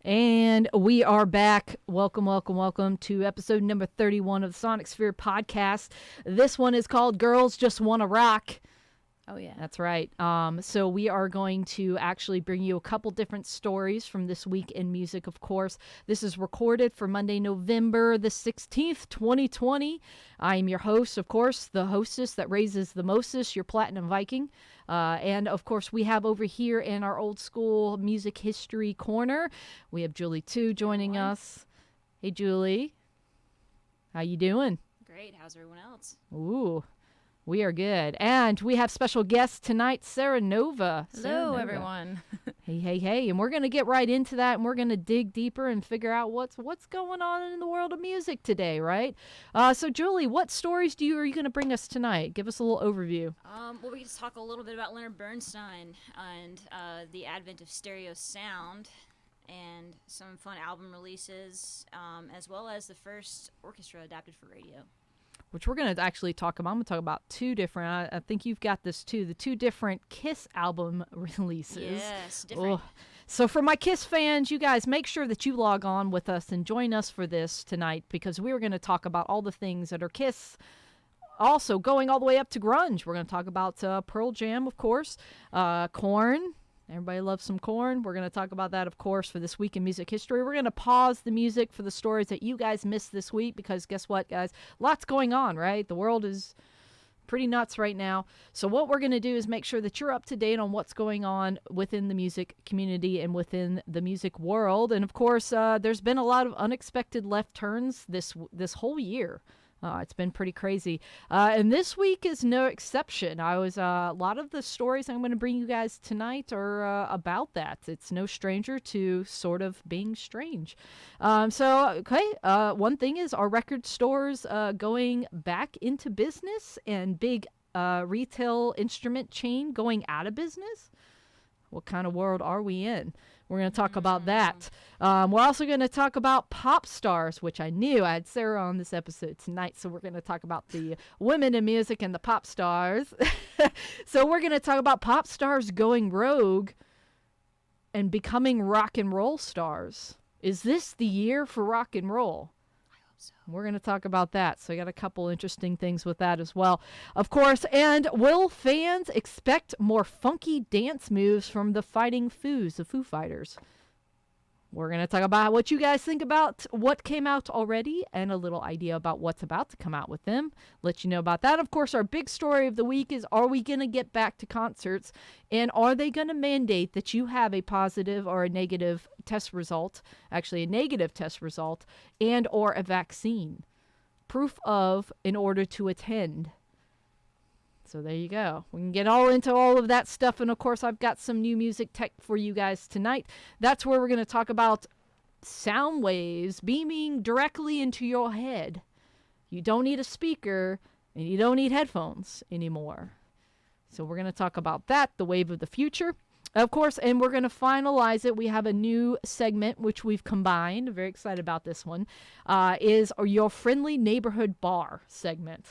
And we are back. Welcome, welcome, welcome to episode number 31 of the Sonic Sphere podcast. This one is called Girls Just Wanna Rock. Oh, yeah. That's right. So we are going to actually bring you a couple different stories from this week in music, of course. This is recorded for Monday, November the 16th, 2020. I am your host, of course, the hostess that raises the mostest, your Platinum Viking. And, of course, we have over here in our old school music history corner, we have Julie, too, joining us. Hey, Julie. How you doing? Great. How's everyone else? Ooh. We are good. And we have special guest tonight, Sarah Nova. Hello, everyone. Hey. And we're going to get right into that, and we're going to dig deeper and figure out what's going on in the world of music today, right? So, Julie, what stories are you going to bring us tonight? Give us a little overview. Well, we just talk a little bit about Leonard Bernstein and the advent of stereo sound and some fun album releases, as well as the first orchestra adapted for radio. Which we're going to actually talk about. I'm going to talk about two different, I think you've got this too, the two different Kiss album releases. Yes, different. So for my Kiss fans, you guys make sure that you log on with us and join us for this tonight, because we're going to talk about all the things that are Kiss, also going all the way up to grunge. We're going to talk about Pearl Jam, of course, Korn. Everybody loves some Korn. We're going to talk about that, of course, for this week in music history. We're going to pause the music for the stories that you guys missed this week, because guess what, guys? Lots going on, right? The world is pretty nuts right now. So what we're going to do is make sure that you're up to date on what's going on within the music community and within the music world. And, of course, there's been a lot of unexpected left turns this whole year. It's been pretty crazy. And this week is no exception. A lot of the stories I'm going to bring you guys tonight are about that. It's no stranger to sort of being strange. One thing is our record stores going back into business, and big retail instrument chain going out of business. What kind of world are we in? We're going to talk about that. We're also going to talk about pop stars, which I knew I had Sarah on this episode tonight. So we're going to talk about the women in music and the pop stars. So we're going to talk about pop stars going rogue and becoming rock and roll stars. Is this the year for rock and roll? We're going to talk about that. So I got a couple interesting things with that as well, of course. And will fans expect more funky dance moves from the Fighting Foos, the Foo Fighters? We're going to talk about what you guys think about what came out already and a little idea about what's about to come out with them. Let you know about that. Of course, our big story of the week is, are we going to get back to concerts? And are they going to mandate that you have a positive or a negative test result, actually a negative test result, and or a vaccine? Proof of in order to attend. So there you go. We can get all into all of that stuff. And, of course, I've got some new music tech for you guys tonight. That's where we're going to talk about sound waves beaming directly into your head. You don't need a speaker, and you don't need headphones anymore. So we're going to talk about that, the wave of the future. Of course, and we're going to finalize it. We have a new segment, which we've combined. I'm very excited about this one, is your friendly neighborhood bar segment.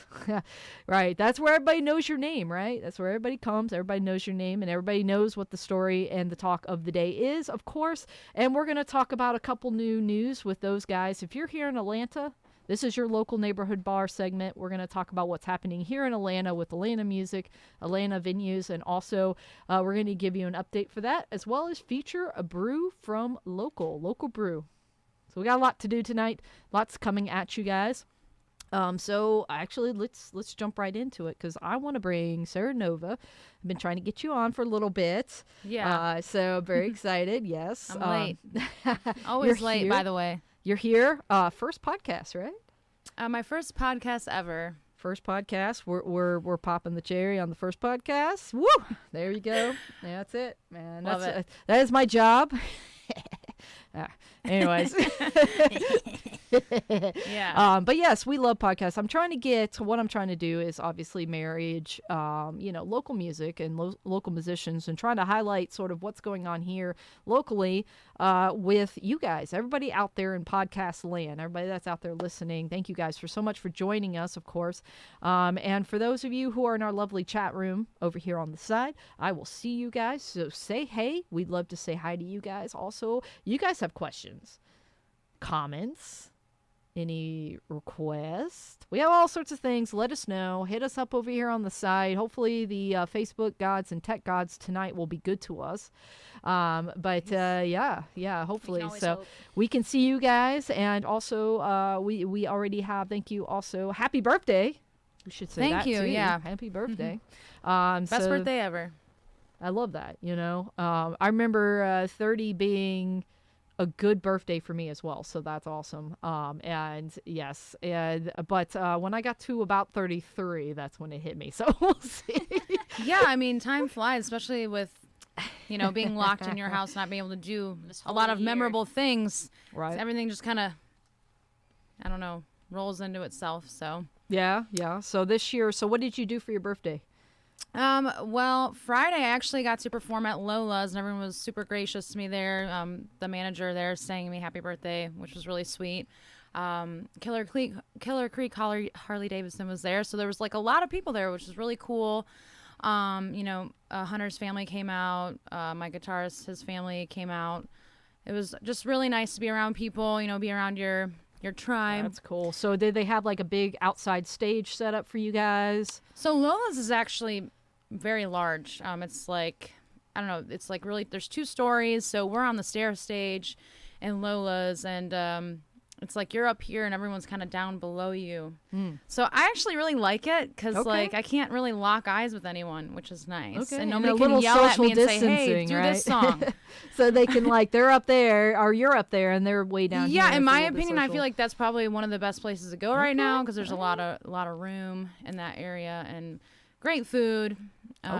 Right. That's where everybody knows your name, right? That's where everybody comes. Everybody knows your name, and everybody knows what the story and the talk of the day is, of course. And we're going to talk about a couple new news with those guys. If you're here in Atlanta, this is your local neighborhood bar segment. We're going to talk about what's happening here in Atlanta with Atlanta music, Atlanta venues, and also we're going to give you an update for that, as well as feature a brew from local brew. So we got a lot to do tonight. Lots coming at you guys. So actually, let's jump right into it, because I want to bring Sarah Nova. I've been trying to get you on for a little bit. Yeah. So very excited. Yes. I'm late. Always late, by the way. You're here. First podcast, right? My first podcast ever. First podcast. We're popping the cherry on the first podcast. Woo! There you go. That's it, man. Love it. That is my job. Anyways. Yeah. But yes, we love podcasts. What I'm trying to do is obviously marriage, local music and local musicians, and trying to highlight sort of what's going on here locally with you guys, everybody out there in podcast land, everybody that's out there listening. Thank you guys for so much for joining us, of course. And for those of you who are in our lovely chat room over here on the side, I will see you guys. So say hey. We'd love to say hi to you guys. Also, you guys have questions, comments, any requests. We have all sorts of things. Let us know. Hit us up over here on the side. Hopefully the Facebook gods and tech gods tonight will be good to us. Hopefully. So hope. we can see you guys. And also we already have, thank you also, happy birthday. We should say Thank that you, too. yeah. Happy birthday. Best birthday ever. I love that, I remember 30 being a good birthday for me as well, so that's awesome. But when I got to about 33, that's when it hit me. So we'll see. Yeah, I mean, time flies, especially with, being locked in your house, not being able to do This a whole lot of year. memorable things. Right. Everything just kind of, I don't know, rolls into itself. So. Yeah. So this year, what did you do for your birthday? Well, Friday I actually got to perform at Lola's, and everyone was super gracious to me there. The manager there sang me happy birthday, which was really sweet. Killer Creek Harley Davidson was there, so there was like a lot of people there, which was really cool. Hunter's family came out. My guitarist, his family came out. It was just really nice to be around people, be around your tribe. That's cool. So did they have like a big outside stage set up for you guys? So Lola's is actually very large. It's like, I don't know, it's like really, there's 2 stories. So we're on the stair stage in Lola's, and it's like you're up here and everyone's kind of down below you. So I actually really like it because like I can't really lock eyes with anyone, which is nice. Okay. And And nobody a can little yell at me and social say, hey, distancing, do right? this song. So they can they're up there or you're up there and they're way down here. Yeah, in It's a my little bit opinion, I social. feel like that's probably one of the best places to go right now because there's a lot of room in that area and great food,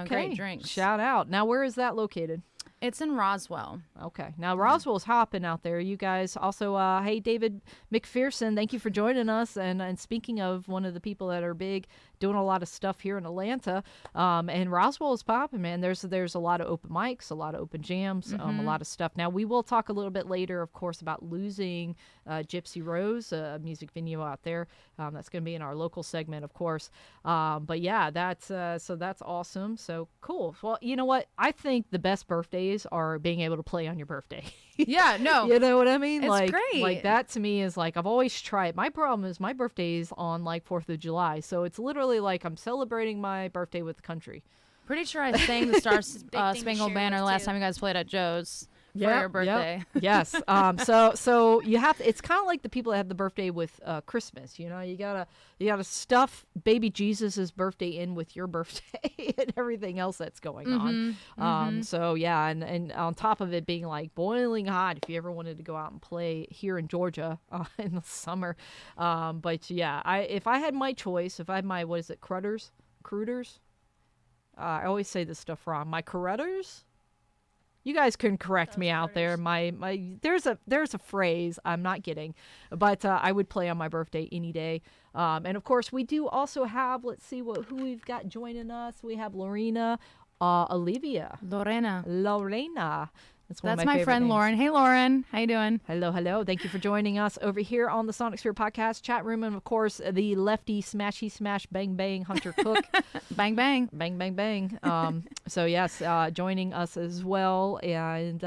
great drinks. Shout out. Now, where is that located? It's in Roswell. Okay. Now, Roswell's hopping out there. You guys also, hey, David McPherson, thank you for joining us. And speaking of one of the people that are big, doing a lot of stuff here in Atlanta, and Roswell is popping, man. There's a lot of open mics, a lot of open jams, a lot of stuff. Now, we will talk a little bit later, of course, about losing Gypsy Rose, a music venue out there. That's going to be in our local segment, of course. But yeah, that's awesome. So cool. Well, you know what? I think the best birthdays are being able to play on your birthday. Yeah, no. You know what I mean? It's great. Like that to me is like, I've always tried. My problem is my birthday's on like 4th of July. So it's literally like I'm celebrating my birthday with the country. Pretty sure I sang the Star thing to Spangled share Banner with last too. time you guys played at Joe's for Yep, your birthday. Yep. Yes. So you have to, it's kind of like the people that have the birthday with Christmas. You gotta stuff baby Jesus's birthday in with your birthday and everything else that's going on. So yeah, and on top of it being like boiling hot, if you ever wanted to go out and play here in Georgia in the summer. But yeah, if I had my choice, if I had my Cruders. I always say this stuff wrong. My Crudders. You guys can correct me out there. My there's a phrase I'm not getting, but I would play on my birthday any day. And of course we do also have, let's see who we've got joining us. We have Lorena, Olivia, Lorena. That's my friend names. Lauren. Hey, Lauren. How you doing? Hello. Thank you for joining us over here on the Sonic Sphere podcast chat room. And of course, the lefty smashy smash bang bang Hunter Cook. Bang, bang. Bang, bang, bang. So yes, joining us as well. And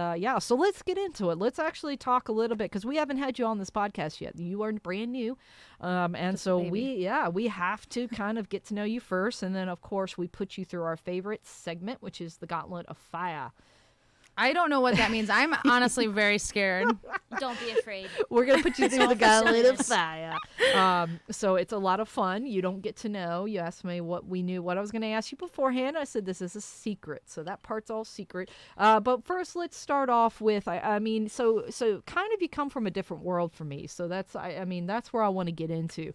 so let's get into it. Let's actually talk a little bit because we haven't had you on this podcast yet. You are brand new. And Just so a baby. we have to kind of get to know you first. And then of course we put you through our favorite segment, which is the Gauntlet of Fire. I don't know what that means. I'm honestly very scared. Don't be afraid. We're going to put you through the all Gauntlet of serious. Fire. So it's a lot of fun. You don't get to know. You asked me what I was going to ask you beforehand. I said this is a secret. So that part's all secret. But first, let's start off with, so kind of you come from a different world for me. So that's where I want to get into.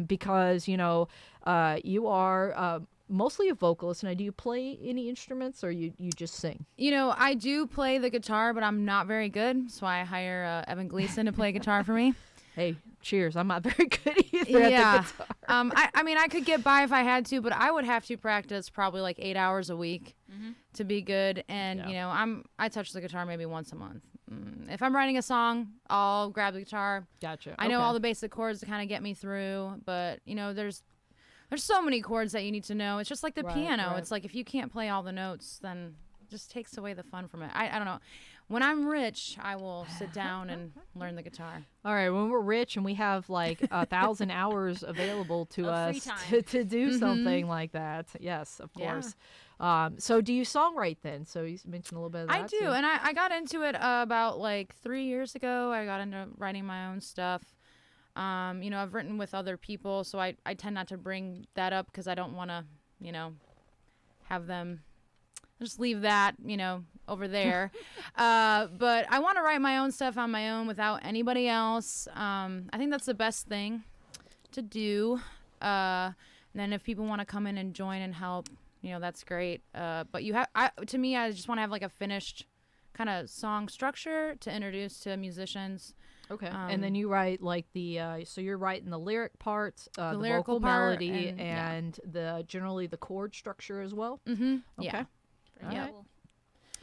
Because, you are... mostly a vocalist. Now, do you play any instruments or you just sing? I do play the guitar, but I'm not very good, so I hire Evan Gleason to play guitar for me. Hey, cheers. I'm not very good either at Yeah. the guitar. I mean, I could get by if I had to, but I would have to practice probably like 8 hours a week to be good. And you know, I touch the guitar maybe once a month. If I'm writing a song, I'll grab the guitar. Gotcha. I know Okay. all the basic chords to kind of get me through, but you know, there's so many chords that you need to know. It's just like the Right, piano. right. It's like if you can't play all the notes, then it just takes away the fun from it. I don't know. When I'm rich, I will sit down and learn the guitar. All right, when we're rich and we have like 1,000 hours available to Of free us time. to do something like that, yes, of Yeah. course. So do you songwrite then? So you mentioned a little bit of that. I do, so- and I got into it about like 3 years ago. I got into writing my own stuff. You know, I've written with other people, so I tend not to bring that up because I don't want to, you know, have them just leave that, you know, over there. But I want to write my own stuff on my own without anybody else. I think that's the best thing to do. And then if people want to come in and join and help, you know, that's great. But to me, I just want to have like a finished kind of song structure to introduce to musicians. Okay. And then you write like so you're writing the lyric parts, the lyrical vocal part melody, and, the generally the chord structure as well. Mm-hmm. Okay. Yeah. Pretty All right. cool.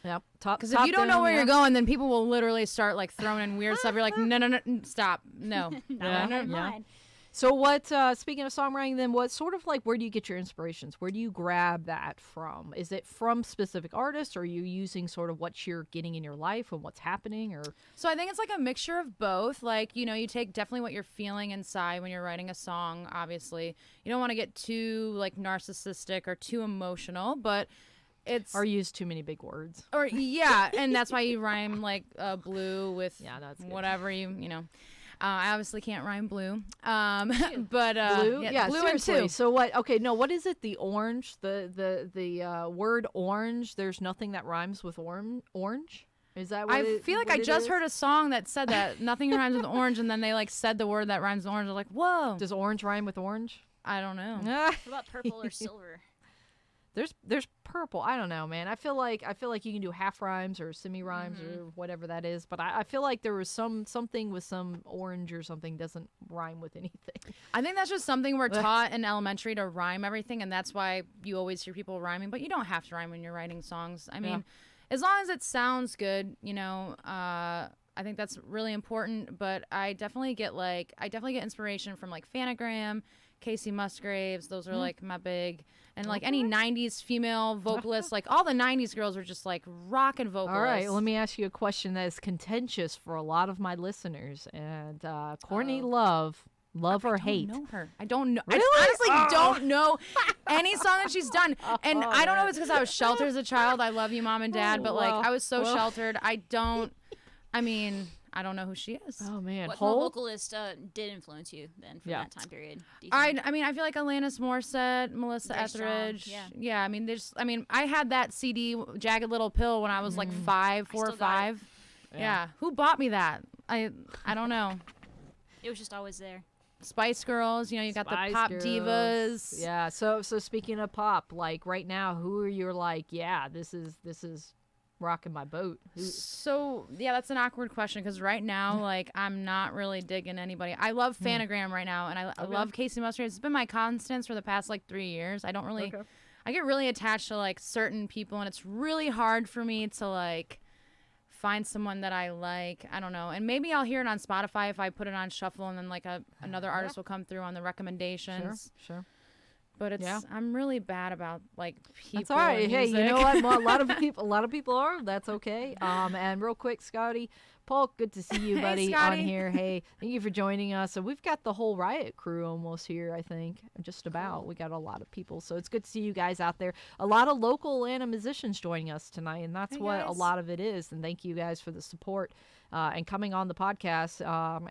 Yep. Top. Because if you don't know where you're going, then people will literally start like throwing in weird stuff. You're like, no, stop. No. Yeah. Never Yeah. mind. So what? Speaking of songwriting, then what sort of like where do you get your inspirations? Where do you grab that from? Is it from specific artists, or are you using sort of what you're getting in your life and what's happening, or? So I think it's like a mixture of both. Like, you know, you take definitely what you're feeling inside when you're writing a song, obviously. You don't want to get too like narcissistic or too emotional, but it's Or use too many big words. or yeah, and that's why you rhyme like blue with Yeah, that's good. whatever you know. I obviously can't rhyme blue. But Blue, yeah, blue and seriously. two. So what? Okay, no, what is it? The orange, the word orange. There's nothing that rhymes with orange. Is that what I feel like I just heard it a song that said that nothing rhymes with orange, and then they like said the word that rhymes with orange. I was like, whoa. Does orange rhyme with orange? I don't know. Ah, What about purple or silver? there's purple. I don't know, man. I feel like you can do half rhymes or semi rhymes or whatever that is. But I feel like there was something with some orange or something doesn't rhyme with anything. I think that's just something we're taught in elementary to rhyme everything, and that's why you always hear people rhyming. But you don't have to rhyme when you're writing songs. I mean, as long as it sounds good, you know. I think that's really important. But I definitely get inspiration from like Phanagram, Casey Musgraves. Those are like my big, and like any 90s female vocalists, like all the 90s girls were just like rockin' vocalists. All right, let me ask you a question that is contentious for a lot of my listeners. And Courtney Love or hate? I don't know her. I don't know. Really? I honestly don't know any song that she's done. And I don't know if it's because I was sheltered as a child. I love you, Mom and Dad. But like, I was so sheltered. I don't know who she is. Oh man, What Hole? vocalist did influence you then from Yeah. that time period? Do you think? I mean, I feel like Alanis Morissette, Melissa Very strong, Etheridge. yeah. I mean, I had that CD, Jagged Little Pill, when I was like 4 or still got it. 5. Yeah. Who bought me that? I don't know. It was just always there. Spice Girls, you know, you got Spice the pop Girls. divas. Yeah. So speaking of pop, like right now, who are you like? Yeah, this is rocking my boat. So yeah, that's an awkward question because right now, like, I'm not really digging anybody. I love Phanagram right now, and I love Casey Musgraves. It's been my constants for the past like 3 years. I don't really, I get really attached to like certain people, and it's really hard for me to like find someone that I like. I don't know, and maybe I'll hear it on Spotify if I put it on shuffle, and then like another artist will come through on the recommendations. Sure. But I'm really bad about like people. That's all right. and Hey, you music. know what? Well, a lot of people are. That's okay. And real quick, Scotty, Paul, good to see you, Hey, buddy, on Scotty. here. Hey, thank you for joining us. So we've got the whole Riot crew almost here, I think, just about. We got a lot of people, so it's good to see you guys out there. A lot of local Atlanta musicians joining us tonight, and that's Hey, what a guys. lot of it is. And thank you guys for the support. And coming on the podcast,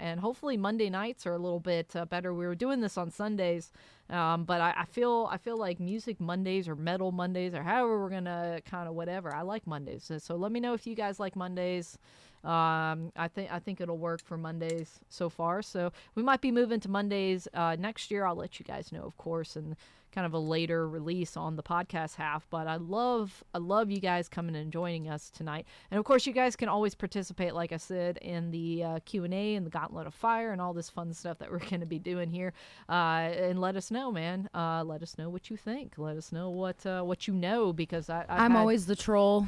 and hopefully Monday nights are a little bit better. We were doing this on Sundays, but I feel like Music Mondays or Metal Mondays or however we're gonna kind of whatever. I like Mondays, so let me know if you guys like Mondays. I think it'll work for Mondays so far. So we might be moving to Mondays next year. I'll let you guys know, of course, and kind of a later release on the podcast half. But I love you guys coming and joining us tonight. And of course, you guys can always participate, like I said, in the Q&A and the Gauntlet of Fire and all this fun stuff that we're going to be doing here. And let us know, man. Let us know what you think. Let us know what you know, because I'm always the troll.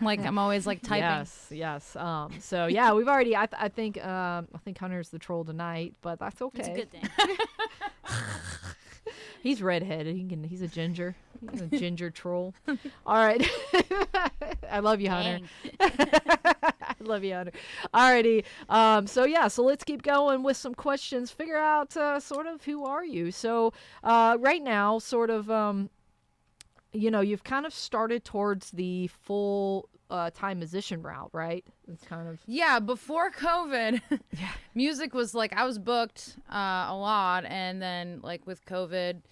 Like, I'm always like typing. Yes. So yeah, we've already. I think Hunter's the troll tonight, but that's okay. It's a good thing. He's redheaded. He's a ginger. He's a ginger troll. All right. I love you, Hunter. I love you, Hunter. Alrighty. So let's keep going with some questions. Figure out sort of who are you. So right now, sort of, you've kind of started towards the full time musician route, right? It's kind of before COVID, music was like, I was booked a lot, and then like with COVID,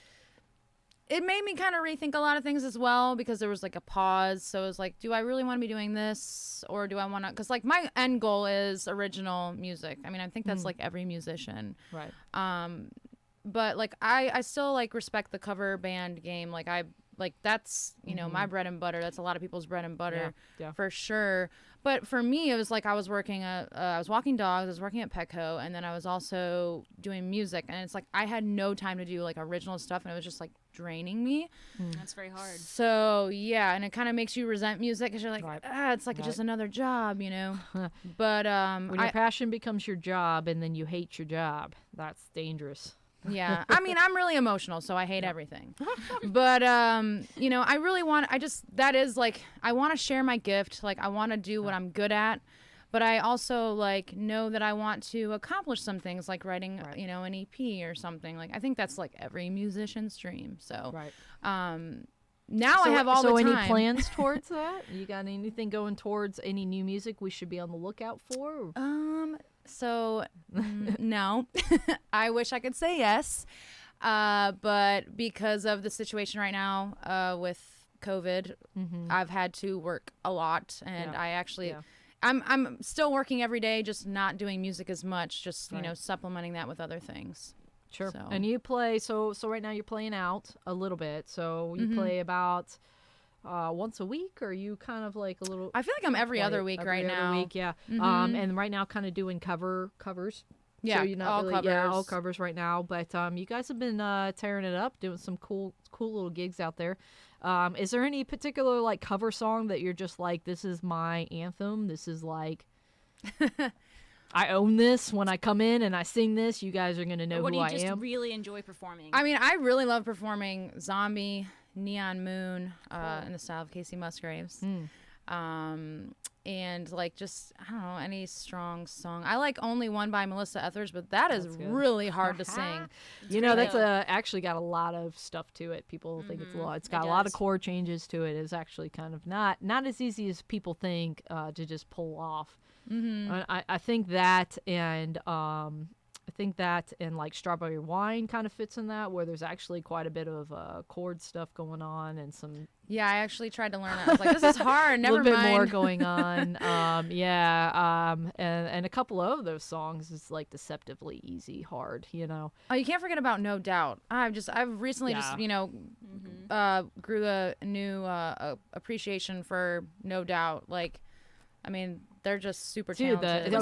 it made me kind of rethink a lot of things as well, because there was like a pause. So it was like, do I really want to be doing this, or do I want to? Because like my end goal is original music. I mean, I think that's like every musician, right? But like I still like respect the cover band game. Like that's, my bread and butter. That's a lot of people's bread and butter for sure. But for me, it was like I was working I was walking dogs, I was working at Petco, and then I was also doing music. And it's like I had no time to do like original stuff, and it was just like draining me. That's very hard. So yeah, and it kind of makes you resent music, because you're like, it's like just another job, But when your passion becomes your job and then you hate your job, that's dangerous. Yeah. I mean, I'm really emotional, so I hate everything. But, I really that is like, I want to share my gift. Like, I want to do what I'm good at. But I also, like, know that I want to accomplish some things, like writing, an EP or something. Like, I think that's, like, every musician's dream. So, now I have all the time. So any plans towards that? You got anything going towards any new music we should be on the lookout for? So, no. I wish I could say yes. But because of the situation right now with COVID, I've had to work a lot. And I actually, I'm still working every day, just not doing music as much, just, supplementing that with other things. Sure. So. And you play, so right now you're playing out a little bit. So you play about once a week, or you kind of like a little? I feel like I'm every other week right now. Week, yeah. And right now kind of doing covers. Yeah, so you're not all really, covers. Yeah, all covers right now. But you guys have been tearing it up, doing some cool little gigs out there. Is there any particular like cover song that you're just like, this is my anthem? This is like, I own this. When I come in and I sing this, you guys are gonna know who I am. What do you just really enjoy performing? I mean, I really love performing Zombie, Neon Moon, in the style of Casey Musgraves. And like, just, I don't know, any strong song. I like Only One by Melissa Etheridge, but that's really hard to sing. That's actually got a lot of stuff to it. People think it's a lot. It's got a lot of chord changes to it. It's actually kind of not as easy as people think to just pull off. I think that and like Strawberry Wine kind of fits in that, where there's actually quite a bit of chord stuff going on and some. Yeah, I actually tried to learn that. I was like, this is hard. Never mind. A little bit more going on. And a couple of those songs is like deceptively easy, hard. Oh, you can't forget about No Doubt. I've recently grew a new appreciation for No Doubt. Like, I mean, they're just super talented.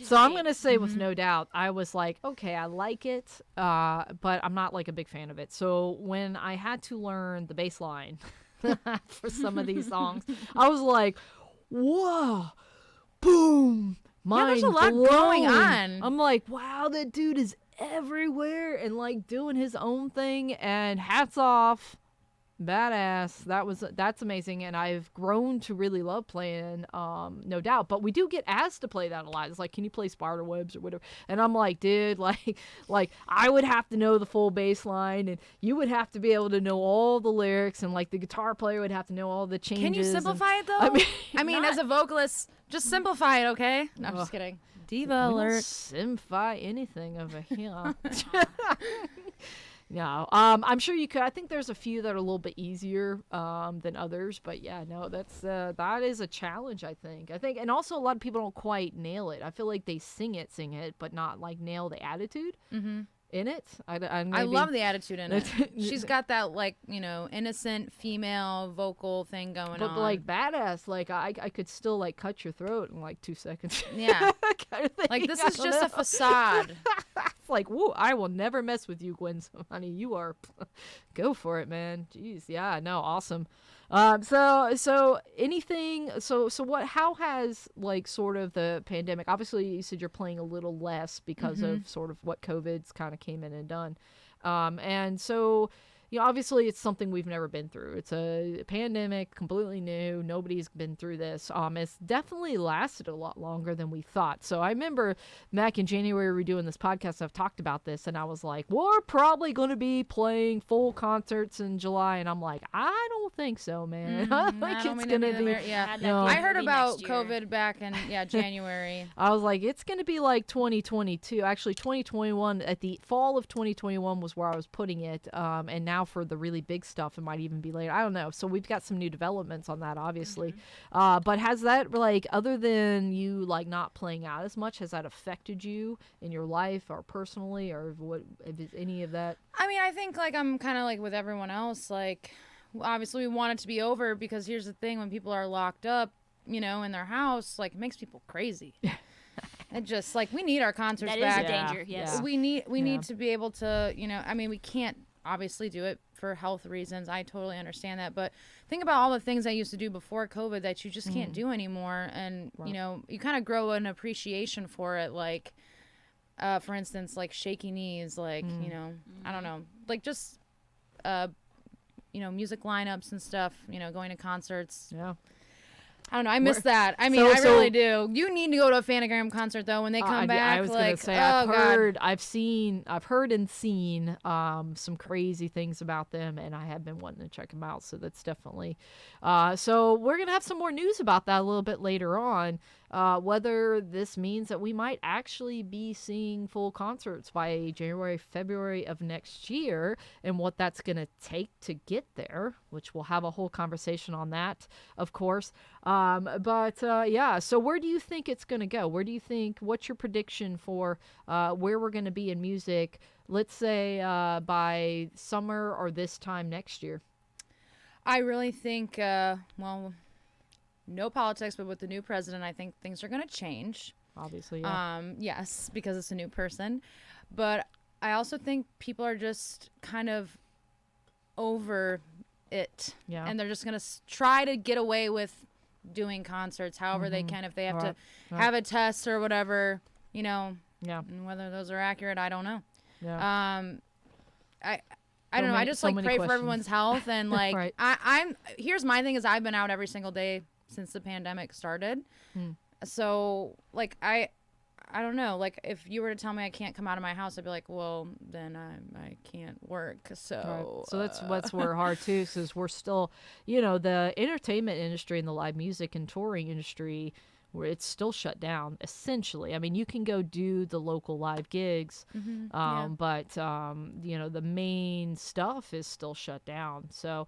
So I'm gonna say with No Doubt, I was like, okay, I like it, but I'm not like a big fan of it. So when I had to learn the bass line for some of these songs, I was like, whoa, boom, mind there's a lot blown. going on. I'm like, wow, that dude is everywhere and like doing his own thing, and hats off. Badass. That's amazing, and I've grown to really love playing No Doubt. But we do get asked to play that a lot. It's like, can you play Spiderwebs or whatever? And I'm like, dude, like I would have to know the full bass line, and you would have to be able to know all the lyrics, and like the guitar player would have to know all the changes. Can you simplify it though? I mean, as a vocalist, just simplify it, okay? No, I'm just kidding. Diva alert. Simplify anything over here. No, I'm sure you could. I think there's a few that are a little bit easier than others, but yeah, no, that is a challenge. I think, and also a lot of people don't quite nail it. I feel like they sing it, but not like nail the attitude. in it. I maybe, love the attitude in it. She's got that, like, you know, innocent female vocal thing going on. But like badass, like I could still like cut your throat in like 2 seconds. Yeah. kind of thing. Like, this I is don't just know. a facade. It's like, woo, I will never mess with you, Gwen. So, honey, you are, go for it, man. Jeez, yeah, no, awesome. So anything, so what, how has like sort of the pandemic, obviously you said you're playing a little less because of sort of what COVID's kind of came in and done. And so, you know, obviously it's something we've never been through. It's a pandemic, completely new. Nobody's been through this. It's definitely lasted a lot longer than we thought. So I remember back in January, we were doing this podcast. I've talked about this, and I was like, we're probably going to be playing full concerts in July. And I'm like, I don't think so, man. I think I don't it's mean going to to be be. yeah. No. I heard Maybe about next year. COVID back in January. I was like, it's going to be like 2022. Actually, 2021, at the fall of 2021 was where I was putting it. And now for the really big stuff, it might even be later. I don't know. So we've got some new developments on that, obviously. But has that, like, other than you, like, not playing out as much, has that affected you in your life or personally, or what, if it's any of that? I mean, I think, like, I'm kind of like with everyone else. Like, obviously we want it to be over, because here's the thing: when people are locked up, you know, in their house, like, it makes people crazy. It just, like, we need our concerts That back. is a danger, yes. Yeah. We need to be able to, you know, I mean, we can't obviously do it for health reasons. I totally understand that. But think about all the things I used to do before COVID that you just can't do anymore. And, you know, you kind of grow an appreciation for it. Like, for instance, like shaky knees, like, you know, I don't know, like just, you know, music lineups and stuff, you know, going to concerts. Yeah. I don't know. I miss that. I mean, So- I really do. You need to go to a Fanagram concert, though, when they come back. I was like, gonna say, oh, I've heard and seen some crazy things about them, and I have been wanting to check them out. So that's definitely. So we're gonna have some more news about that a little bit later on. Whether this means that we might actually be seeing full concerts by January, February of next year, and what that's going to take to get there, which we'll have a whole conversation on that, of course. Yeah, so where do you think it's going to go? What's your prediction for where we're going to be in music, let's say by summer or this time next year? I really think, well, no politics, but with the new president, I think things are going to change. Obviously, yeah. Yes, because it's a new person. But I also think people are just kind of over it. Yeah. And they're just going to try to get away with doing concerts however they can, if they have to have a test or whatever, you know. Yeah. And whether those are accurate, I don't know. Yeah. I don't know. I just so like many pray for questions. everyone's health, and like Right. I'm here's my thing is I've been out every single day since the pandemic started. So like I don't know, like if you were to tell me I can't come out of my house, I'd be like, well, then I can't work. So So that's where hard too, because we're still, you know, the entertainment industry and the live music and touring industry, where it's still shut down essentially. I mean, you can go do the local live gigs, but you know, the main stuff is still shut down. So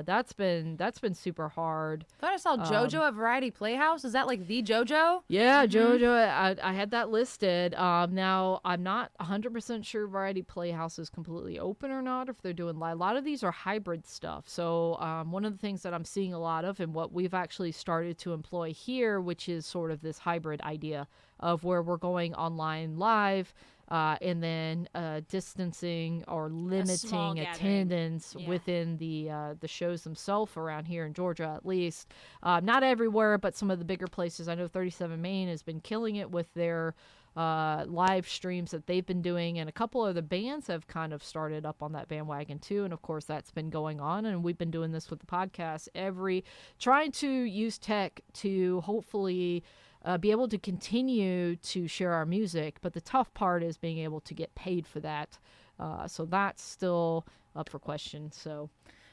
that's been super hard. I thought I saw JoJo at Variety Playhouse. Is that like the JoJo? Yeah, JoJo, I had that listed. Now, I'm not 100% sure Variety Playhouse is completely open or not, if they're doing live. A lot of these are hybrid stuff. So one of the things that I'm seeing a lot of, and what we've actually started to employ here, which is sort of this hybrid idea of where we're going online live, and then distancing or limiting gathering. attendance within the shows themselves around here in Georgia, at least. Not everywhere, but some of the bigger places. I know 37 Main has been killing it with their live streams that they've been doing, and a couple of the bands have kind of started up on that bandwagon too. And of course, that's been going on, and we've been doing this with the podcast, trying to use tech to hopefully be able to continue to share our music, but the tough part is being able to get paid for that. So that's still up for question. So,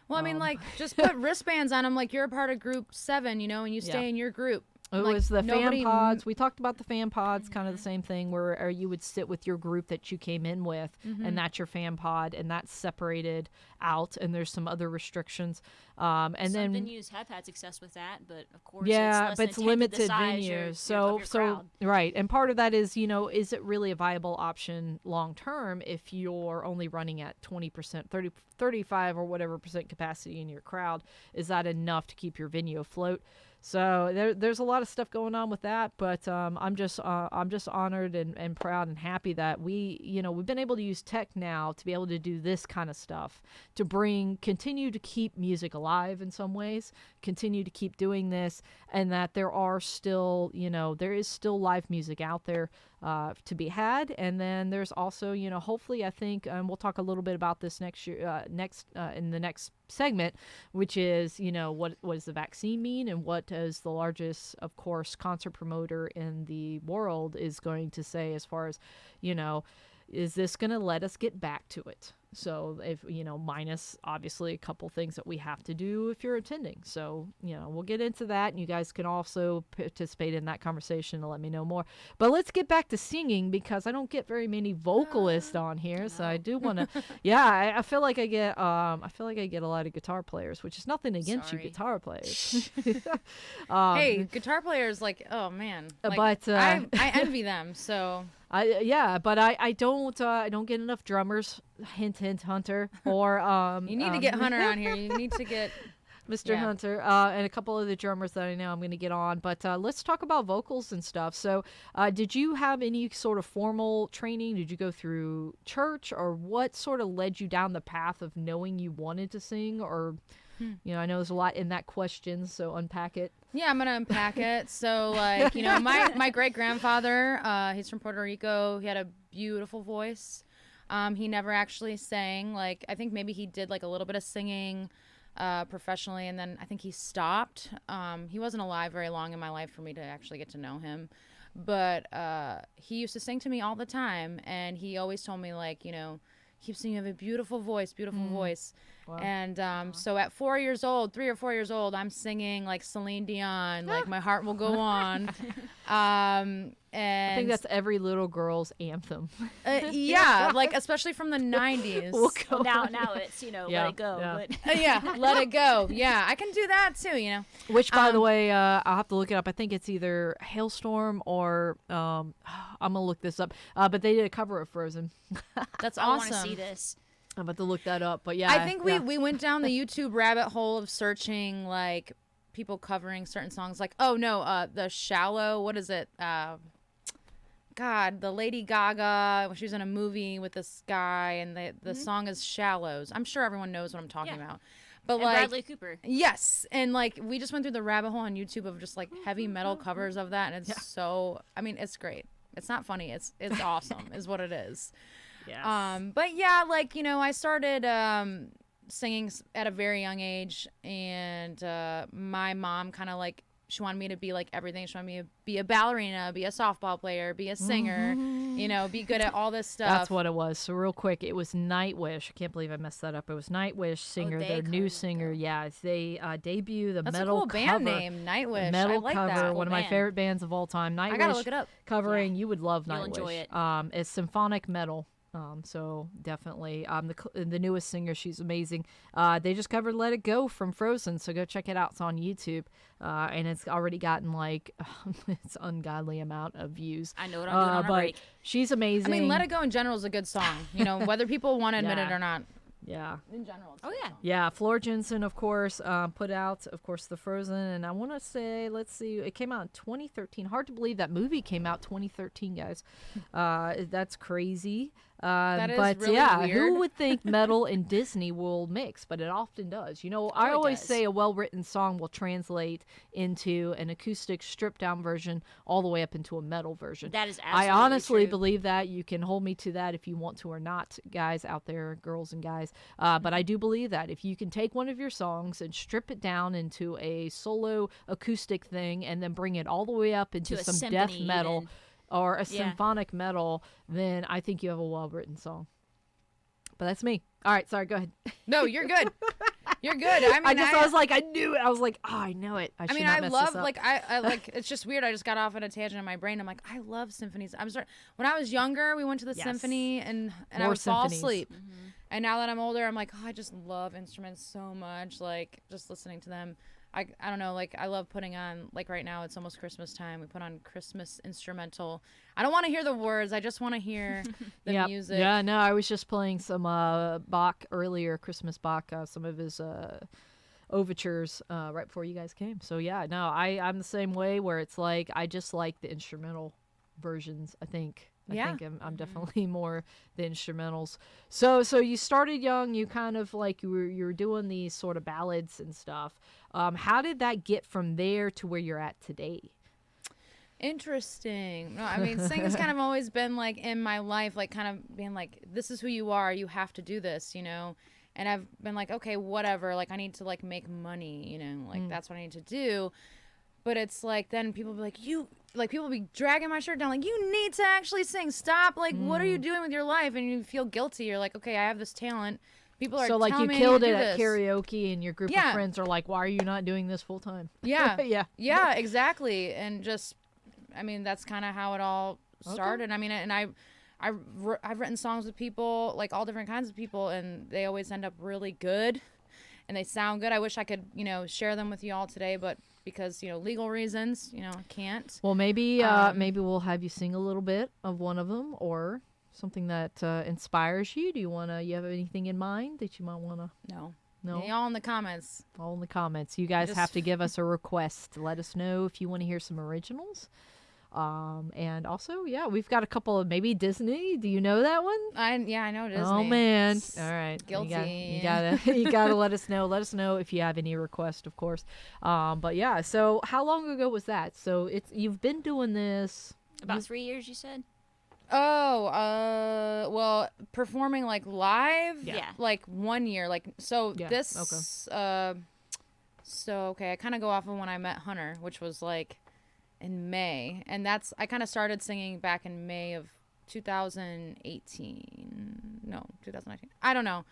well, I mean, like, just put wristbands on them, like you're a part of Group 7, you know, and you stay in your group. It Like, was the nobody fan pods. We talked about the fan pods, kind of the same thing, where you would sit with your group that you came in with, and that's your fan pod, and that's separated out, and there's some other restrictions. And Some then venues have had success with that, but of course, yeah, it's less but it's than 10 to the limited size venues. of your crowd. Right, and part of that is, is it really a viable option long term if you're only running at 20%, 30, 35 or whatever percent capacity in your crowd? Is that enough to keep your venue afloat? So there's a lot of stuff going on with that, but I'm just honored and proud and happy that we've been able to use tech now to be able to do this kind of stuff, to continue to keep music alive in some ways, continue to keep doing this, and that there is still live music out there to be had. And then there's also, hopefully, I think, we'll talk a little bit about this next year, in the next segment, which is, what does the vaccine mean, and what does the largest, of course, concert promoter in the world is going to say as far as, is this going to let us get back to it? So if, minus obviously a couple things that we have to do if you're attending. So, we'll get into that, and you guys can also participate in that conversation and let me know more. But let's get back to singing, because I don't get very many vocalists on here. So I do want to, I feel like I get a lot of guitar players, which is nothing against you guitar players. Hey, guitar players, like, oh man. Like, but I envy them, so. But I don't get enough drummers. Hint, hint, Hunter. Or you need to get Hunter on here. You need to get Mr. Hunter and a couple of the drummers that I know I'm going to get on. But let's talk about vocals and stuff. So, did you have any sort of formal training? Did you go through church, or what sort of led you down the path of knowing you wanted to sing? Or I know there's a lot in that question, so unpack it. Yeah, I'm gonna unpack it. So, like, my great grandfather, he's from Puerto Rico. He had a beautiful voice. He never actually sang. Like, I think maybe he did like a little bit of singing professionally, and then I think he stopped. He wasn't alive very long in my life for me to actually get to know him. But he used to sing to me all the time, and he always told me, like, keep singing, you have a beautiful voice, voice. Wow. And so at 3 or 4 years old, I'm singing like Celine Dion, like My Heart Will Go On. And I think that's every little girl's anthem. Yeah, like especially from the 90s. Now it's, Let It Go. Yeah. But Let It Go. Yeah, I can do that too, Which, by the way, I'll have to look it up. I think it's either Hailstorm or I'm going to look this up. But they did a cover of Frozen. That's I awesome. want to see this. I'm about to look that up. But yeah. I think we went down the YouTube rabbit hole of searching like people covering certain songs. Like, the Shallow, what is it? God, the Lady Gaga, she was in a movie with this guy, and the song is Shallows. I'm sure everyone knows what I'm talking about. But and like Bradley Cooper. Yes, and like we just went through the rabbit hole on YouTube of just like heavy metal covers of that, and it's so, I mean, it's great. It's not funny. It's awesome is what it is. Yes. But yeah, like, I started singing at a very young age, and my mom kind of like, she wanted me to be like everything. She wanted me to be a ballerina, be a softball player, be a singer, be good at all this stuff. That's what it was. So real quick, it was Nightwish. I can't believe I messed that up. It was Nightwish singer, their new singer. Yeah, they debut the That's metal a cool cover. band name, Nightwish. Metal I like cover, that. one of my favorite bands of all time. Nightwish. I gotta look it up. Covering, you would love You'll Nightwish. enjoy it. It's symphonic metal. So definitely, the newest singer, she's amazing. They just covered "Let It Go" from Frozen, so go check it out. It's on YouTube, and it's already gotten like it's ungodly amount of views. I know what I'm doing on a break. She's amazing. I mean, "Let It Go" in general is a good song. Whether people want to admit it or not. Yeah. In general. Oh yeah. Yeah, Floor Jensen, of course, put out, of course, the Frozen, and I want to say, let's see, it came out in 2013. Hard to believe that movie came out 2013, guys. That's crazy. That is but really yeah, weird. who would think metal and Disney will mix? But it often does. I always say a well-written song will translate into an acoustic stripped-down version all the way up into a metal version. That is absolutely I honestly true. believe that. You can hold me to that if you want to or not, guys out there, girls and guys. But I do believe that if you can take one of your songs and strip it down into a solo acoustic thing and then bring it all the way up into To a some death symphony metal even. or a symphonic metal, then I think you have a well-written song. But that's me. All right, sorry, go ahead. No, you're good. You're good. I mean, I was like, I knew it. I was like, oh, I know it. I should not mess love this up. like I like. It's just weird. I just got off on a tangent in my brain. I'm like, I love symphonies. When I was younger, we went to the symphony, and I would fall asleep. And now that I'm older, I'm like, oh, I just love instruments so much. Like just listening to them. I don't know, like I love putting on, like right now it's almost Christmas time. We put on Christmas instrumental. I don't want to hear the words. I just want to hear the music. Yeah, no, I was just playing some Bach earlier, Christmas Bach, some of his overtures right before you guys came. So yeah, no, I'm the same way where it's like I just like the instrumental versions, I think. I think I'm definitely more the instrumentals. So you started young. You kind of like you were doing these sort of ballads and stuff. How did that get from there to where you're at today? Interesting. No, I mean, singing's kind of always been like in my life, like kind of being like, this is who you are. You have to do this, you know. And I've been like, okay, whatever. Like I need to like make money, you know. Like that's what I need to do. But it's like then people be like, people be dragging my shirt down like, you need to actually sing. Stop. Like, what are you doing with your life? And you feel guilty. You're like, okay, I have this talent. People are so like telling you me killed to it do at this. karaoke, and your group of friends are like, why are you not doing this full time? Yeah. yeah, exactly. And just, I mean, that's kind of how it all started. Okay. I mean, and I've written songs with people, like all different kinds of people, and they always end up really good, and they sound good. I wish I could, you know, share them with you all today, but because, you know, legal reasons, you know, I can't. Well, maybe we'll have you sing a little bit of one of them, or something that inspires you. Do you have anything in mind that you might want to? No. Yeah, all in the comments. All in the comments. You guys have to give us a request. Let us know if you want to hear some originals. And also, we've got a couple of maybe Disney. Do you know that one? I know Disney. Oh man! All right, guilty. You gotta let us know. Let us know if you have any requests, of course. But yeah. So how long ago was that? So you've been doing this about 3 years, you said. Oh, well, performing like live, like 1 year, like so. This, okay. I kind of go off of when I met Hunter, which was like in May, and I kind of started singing back in May of 2018. No, 2019. I don't know.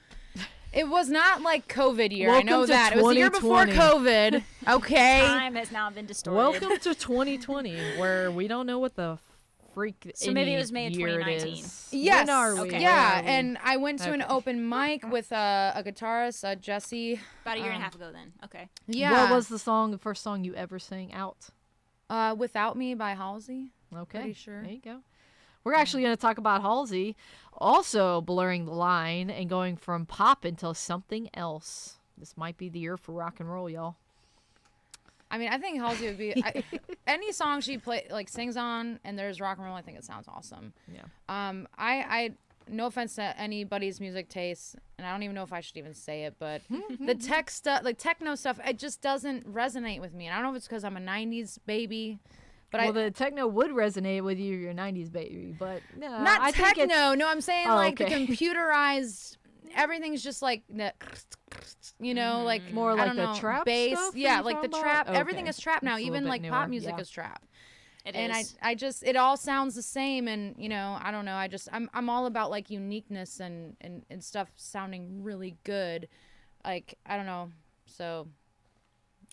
It was not like COVID year. Welcome I know that. It was the year before 2020. COVID. Okay. Time has now been distorted. Welcome to 2020, where we don't know what the freak. So maybe it was May of 2019. Yes. When are we? Okay. Yeah, and I went to an open mic with a guitarist, Jesse. About a year and a half ago, then. Okay. Yeah. What was the first song you ever sang out? Without Me by Halsey. Okay. Pretty sure. There you go. We're actually going to talk about Halsey also blurring the line and going from pop into something else. This might be the year for rock and roll, y'all. I mean, I think Halsey would be any song she sings on, and there's rock and roll. I think it sounds awesome. Yeah. I no offense to anybody's music taste, and I don't even know if I should even say it, but the tech stuff, like techno stuff, it just doesn't resonate with me. And I don't know if it's because I'm a '90s baby, but the techno would resonate with you. You're a '90s baby, but no, not I think techno. No, I'm saying the okay. computerized. Everything's just like, you know, like more like I don't the know, trap bass. stuff. Yeah, like the trap. Okay. Everything is trap now. It's a Even little like bit pop newer, music yeah. is trap. It and is. I just it all sounds the same, and you know, I don't know. I'm all about like uniqueness and stuff sounding really good. Like I don't know. So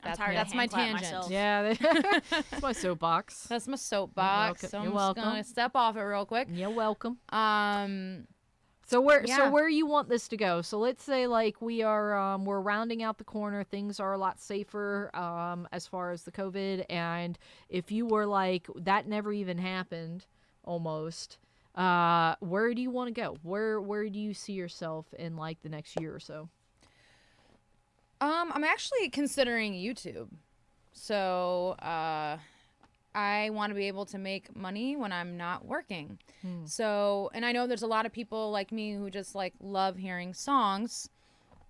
that's my tangent. Myself. Yeah, that's my soapbox. That's my soapbox. So I'm You're just gonna step off it real quick. You're welcome. So where you want this to go? So let's say like we're rounding out the corner. Things are a lot safer as far as the COVID. And if you were like that never even happened, almost. Where do you want to go? Where do you see yourself in like the next year or so? I'm actually considering YouTube. So I want to be able to make money when I'm not working. So, and I know there's a lot of people like me who just like love hearing songs,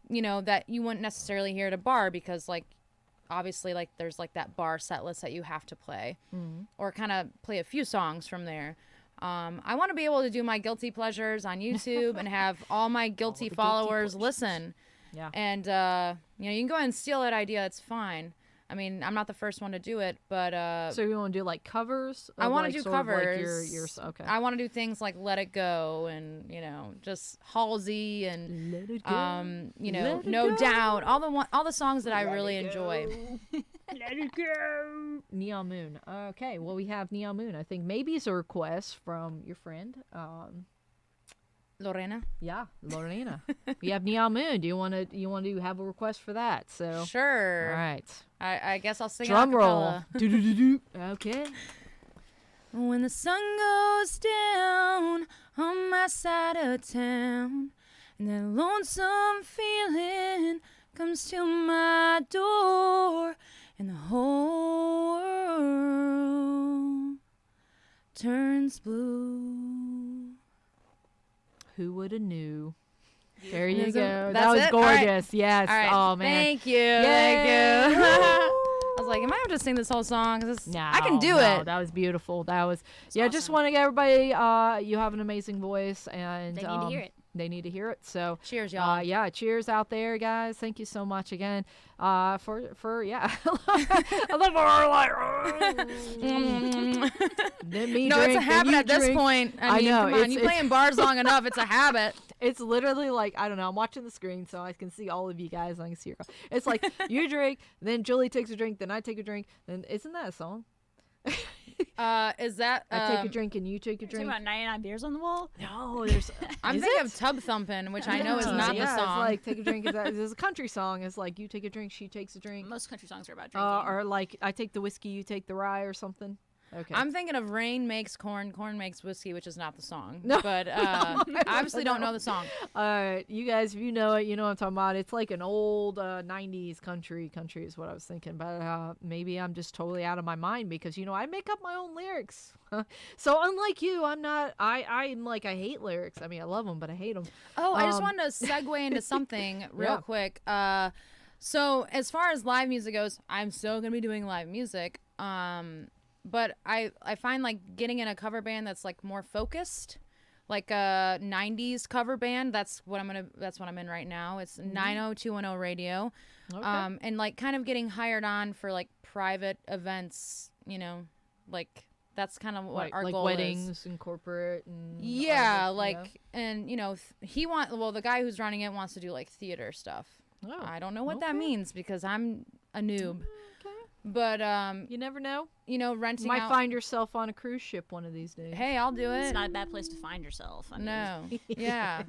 you know, that you wouldn't necessarily hear at a bar because like obviously like there's like that bar set list that you have to play or kind of play a few songs from there. I want to be able to do my guilty pleasures on YouTube and have all my guilty followers listen. Yeah. And, you know, you can go ahead and steal that idea. It's fine. I mean, I'm not the first one to do it, but So you want to do like covers? I want to like, do sort of like covers. your okay. I want to do things like "Let It Go" and just Halsey and Let it go. No go. Doubt, all the songs that I really enjoy. Let it go. Neon Moon. Okay, well we have Neon Moon. I think maybe it's a request from your friend. Lorena. Yeah, Lorena. We have Neon Moon. Do you want to have a request for that? So Sure. all right. I guess I'll sing Drum roll. acapella. Do-do-do-do. Okay. When the sun goes down on my side of town, and that lonesome feeling comes to my door, and the whole world turns blue. Who would have knew? There you That's go. it? That was That's it? All right. gorgeous. Yes. All right. Oh man. Thank you. Yay. Thank you. I was like, am I going to sing this whole song? 'Cause No, I can do no, it. That was beautiful. That was It's yeah. Just awesome. want to get everybody. You have an amazing voice, and They need to hear it. They need to hear it. So Cheers, y'all. yeah. Cheers out there, guys. Thank you so much again. For yeah. I love our like. Then me No, drink, it's a then habit you at this drink. point. I mean, know, come on. it's- You it's- play in bars long enough, it's a habit. It's literally like, I don't know, I'm watching the screen so I can see all of you guys. I can see your. It's like you drink, then Julie takes a drink, then I take a drink. Then isn't that a song? Is that? I take a drink and you take a Talking drink. about 99 beers on the wall. No, there's. I'm is thinking it? of Tub Thumpin', which I know is Yeah, not yeah, the song. It's like take a drink. It's a country song. It's like you take a drink, she takes a drink. Most country songs are about drinking. Or like I take the whiskey, you take the rye, or something. Okay. I'm thinking of Rain Makes Corn, Corn Makes Whiskey, which is not the song. No. But I obviously don't know the song. All right, you guys, if you know it, you know what I'm talking about. It's like an old 90s country is what I was thinking. But maybe I'm just totally out of my mind because, I make up my own lyrics. So unlike you, I'm not, I'm like, I hate lyrics. I mean, I love them, but I hate them. Oh, I just wanted to segue into something real Yeah. quick. So as far as live music goes, I'm still going to be doing live music. But I find like getting in a cover band that's like more focused, like a 90s cover band. That's what I'm in right now. It's 90210 radio. Okay. And like kind of getting hired on for like private events, like that's kind of what our like goal weddings is. and corporate and Yeah, all that, like and the guy who's running it wants to do like theater stuff. Oh, I don't know what that okay. means because I'm a noob. Okay. But You never know. renting You might out. find yourself on a cruise ship one of these days. Hey, I'll do It's it. not a bad place to find yourself. I mean, No. Yeah.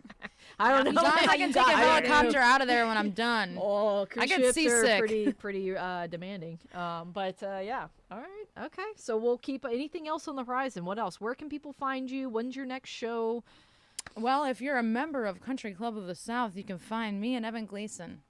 I don't As know. long as I can take a I don't know. helicopter out of there when I'm done. Oh, cruise I get ships seasick. are pretty demanding. But yeah. All right. Okay. So we'll keep anything else on the horizon. What else? Where can people find you? When's your next show? Well, if you're a member of Country Club of the South, you can find me and Evan Gleason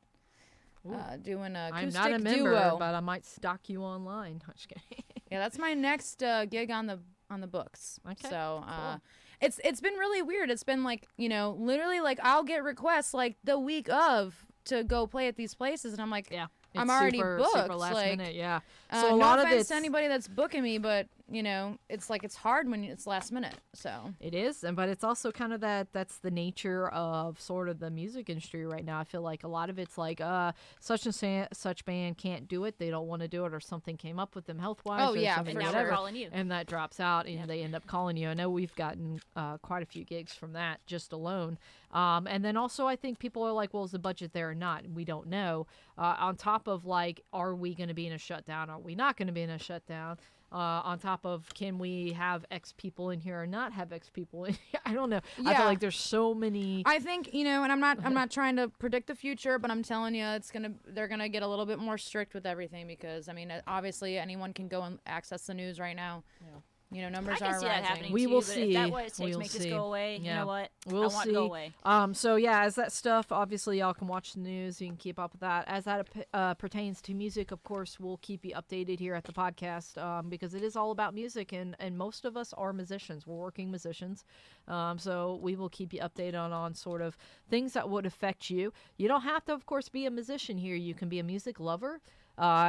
doing a I'm acoustic not a member, duo. but I might stalk you online. I'm just kidding. Yeah, that's my next gig on the books. Okay, So cool. it's been really weird. It's been like literally like I'll get requests like the week of to go play at these places, and I'm like, Yeah. I'm It's already super booked. last like, minute. Yeah. So So a no lot of offense it's to anybody that's booking me, but it's like it's hard when it's last minute. So It is, but it's also kind of that's the nature of sort of the music industry right now. I feel like a lot of it's like such and such band can't do it, they don't want to do it, or something came up with them health wise. Oh, yeah, And for now sure. we're calling you. And that drops out, and they end up calling you. I know we've gotten quite a few gigs from that just alone. And then also, I think people are like, well, is the budget there or not? And we don't know. On top of like, are we going to be in a shutdown? Are we not going to be in a shutdown? On top of, can we have X people in here or not have X people in here? I don't know. I Yeah. feel like there's so many. I think and I'm not trying to predict the future, but I'm telling you, they're gonna get a little bit more strict with everything because I mean, obviously anyone can go and access the news right now. Numbers I can are see rising. that happening We too, will but see. if that what it takes We'll to make see. this go away, Yeah. you know what? We'll I want see. to go away. So yeah, as that stuff, obviously y'all can watch the news. You can keep up with that. As that pertains to music, of course, we'll keep you updated here at the podcast because it is all about music, and most of us are musicians. We're working musicians, so we will keep you updated on sort of things that would affect you. You don't have to, of course, be a musician here. You can be a music lover.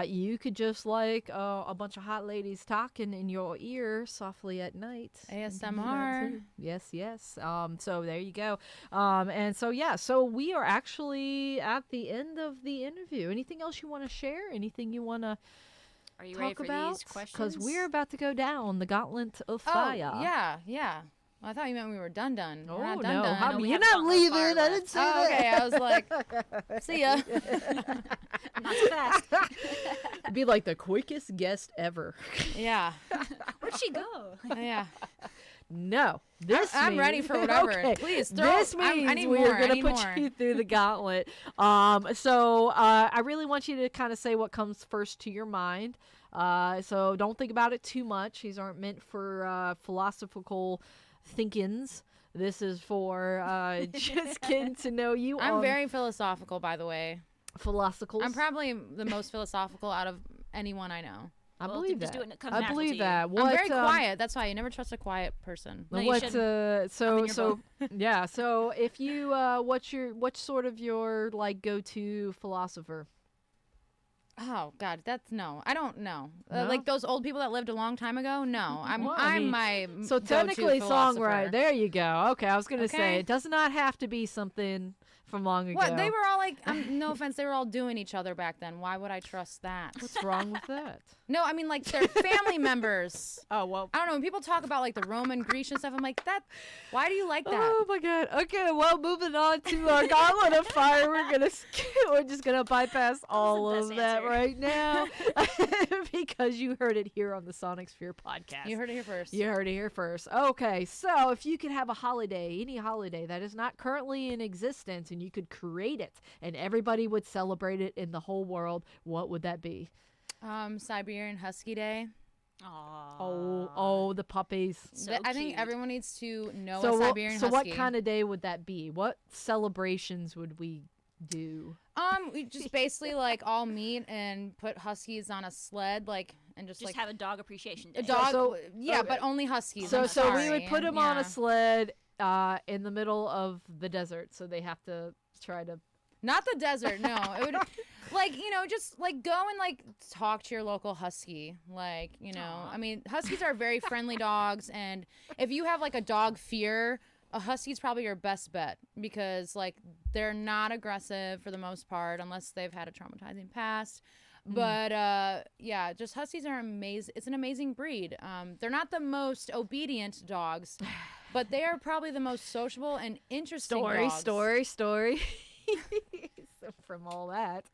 you could just like a bunch of hot ladies talking in your ear softly at night. ASMR. Yes, yes. So there you go. And so yeah, so we are actually at the end of the interview. Anything else you want to share? Anything you want to Are you ready talk for about? these questions? Because we're about to go down the gauntlet of Oh, fire. yeah. Well, I thought you meant we were done. Oh, We're not no. done. No, we You're have not gauntlet of fire leaving. I left. didn't say Oh, that. okay. I was like, see ya. Not so fast. It'd be like the quickest guest ever. Yeah. Where'd she go? Yeah. No. This I'm ready means- for whatever. Okay. Please throw. This means I need we're more. I gonna need put more. you through the gauntlet. So I really want you to kind of say what comes first to your mind. So don't think about it too much. These aren't meant for philosophical thinkings. This is for just getting to know you. I'm very philosophical, by the way. philosophical. I'm probably the most philosophical out of anyone I know. I Well, believe just that. do it and it comes I natural believe to you. that. I'm What, very quiet. That's why you never trust a quiet person. No, you what shouldn't. I'm in so your so yeah, so if you what's sort of your like go-to philosopher? Oh God, that's no. I don't know. No? Like those old people that lived a long time ago. No, Well, I'm I mean, my So go-to technically philosopher. songwriter. There you go. Okay, I was going to say Okay. it does not have to be something from long ago. What they were all like? No offense, they were all doing each other back then. Why would I trust that? What's wrong with that? No, I mean like they're family members. Oh, well. I don't know. When people talk about like the Roman, Grecian stuff, I'm like that. Why do you like that? Oh my God. Okay, well, moving on to our Gauntlet of Fire, we're just gonna bypass all best of that answer. right now because you heard it here on the Sonic Sphere podcast. You heard it here first. You heard it here first. Okay, so if you could have a holiday, any holiday that is not currently in existence, and you could create it, and everybody would celebrate it in the whole world, what would that be? Siberian Husky Day. Aww. Oh, the puppies. So I think cute. everyone needs to know So, a Siberian so Husky. what kind of day would that be? What celebrations would we do? We just basically like all meet and put Huskies on a sled, like, and just Just like have a dog appreciation day. a dog. So- yeah, okay. but only Huskies. So, I'm so we sorry. would put them on Yeah. a sled in the middle of the desert, so they have to try to. Not the desert. No, it would like just like go and like talk to your local husky. Like Aw. I mean, huskies are very friendly dogs, and if you have like a dog fear, a husky's probably your best bet because like they're not aggressive for the most part unless they've had a traumatizing past. But yeah, just huskies are amazing. It's an amazing breed. They're not the most obedient dogs, but they are probably the most sociable and interesting dogs. Story. So from all that.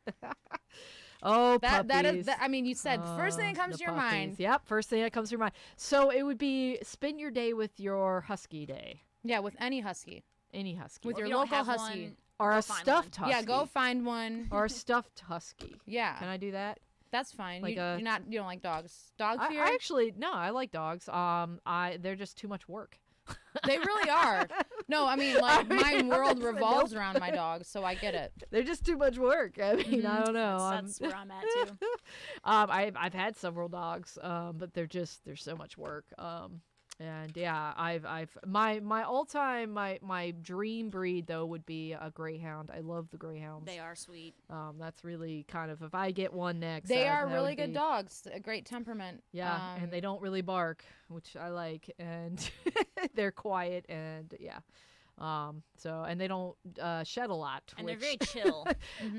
Oh, That puppies. is. I mean, you said first thing that comes The to your puppies. mind. Yep, first thing that comes to your mind. So it would be spend your day with your husky day. Yeah, with any husky. Any husky. With Or if your you don't local have husky. one, or go a find stuffed one. husky. Yeah, go find one. Or a stuffed husky. Yeah, Can I do that? that's fine. like a- You don't like dogs. Dog I fear? actually no, I like dogs. They're just too much work. They really are. No, I mean like I mean, my world that's- revolves around my dogs, so I get it. They're just too much work. I mean, I don't know. That's where I'm at too. I've had several dogs, but they're so much work. And yeah, my all-time my dream breed though would be a greyhound. I love the greyhounds. They are sweet. That's really kind of if I get one next. They are that really would good be- dogs. A great temperament. Yeah, and they don't really bark, which I like, and they're quiet and yeah. So and they don't shed a lot, And which they're very chill.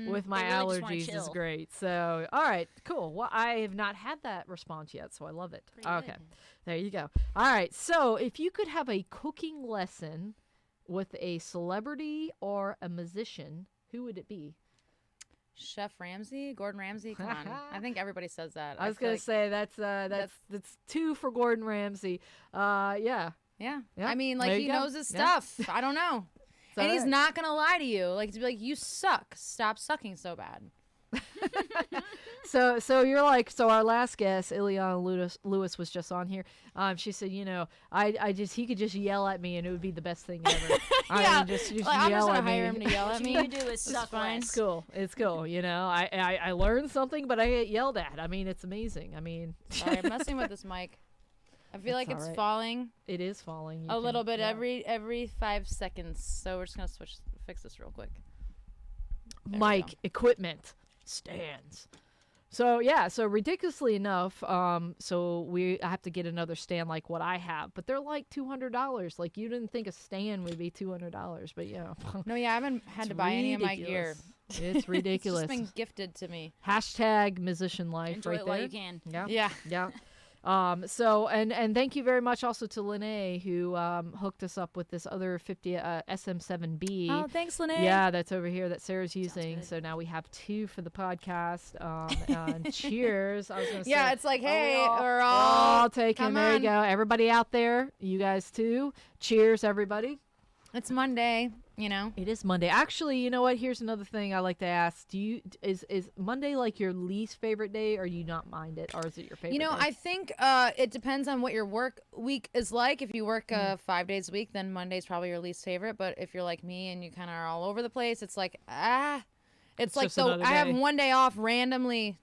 with my They really just wanna allergies is chill. great. So all right, cool. Well, I have not had that response yet, so I love it. Pretty Okay, good. there you go. All right, so if you could have a cooking lesson with a celebrity or a musician, who would it be? Chef Ramsay, Gordon Ramsay. Come on, I think everybody says that. I was feel gonna like- say that's two for Gordon Ramsay. Yeah. Yeah. Yeah, I mean, there like you he go. knows his Yeah. stuff. I don't know. It's And all he's right. not gonna lie to you. Like to be like, you suck. Stop sucking so bad. So you're like, so our last guest, Ileana Lewis was just on here. She said, he could just yell at me and it would be the best thing ever. Yeah. Just Like, I'm just yell gonna at hire me. him to yell What at you me. need to do is suck fine. less. It's cool. I learned something, but I get yelled at. I mean, it's amazing. I mean, Sorry, I'm messing with this mic. I feel That's like it's all right. falling it is falling. You a little can- bit yeah. every 5 seconds. So we're just gonna fix this real quick. There we Mic go. equipment stands. So yeah, so ridiculously enough, so I have to get another stand like what I have, but they're like $200. Like you didn't think a stand would be $200, but yeah. No, yeah, I haven't had to buy any of my gear. It's ridiculous. It's just been gifted to me. Hashtag musician life. Enjoy right it there. while you can. Yeah. Yeah. Yeah. So and thank you very much also to Lene who hooked us up with this other 50 SM7B. Oh, thanks, Lene. Yeah, that's over here that Sarah's using. good. So now we have 2 for the podcast. And cheers. I was gonna say. Yeah, it's like, hey, we're we're all all taking. come There you on. go. Everybody out there, you guys too. Cheers, everybody. It's Monday, you know. It is Monday. Actually, you know what? Here's another thing I like to ask. Is Monday like your least favorite day, or do you not mind it, or is it your favorite? You know, day? I think it depends on what your work week is like. If you work 5 days a week, then Monday's probably your least favorite. But if you're like me and you kind of are all over the place, it's like, it's like just another I have day. one day off randomly.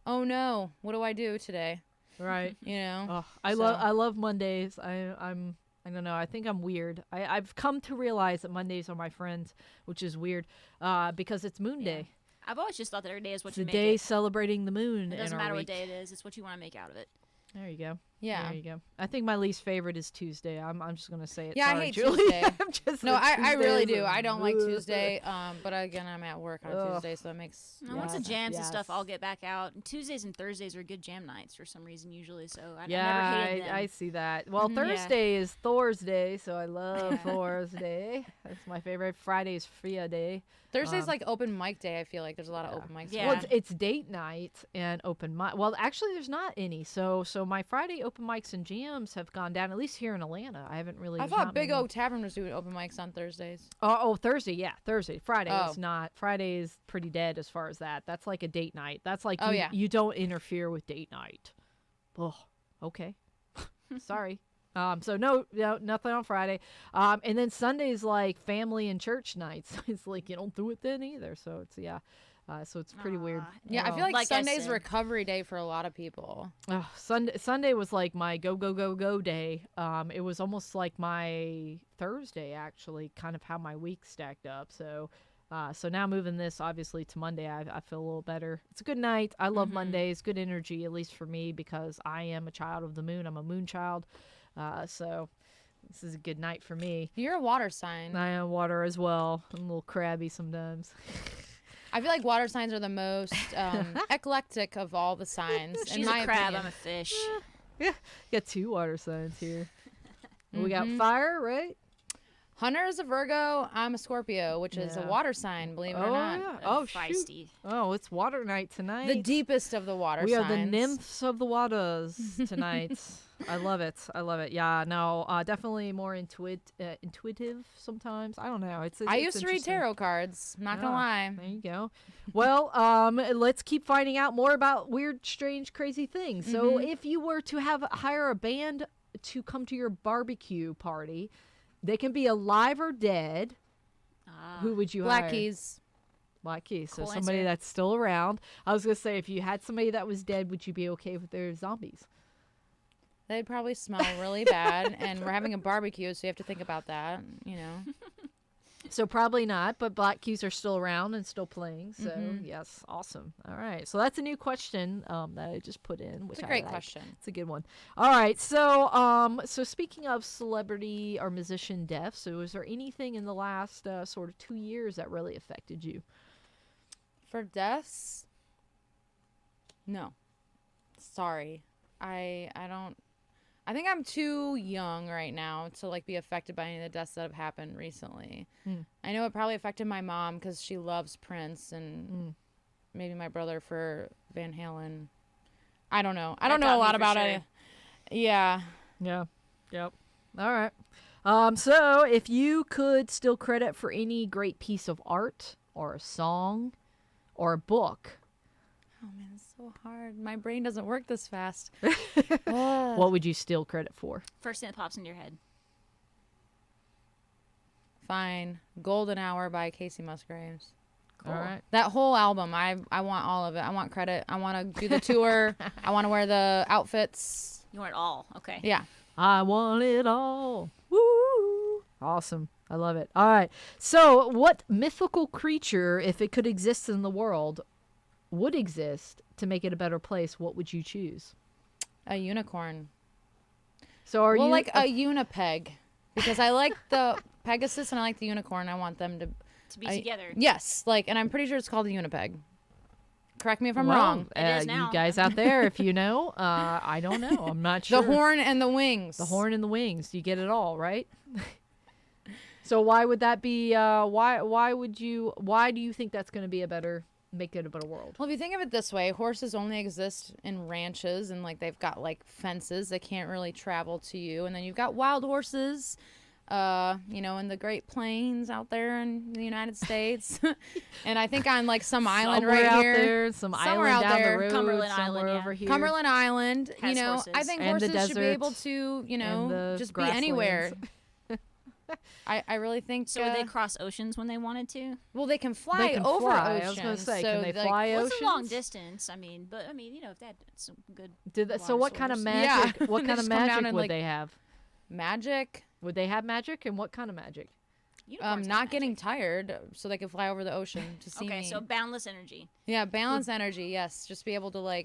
Oh no, what do I do today? right. You know? Oh, So- I love Mondays. I don't know. I think I'm weird. I've come to realize that Mondays are my friends, which is weird, because it's Moon Yeah. Day. I've always just thought that every day is what It's you a make day it. celebrating the moon. It doesn't in our matter what week. day it is. It's what you want to make out of it. There you go. Yeah. There you go. I think my least favorite is Tuesday. I'm just gonna say it. Yeah, I Sorry, hate Julie. Tuesday. I'm just No, I really Tuesdays do. are- I don't like Tuesday. But again, I'm at work on Ugh. Tuesday, so it makes. No, once the Yes, jams and stuff, yes. I'll get back out. And Tuesdays and Thursdays are good jam nights for some reason usually. So I never Yeah, hated them. I see that. Well, Mhm. Yeah. Thursday is Thor's Day, so I love Thursday. That's my favorite. Friday's Fria Day. Thursday's like open mic day. I feel like there's a lot of open mics. Yeah. Well, it's date night and open mic. Well, actually, there's not any. So my Friday open mics and jams have gone down. At least here in Atlanta, I haven't really. I there's thought not Big many. O Tavern was doing open mics on Thursdays. Oh, Thursday, yeah, Thursday. Friday Oh. is not. Friday is pretty dead as far as that. That's like a date night. That's like Oh, you, yeah. you don't interfere with date night. Oh, okay. Sorry. So no, nothing on Friday. And then Sunday's like family and church nights. It's like you don't do it then either. So it's so it's pretty weird. Aw. Yeah, I Oh. feel like, Like I Sunday's said. recovery day for a lot of people. Sunday was like my go day. It was almost like my Thursday actually, kind of how my week stacked up. So now moving this obviously to Monday, I feel a little better. It's a good night. I love Mondays. Good energy, at least for me, because I am a child of the moon. I'm a moon child. So this is a good night for me. You're a water sign. I am water as well. I'm a little crabby sometimes. I feel like water signs are the most eclectic of all the signs. in She's my a crab. opinion. I'm a fish. Got 2 water signs here. We got Mhm. fire, right? Hunter is a Virgo. I'm a Scorpio, which is a Yeah. water sign, believe it or Oh not. yeah. I'm Oh shoot. feisty. Oh, it's water night tonight. The deepest of the water We are signs. the nymphs of the waters tonight. I love it. I love it. Yeah, no, definitely more intuitive sometimes. I don't know. I it's used to read interesting. tarot cards. Not gonna Ah, lie. There you go. Well, let's keep finding out more about weird, strange, crazy things. So, if you were to hire a band to come to your barbecue party, they can be alive or dead. Who would you Black hire? Keys. Black Keys. So Cool somebody answer. that's still around. I was gonna say, if you had somebody that was dead, would you be okay with their zombies? They'd probably smell really bad, and we're having a barbecue, so you have to think about that. You know. So probably not, but Black Keys are still around and still playing. So yes, awesome. All right, so that's a new question that I just put in. Which It's a I great like. question. It's a good one. All right, so so speaking of celebrity or musician deaths, so is there anything in the last sort of 2 years that really affected you? For deaths? No. Sorry. I don't. I think I'm too young right now to like be affected by any of the deaths that have happened recently. I know it probably affected my mom because she loves Prince, and maybe my brother for Van Halen. I don't know. I don't know a lot about it. Yeah. Yeah. Yep. All right. So if you could still credit for any great piece of art or a song or a book, Oh man, it's so hard. My brain doesn't work this fast. what would you still credit for? First thing that pops into your head. Fine. Golden Hour by Casey Musgraves. All right. That whole album, I want all of it. I want credit. I want to do the tour. I want to wear the outfits. You want it all. Okay. Yeah. I want it all. Woo! Awesome. I love it. All right. So, what mythical creature, if it could exist in the world, would exist to make it a better place, what would you choose? A unicorn. So are you like a unipeg, because I like the Pegasus and I like the unicorn. I want them to be together. Yes, and I'm pretty sure it's called a unipeg. Correct me if I'm well, wrong. It is now. You guys out there, if you know, I don't know. I'm not sure. The horn and the wings. The horn and the wings. You get it all, right? So why would that be? Why do you think that's going to be make it a better world? Well, if you think of it this way, horses only exist in ranches, and they've got fences. They can't really travel to you. And then you've got wild horses, in the Great Plains out there in the United States. And I think on some island Somewhere right out here, there, somewhere out down the road, Cumberland somewhere Island, over here. Cumberland Island. Has horses. I think And the horses should be desert, able to, and the just be grasslands. anywhere. I really think. So would they cross oceans when they wanted to? Well, they can fly They can over fly. oceans. I was going to say, so can they fly Well, oceans? it's a long distance. If that's some good. So what kind of source. magic? Yeah. What They kind of just come down magic and, would they have? Magic. Would they have magic, and what kind of magic? Unicorns have Not getting magic. tired, so they can fly over the ocean to see Okay, me. so boundless energy. Yeah, balance energy. Yes, just be able to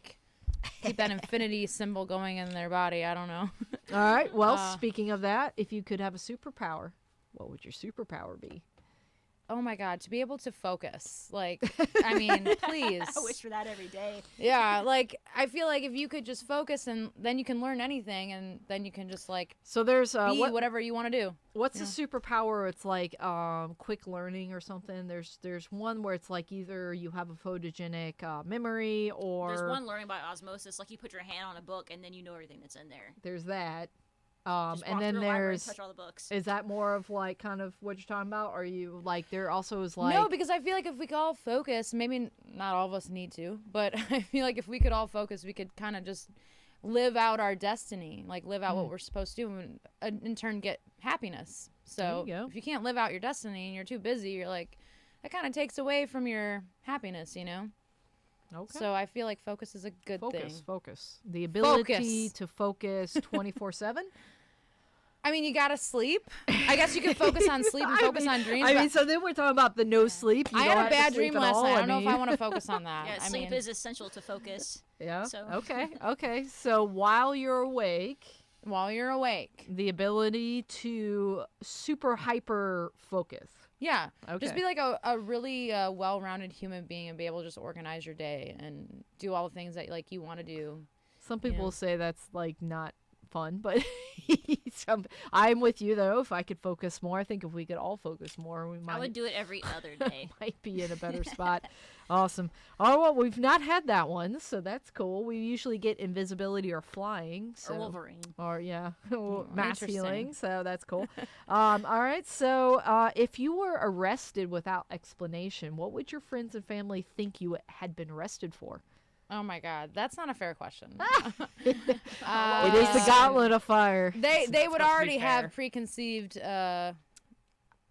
keep that infinity symbol going in their body. I don't know. All right. Well, speaking of that, if you could have a superpower, what would your superpower be? Oh my God, to be able to focus. Please. I wish for that every day. Yeah, I feel like if you could just focus, and then you can learn anything, and then you can just So there's be whatever you want to do. What's the superpower? It's quick learning or something. There's one where it's either you have a photogenic memory, or There's one learning by osmosis, you put your hand on a book and then you know everything that's in there. there's that. Just And walk then through a library and there's touch all the books. is that more of kind of what you're talking about? Or are you there also is No, because I feel like if we could all focus, maybe not all of us need to, but I feel like if we could all focus, we could kind of just live out our destiny, live out what we're supposed to do, and in turn get happiness. So There you go. if you can't live out your destiny and you're too busy, you're that kind of takes away from your happiness, Okay. So I feel like focus is a good thing. Focus. The ability Focus. to focus 24/7. I mean, you gotta sleep. I guess you can focus on sleep and focus on dreams. but so then we're talking about the no sleep. You I don't had a have to bad sleep dream at last all. night. I don't know if I mean- want to focus on that. Yeah, I sleep mean, is essential to focus. Yeah. So- Okay. So while you're awake, while you're awake. the ability to super hyper focus. Yeah. Okay. Just be a really well-rounded human being and be able to just organize your day and do all the things that you want to do. Some people Yeah. say that's not fun, but I'm with you though. If I could focus more, I think if we could all focus more, we I would might do it every other day. might be in a better spot. Awesome. Oh well, we've not had that one, so that's cool. We usually get invisibility or flying, so Or Wolverine. or mass interesting. healing. So that's cool. All right. So if you were arrested without explanation, what would your friends and family think you had been arrested for? Oh my God, that's not a fair question. It is the gauntlet of fire. They would supposed to be already fair. have preconceived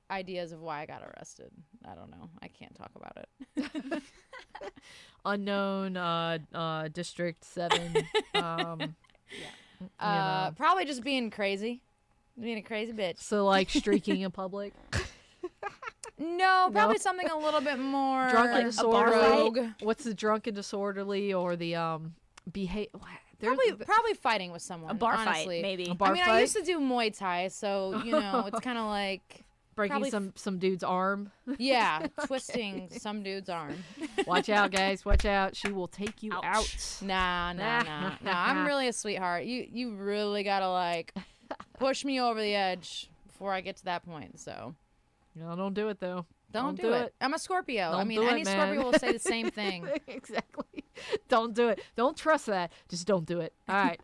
ideas of why I got arrested. I don't know. I can't talk about it. Unknown District 7. Probably just being crazy, being a crazy bitch. So streaking in public. No, probably No? something a little bit more Drunk and a bar disorderly. rogue. What's the drunk and disorderly or the behave? Probably fighting with someone. A bar honestly. fight, maybe. A bar I mean, fight? I used to do Muay Thai, so it's kind of breaking probably some dude's arm. twisting some dude's arm. Watch out, guys! Watch out! She will take you Ouch. out. Nah. I'm really a sweetheart. You really gotta push me over the edge before I get to that point. So No, don't do it though. don't do it. I'm a Scorpio. Don't I mean, do it, any man. Scorpio will say the same thing. Exactly. Don't do it. Don't trust that. Just don't do it. All right.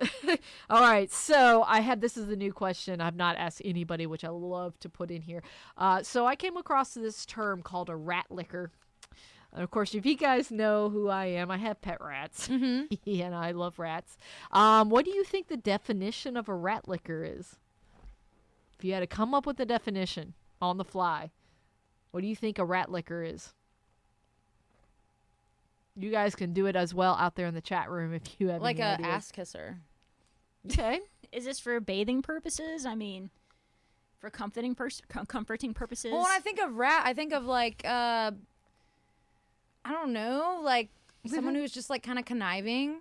All right. So this is the new question. I've not asked anybody, which I love to put in here. So I came across this term called a rat licker. And of course, if you guys know who I am, I have pet rats. Mm-hmm. And I love rats. What do you think the definition of a rat licker is? If you had to come up with the definition on the fly, what do you think a rat licker is? You guys can do it as well out there in the chat room if you have Like any a ideas. ass kisser. Okay. Is this for bathing purposes? I mean, for comforting purposes? Well, when I think of rat, I think of I don't know, someone who's just like kind of conniving.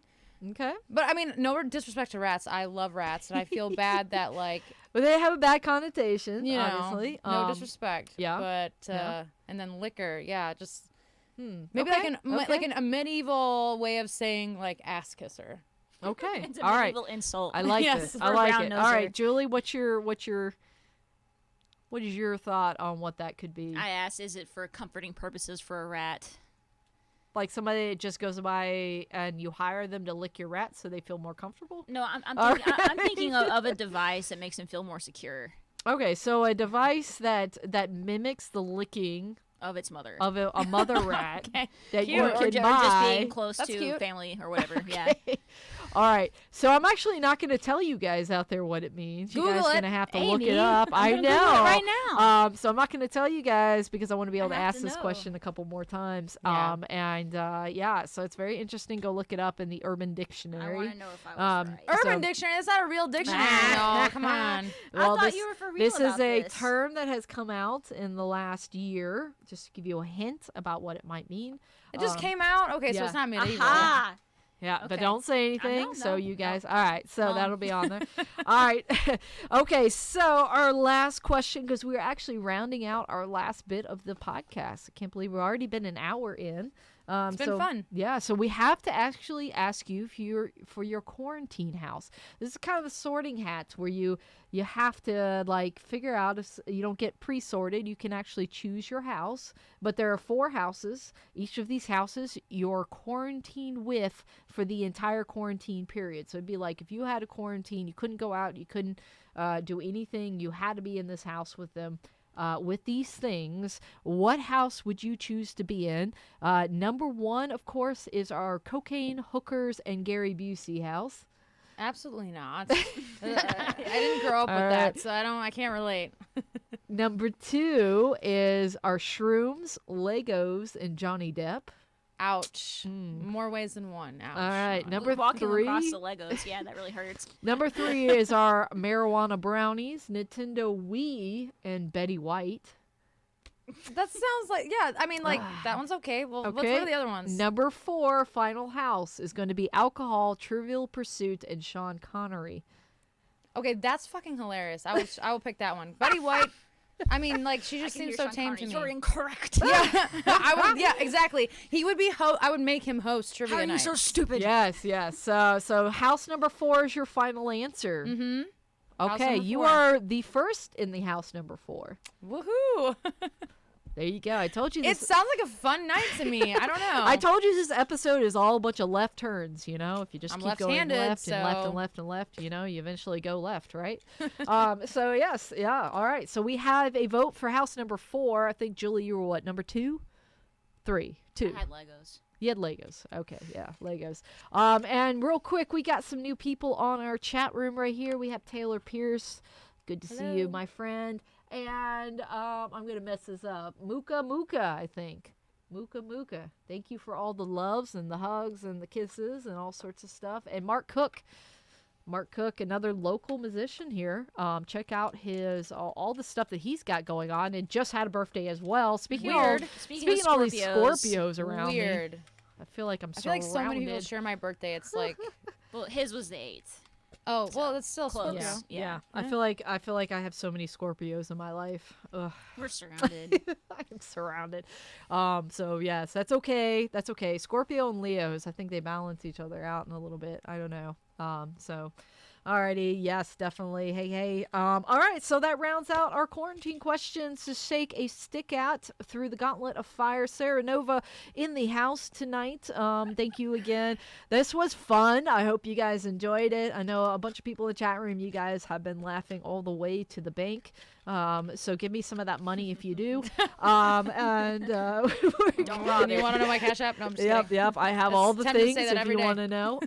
Okay. But I mean, no disrespect to rats. I love rats, and I feel bad that like Well, they have a bad connotation, you know, obviously. no disrespect. yeah. But Yeah. and then liquor, yeah, just maybe Okay, like a medieval way of saying like ass kisser. Okay. It's a All right. medieval insult. I like Yes, this. for I a like brown it. All noser. right, Julie, what is your thought on what that could be? I asked, is it for comforting purposes for a rat? Like somebody that just goes by and you hire them to lick your rat so they feel more comfortable? No, I'm All thinking, I'm thinking of a device that makes him feel more secure Okay, so a device that mimics the licking of its mother. of a mother rat Okay. that Cute. you or, can ju- or buy. just being close That's to cute. family or whatever. Yeah. All right, so I'm actually not going to tell you guys out there what it means. You guys Google are it. going to have to look it Amy, up. I'm I gonna know. Google it right now. So I'm not going to tell you guys because I want to be able to have ask to this know. question a couple more times. Yeah. Yeah, so it's very interesting. Go look it up in the Urban I Dictionary. want to know if I was right. Urban So- Dictionary. That's not a real dictionary. No, come on. Well, I thought this, you were for real this is about a this. term that has come out in the last year. Just to give you a hint about what it might mean. It just Um, came out. Okay, so yeah. it's not medieval. Aha! Yeah, but Okay. don't say anything. no, So you no, guys, all right. So no. that'll be on there. All right. Okay. So our last question, because we're actually rounding out our last bit of the podcast. I can't believe we've already been an hour in. It's been fun. Yeah. So we have to actually ask you for your quarantine house. This is kind of the sorting hat where you have to like figure out if you don't get pre-sorted. You can actually choose your house, but there are 4 houses. Each of these houses you're quarantined with for the entire quarantine period. So it'd be like if you had a quarantine, you couldn't go out, you couldn't do anything. You had to be in this house with them. With these things, what house would you choose to be in? Number 1, of course, is our cocaine, hookers, and Gary Busey house. Absolutely not. I didn't grow up with All that, right. so I can't relate. Number 2 is our shrooms, Legos, and Johnny Depp. Ouch. More ways than one. Ouch. All right, number Walking 3. across the Legos, yeah, that really hurts. Number 3 is our marijuana brownies, Nintendo Wii, and Betty White. That sounds like, yeah, I mean, like, that one's okay. Well, what Okay. are the other ones? Number 4, final house, is going to be alcohol, Trivial Pursuit, and Sean Connery. Okay, that's fucking hilarious. I will pick that one. Betty White, I mean, like, she just I can seems hear so Sean tame Connery. to You're me. incorrect. Yeah, yeah, exactly. He would be I would make him host trivia How are you night. so stupid? Yes, yes. So house number 4 is your final answer. Mm-hmm. House Okay, number you 4. are the first in the house number 4. Woohoo! There you go. I told you It this. sounds like a fun night to me. I don't know. I told you this episode is all a bunch of left turns. You know, if you just I'm keep going left-handed, left and left so- and left and left, you know, you eventually go left, right? So yes, yeah. All right. So we have a vote for house number 4. I think Julie, you were what, number 2, 3, 2. I had Legos. You had Legos. Okay, yeah, Legos. And real quick, we got some new people on our chat room right here. We have Taylor Pierce. Good to see you, Hello. my friend. And I'm going to mess this up. Muka, I think. Muka. Thank you for all the loves and the hugs and the kisses and all sorts of stuff. And Mark Cook, another local musician here. Check out his all the stuff that he's got going on, and just had a birthday as well. Speaking Weird. of Speaking of all these Scorpios, Scorpios around me, Weird. I feel like I'm I feel like so many people surrounded. share my birthday. It's like, Well, his was the 8th. oh, well, that's still Close. Scorpio. Yeah. Yeah. I feel like I have so many Scorpios in my life. Ugh. We're surrounded. I'm surrounded. So yes, that's okay. That's okay. Scorpio and Leos, I think they balance each other out in a little bit. I don't know. So alrighty, yes, definitely. Hey. All right, so that rounds out our quarantine questions to shake a stick at through the Gauntlet of Fire. Sarah Nova in the house tonight. Thank you again. This was fun. I hope you guys enjoyed it. I know a bunch of people in the chat room, you guys have been laughing all the way to the bank. So give me some of that money if you do. And Don't rob You it. want to know my Cash App? No, I'm just kidding. Yep. I have It's all the tempting to things say that if every you day. want to know.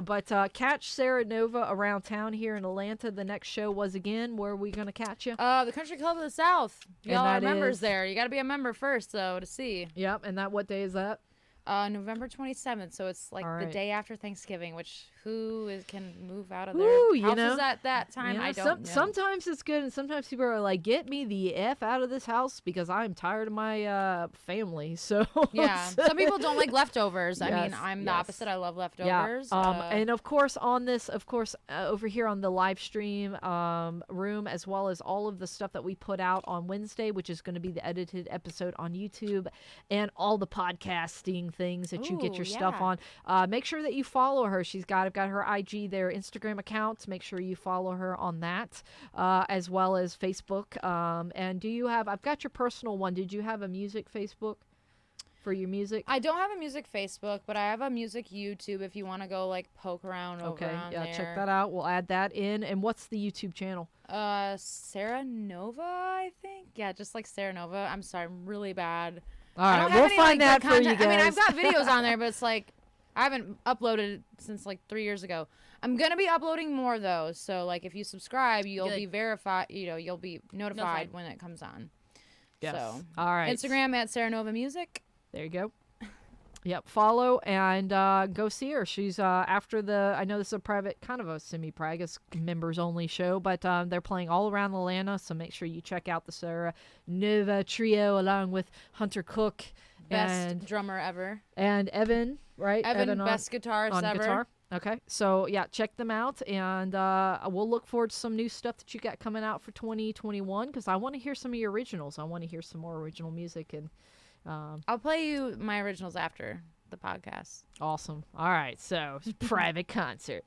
But catch Sarah Nova around town here in Atlanta. The next show was again. Where are we going to catch you? The Country Club of the South. And Y'all are that members is- there. You got to be a member first, though, to see. Yep. And what day is that? November 27th, so it's like All the right. day after Thanksgiving, which can move out of Woo, their you houses know. at that time? You know, I don't know. Sometimes it's good, and sometimes people are like, "Get me the f out of this house because I'm tired of my family." So Yeah, some people don't like leftovers. I mean, Yes, I'm the yes. opposite. I love leftovers. And of course on this, over here on the live stream room, as well as all of the stuff that we put out on Wednesday, which is going to be the edited episode on YouTube, and all the podcasting things that you get your Ooh, stuff yeah. on. Make sure that you follow her. I've got her IG there, Instagram account. Make sure you follow her on that, as well as Facebook. And I've got your personal one. Did you have a music Facebook for your music? I don't have a music Facebook, but I have a music YouTube if you want to go like poke around over on yeah, there. check that out. We'll add that in. And what's the YouTube channel? Sarah Nova, I think. Yeah, just like Sarah Nova. I'm sorry, I'm really bad. All I right, don't have we'll any, find like, that good for you content. guys. I mean, I've got videos on there, but it's like I haven't uploaded since like 3 years ago. I'm gonna be uploading more though, so like if you subscribe, you'll be verified. You'll be notified when it comes on. Yes. So, all right. Instagram at Sarah Nova Music. There you go. Yep, follow and go see her. She's after I know this is a private, kind of a semi-private, I guess, members only show, but they're playing all around Atlanta, so make sure you check out the Sarah Nova trio along with Hunter Cook Best drummer ever. and Evan, right? Evan best guitarist on ever. guitar. Okay, so yeah, check them out, and we'll look forward to some new stuff that you got coming out for 2021, because I want to hear some of your originals. I want to hear some more original music, and I'll play you my originals after the podcast. awesome. All right, so private concert.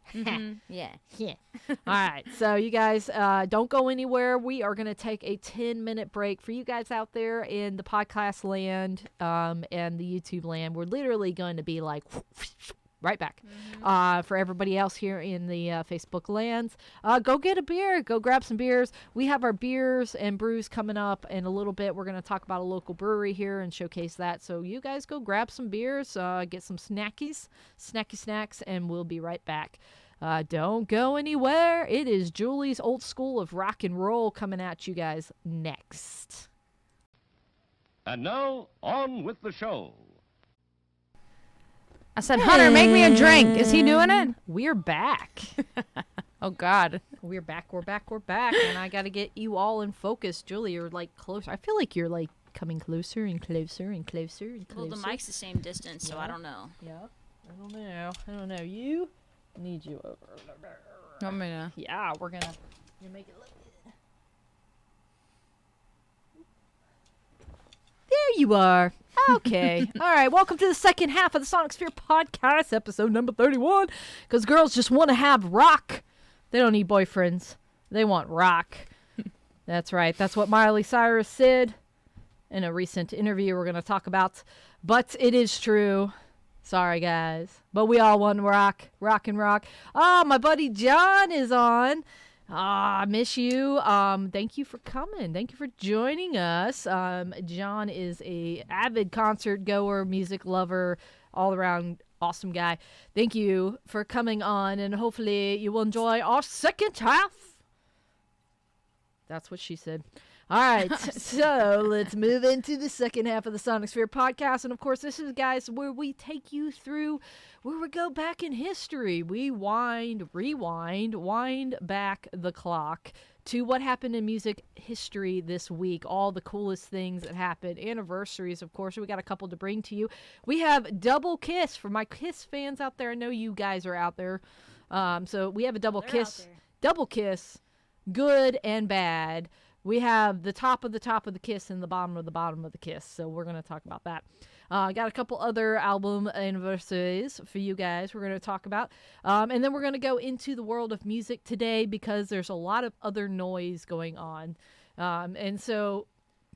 Yeah. Yeah. All right. So you guys don't go anywhere. We are going to take a 10-minute break for you guys out there in the podcast land and the YouTube land. We're literally going to be like right back. For everybody else here in the Facebook lands, go get a beer. Go grab some beers. We have our beers and brews coming up in a little bit. We're going to talk about a local brewery here and showcase that. So you guys go grab some beers, get some snacky snacks, and we'll be right back. Don't go anywhere. It is Julie's Old School of Rock and Roll coming at you guys next. And now, on with the show. I said, Hunter, make me a drink. Is he doing it? We're back. Oh, God. We're back. And I got to get you all in focus. Julie, you're like closer. I feel like you're like coming closer and closer and closer and closer. Well, the mic's the same distance, so I don't know. Yeah. I don't know. You need you over. Want me to? Yeah, we're going to make it look good. There you are. Okay. All right. Welcome to the second half of the Sonic Sphere podcast, episode number 31. Because girls just want to have rock. They don't need boyfriends. They want rock. That's right. That's what Miley Cyrus said in a recent interview we're going to talk about. But it is true. Sorry, guys. But we all want rock. Rock and rock. Oh, my buddy John is on. I miss you. Thank you for coming. Thank you for joining us. John is a avid concert goer, music lover, all around awesome guy. Thank you for coming on, and hopefully you will enjoy our second half. That's what she said. All right, so let's move into the second half of the Sonic Sphere podcast. And of course, this is, guys, where we take you through, where we go back in history. We wind back the clock to what happened in music history this week. All the coolest things that happened. Anniversaries, of course. We got a couple to bring to you. We have Double Kiss. For my Kiss fans out there, I know you guys are out there. So we have a Double They're Kiss. out there. Double Kiss, good and bad. We have the top of the Kiss and the bottom of the Kiss. So we're going to talk about that. I got a couple other album anniversaries for you guys we're going to talk about. And then we're going to go into the world of music today because there's a lot of other noise going on. And so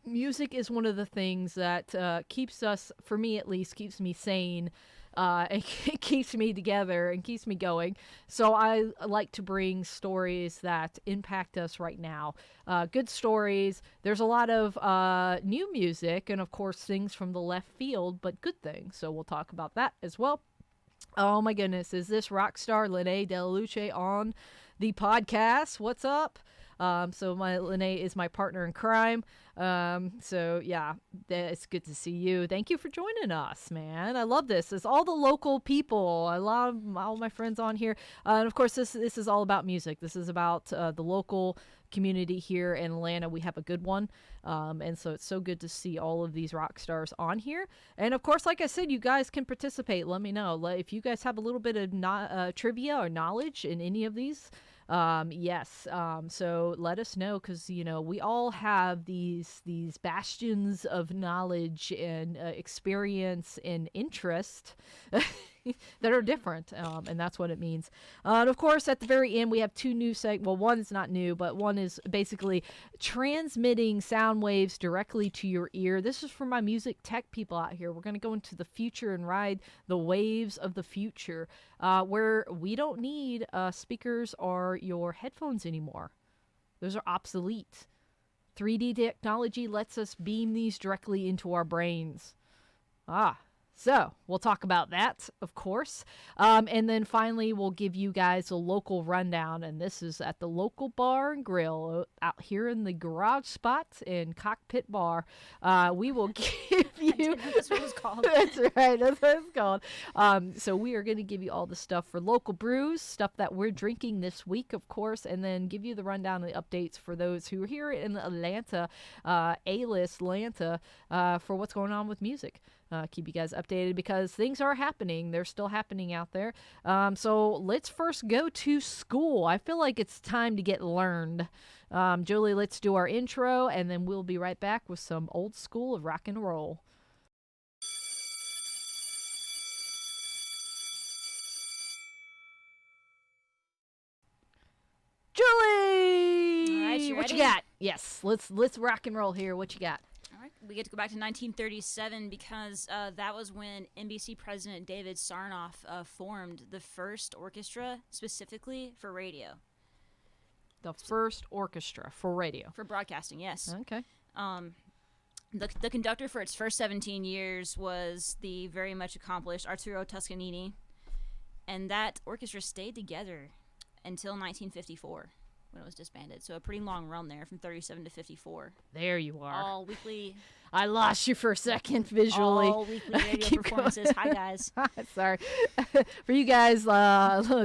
music is one of the things that keeps us, for me at least, keeps me sane. And it keeps me together and keeps me going. So I like to bring stories that impact us right now. Good stories. There's a lot of new music and, of course, things from the left field, but good things. So we'll talk about that as well. Oh, my goodness. Is this rock star Lene Del Luce on the podcast? What's up? So my Lene is my partner in crime. So yeah, it's good to see you. Thank you for joining us, man. I love this. It's all the local people. I love all my friends on here. And of course, this is all about music. This is about the local community here in Atlanta. We have a good one. And so it's so good to see all of these rock stars on here. And of course, like I said, you guys can participate. Let me know if you guys have a little bit of trivia or knowledge in any of these. Yes. So let us know, because we all have these bastions of knowledge and experience and interest that are different, and that's what it means. And of course, at the very end, we have two new well, one is not new, but one is basically transmitting sound waves directly to your ear. This is for my music tech people out here. We're going to go into the future and ride the waves of the future, where we don't need speakers or your headphones anymore. Those are obsolete. 3D technology lets us beam these directly into our brains. So we'll talk about that, of course. And then finally, we'll give you guys a local rundown. And this is at the local bar and grill out here in the garage spot in Cockpit Bar. We will give you... That's what it was called. That's right. That's what it's called. So we are going to give you all the stuff for local brews, stuff that we're drinking this week, of course, and then give you the rundown and the updates for those who are here in Atlanta, A-list Atlanta, for what's going on with music. Keep you guys updated because things are happening. They're still happening out there. So let's first go to school. I feel like it's time to get learned. Julie, let's do our intro, and then we'll be right back with some old school of rock and roll. Julie! All right, you what you ready? got? Yes, let's rock and roll here. What you got? All right, we get to go back to 1937 because that was when NBC president David Sarnoff formed the first orchestra specifically for radio. The first orchestra for radio. For broadcasting, yes. Okay. The conductor for its first 17 years was the very much accomplished Arturo Toscanini, and that orchestra stayed together until 1954 when it was disbanded. So a pretty long run there from 37 to 54. There you are. All weekly. I lost you for a second visually. All weekly radio Keep performances. going. Hi, guys. Sorry. For you guys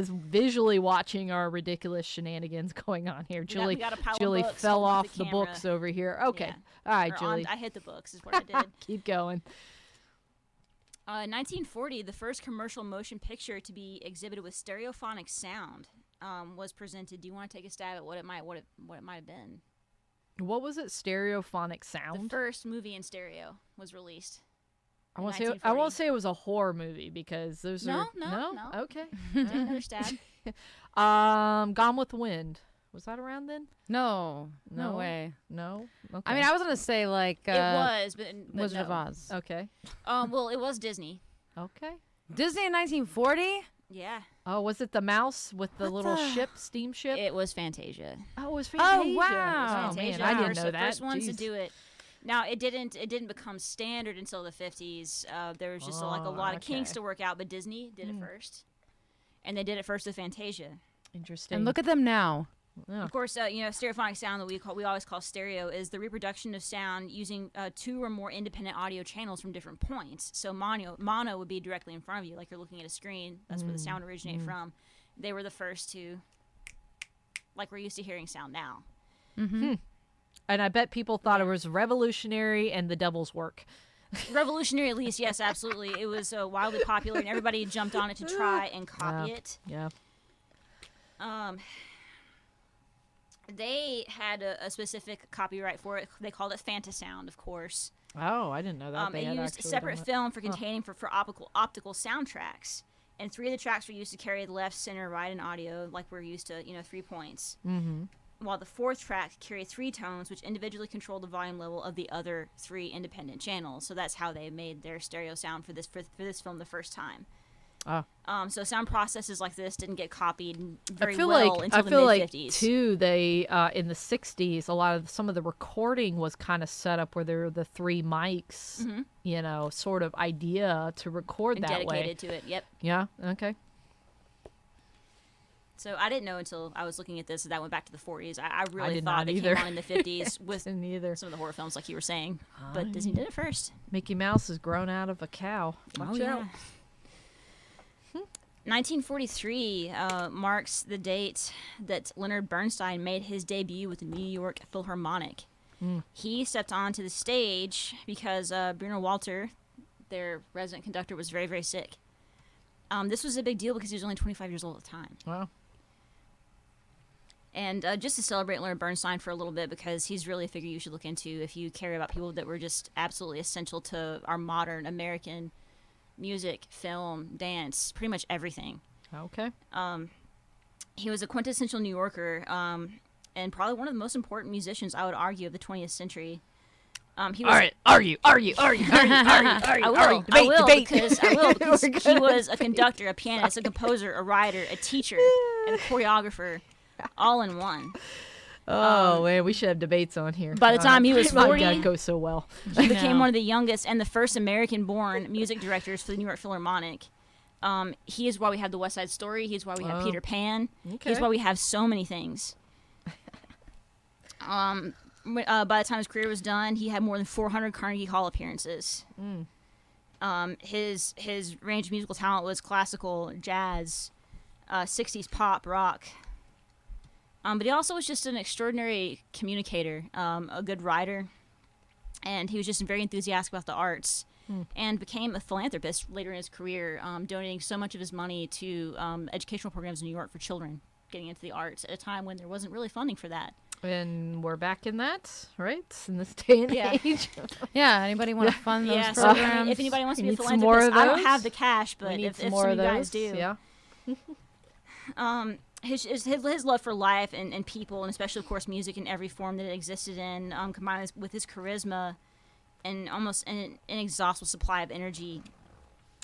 visually watching our ridiculous shenanigans going on here. We got a pile of Julie books fell holding off up the camera. books over here. Okay. Yeah. All right, Or Julie. I hit the books is what I did. Keep going. 1940, the first commercial motion picture to be exhibited with stereophonic sound was presented. Do you want to take a stab at what it might have been? What was it? Stereophonic The sound? first movie in stereo was released. I in won't say 1940. it was a horror movie because those No, are no. Okay. Take another stab. Gone with the Wind. Was that around then? No No? way. No. Okay. I mean, I was gonna say like It was, but Wizard no. of Oz. Okay. Well, it was Disney. Okay. Disney in 1940. Yeah, Oh, was it the mouse with the What little the- steamship? it was Fantasia. Oh, it was Fantasia. wow. Oh man, Fantasia, I didn't first, know that. First ones to Jeez. do it. Now it didn't become standard until the 50s. There was just like a lot of kinks okay. to work out, but Disney did it first, and they did it first with Fantasia. Interesting. And look at them now. Yeah. Of course, stereophonic sound that we always call stereo is the reproduction of sound using two or more independent audio channels from different points. So mono would be directly in front of you, like you're looking at a screen. That's where the sound originated from. They were the first to, like we're used to hearing sound now. And I bet people thought it was revolutionary and the devil's work. Revolutionary, at least, yes, absolutely. It was wildly popular, and everybody jumped on it to try and copy it. Yeah. They had a specific copyright for it. They called it Fantasound, of course. Oh, I didn't know that. They It had used actually separate done film for containing for optical soundtracks. And 3 of the tracks were used to carry the left, center, right, and audio, like we're used to, 3 points. Mm-hmm. While the 4th track carried 3 tones, which individually controlled the volume level of the other 3 independent channels. So that's how they made their stereo sound for this film the first time. Oh. So sound processes like this didn't get copied very I feel well like until I the feel like mid-50s. too. They in the '60s, some of the recording was kind of set up where there were the 3 mics, sort of idea to record and that way. dedicated to it. Yep. Yeah. Okay. So I didn't know until I was looking at this that went back to the 40s. I really did thought not it either. came on in the 50s with Didn't either. some of the horror films, like you were saying. But Disney did it first. Mickey Mouse has grown out of a cow. Watch out. 1943 marks the date that Leonard Bernstein made his debut with the New York Philharmonic. He stepped onto the stage because Bruno Walter, their resident conductor, was very, very sick. This was a big deal because he was only 25 years old at the time. Wow. And just to celebrate Leonard Bernstein for a little bit, because he's really a figure you should look into if you care about people that were just absolutely essential to our modern American music, film, dance, pretty much everything. Okay. He was a quintessential New Yorker, and probably one of the most important musicians, I would argue, of the 20th century. He was All right. Argue. I will because he was a conductor, a pianist, a composer, a writer, a teacher, and a choreographer, all in one. Oh, man, we should have debates on here. By the time he was 40, that goes so well. he became one of the youngest and the first American-born music directors for the New York Philharmonic. He is why we have the West Side Story. He's why we have Peter Pan. Okay. He's why we have so many things. By the time his career was done, he had more than 400 Carnegie Hall appearances. His range of musical talent was classical, jazz, 60s pop, rock. But he also was just an extraordinary communicator, a good writer, and he was just very enthusiastic about the arts, and became a philanthropist later in his career, donating so much of his money to educational programs in New York for children getting into the arts at a time when there wasn't really funding for that. And we're back in that, right? In this day and age. Yeah, anybody want to fund those Yeah, so programs? if anybody wants to be a need some more philanthropist, of I don't those. have the cash, We but need if some some more of of you those. guys do. Yeah. His love for life and people, and especially, of course, music in every form that it existed in, combined with his charisma and almost an inexhaustible supply of energy,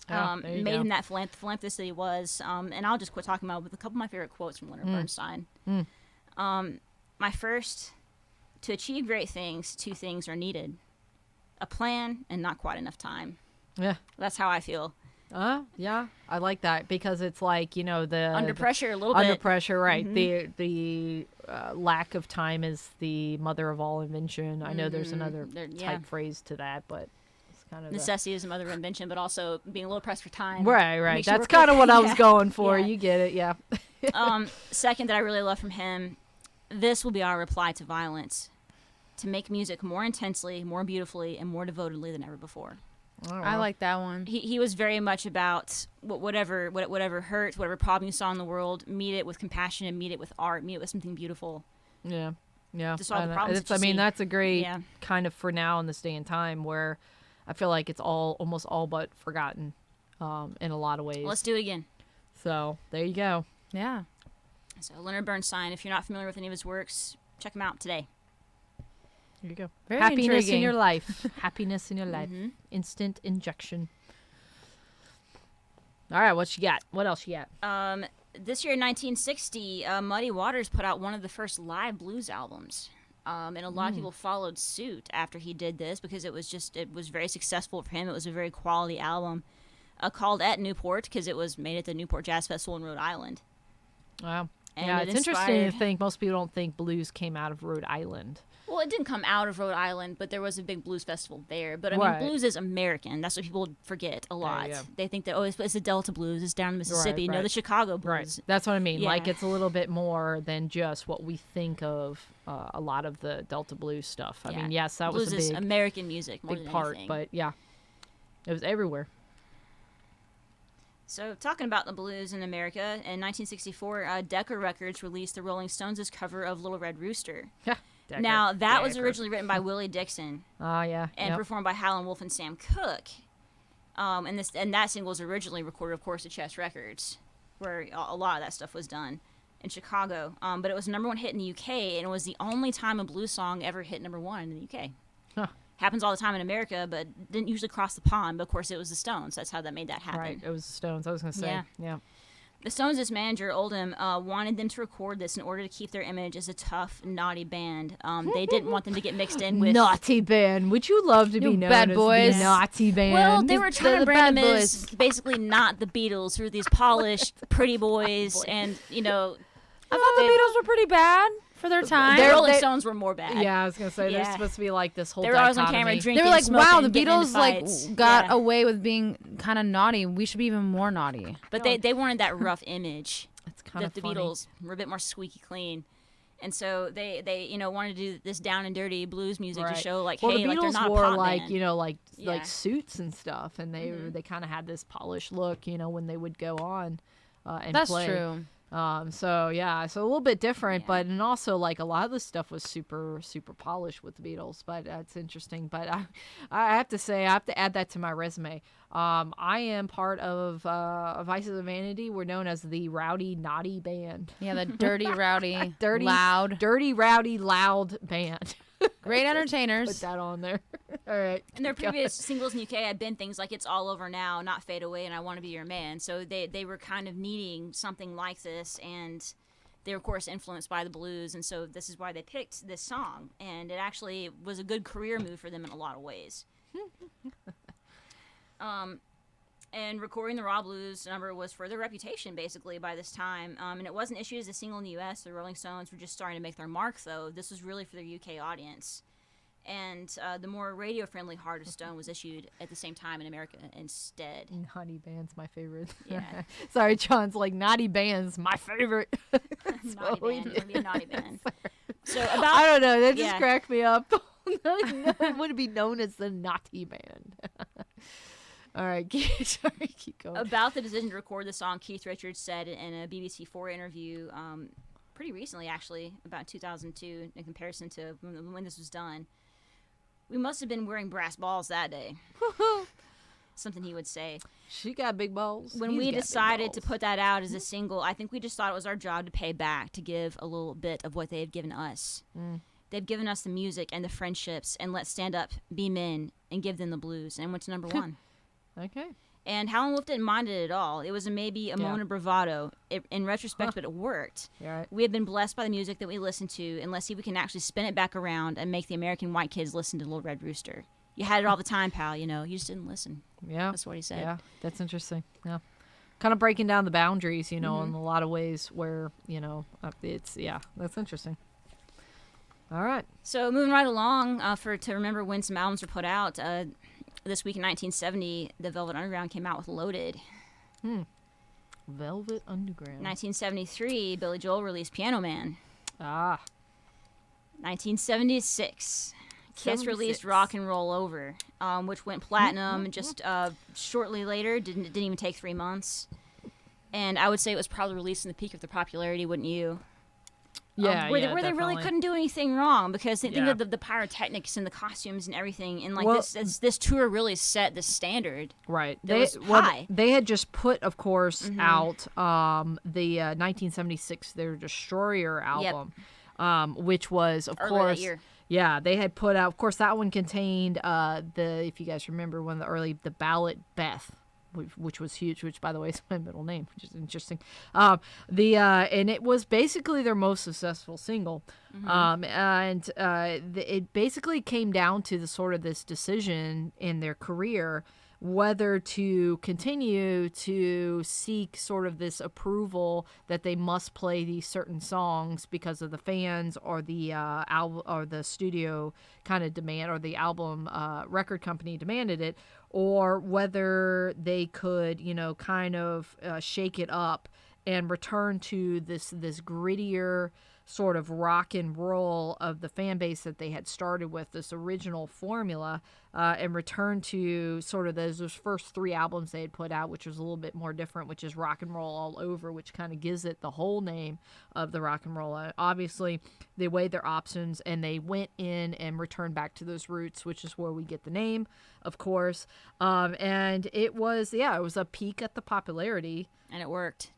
Oh, there you made go. him that philanthropist that he was. And I'll just quit talking about it with a couple of my favorite quotes from Leonard Bernstein. My first, to achieve great things, two things are needed: a plan and not quite enough time. Yeah. That's how I feel. Yeah. I like that because it's like, the Under pressure a little under bit. pressure, right? The lack of time is the mother of all invention. I know there's another type phrase to that, but it's kind of Necessity is the mother of invention, but also being a little pressed for time. right. makes you That's work kind of with- what I was Yeah. going for. Yeah. You get it, yeah. Second that I really love from him, this will be our reply to violence: to make music more intensely, more beautifully, and more devotedly than ever before. I like that one. He was very much about whatever hurt, whatever problem you saw in the world, meet it with compassion and meet it with art, meet it with something beautiful. Yeah. To solve the And problems it's, that you see. that's a great Yeah. kind of for now in this day and time where I feel like it's almost all but forgotten in a lot of ways. Let's do it again. So there you go. Yeah. So Leonard Bernstein, if you're not familiar with any of his works, check him out today. There you go. Very Happiness in intriguing. your life. Happiness in your life. Instant injection. All right, what you got? What else you got? This year in 1960, Muddy Waters put out one of the first live blues albums. And a lot of people followed suit after he did this because it was very successful for him. It was a very quality album called At Newport because it was made at the Newport Jazz Festival in Rhode Island. Wow. And yeah, it it's interesting to inspired- think most people don't think blues came out of Rhode Island. Well, it didn't come out of Rhode Island, but there was a big blues festival there. But I Right. mean, blues is American. That's what people forget a lot. yeah. They think that, it's the Delta blues, it's down in Mississippi. No, right. the Chicago Right. blues. That's what I mean. Like Yeah. it's a little bit more than just what we think of a lot of the Delta blues stuff. I Yeah. mean, yes, that Blues was a is big, American music more big than part, anything. but yeah, it was everywhere. So, talking about the blues in America, in 1964, Decca Records released the Rolling Stones' cover of Little Red Rooster. Decker. Now, that was Decker. originally written by Willie Dixon Yeah. and Yep. performed by Howlin' Wolf and Sam Cooke. And that single was originally recorded, of course, at Chess Records, where a lot of that stuff was done in Chicago. But it was #1 hit in the UK, and it was the only time a blues song ever hit #1 in the UK. Huh. Happens all the time in America, but didn't usually cross the pond. But of course, it was the Stones. That's how that made that happen. Right. It was the Stones. I was gonna say. Yeah. Yeah. The Stones' manager, Oldham, wanted them to record this in order to keep their image as a tough, naughty band. They didn't want them to get mixed in with... Naughty band. Would you love to be You known bad as boys. the naughty band? Well, they were trying to the brand bad them as basically not the Beatles, who are these polished, pretty boys, and, you know... I thought the Beatles were pretty bad for their time. The Rolling Stones were more bad. Yeah, I was gonna say they're Yeah. supposed to be like this whole. They were always on dichotomy. camera drinking, They were like, smoking, wow, the getting into Beatles like fights. got Yeah. away with being kind of naughty. We should be even more naughty. But they wanted that rough image It's kind of that the Beatles were a bit more squeaky clean. And so they wanted to do this down and dirty blues music to show like, well, hey, the like Beatles they're not a wore pop like band. like Yeah. suits and stuff, and they kind of had this polished look, when they would go on and That's play. true. So a little bit different, Yeah. but and also like a lot of the stuff was super polished with the Beatles. But it's interesting. But I have to say I have to add that to my resume. I am part of Vices of Vanity. We're known as the Rowdy Naughty Band. Yeah, the dirty, rowdy, Dirty, loud, dirty, rowdy, loud band. great Put entertainers. that on there. All right. And their previous singles in the UK had been things like It's All Over Now, Not Fade Away, and I Want to Be Your Man. So they were kind of needing something like this, and they were, of course, influenced by the blues, and so this is why they picked this song. And it actually was a good career move for them in a lot of ways. And recording the Raw Blues number was for their reputation, basically, by this time. And it wasn't issued as a single in the U.S. The Rolling Stones were just starting to make their mark, though. This was really for their UK audience. And the more radio-friendly Heart of Stone was issued at the same time in America instead. Naughty band's my favorite. Yeah. Sorry, John's like naughty band's my favorite. Naughty we band. did. We're gonna be a naughty band. So I about don't know. That just yeah. cracked me up. It would be known as the naughty band. All right, keep going. about the decision to record the song, Keith Richards said in a BBC 4 interview pretty recently, actually, about 2002, in comparison to when this was done. We must have been wearing brass balls that day. Something he would say. She got big balls. When He's we got big decided to balls. put that out as a single, I think we just thought it was our job to pay back, to give a little bit of what they had given us. They've given us the music and the friendships, and let's stand up, be men, and give them the blues. And went to number one. Okay. And Howlin' Wolf didn't mind it at all. It was maybe a moment of bravado in retrospect, but it worked. You're right. We have been blessed by the music that we listen to, and let's see if we can actually spin it back around and make the American white kids listen to Little Red Rooster. You had it all the time, pal, you just didn't listen. Yeah. That's what he said. Yeah, that's interesting. Yeah. Kind of breaking down the boundaries, in a lot of ways where, it's, that's interesting. All right. So moving right along, to remember when some albums were put out, this week in 1970, the Velvet Underground came out with Loaded. Velvet Underground. 1973, Billy Joel released Piano Man. Ah. 1976, Kiss released 76. Rock and Roll Over, which went platinum just shortly later. Didn't even take 3 months. And I would say it was probably released in the peak of their popularity, wouldn't you? Yeah, where yeah, they really definitely. couldn't do anything wrong, because think Yeah. of the pyrotechnics and the costumes and everything, and like Well- this tour really set the standard. Right. That was high. They had just put, of course, out the 1976 their Destroyer album, which was, of Earlier course, that year. yeah, they had put out. Of course, that one contained if you guys remember, one of the ballad Beth. Which was huge, which by the way is my middle name, which is interesting. And it was basically their most successful single, it basically came down to the sort of this decision in their career whether to continue to seek sort of this approval that they must play these certain songs because of the fans or the album or the studio kind of demand or the album record company demanded it, or whether they could, kind of shake it up and return to this grittier sort of rock and roll of the fan base that they had started with, this original formula, and return to sort of those first 3 albums they had put out, which was a little bit more different, which is Rock and Roll All Over, which kind of gives it the whole name of the rock and roll. Obviously, they weighed their options and they went in and returned back to those roots, which is where we get the name, of course. And it was a peak at the popularity. And it worked.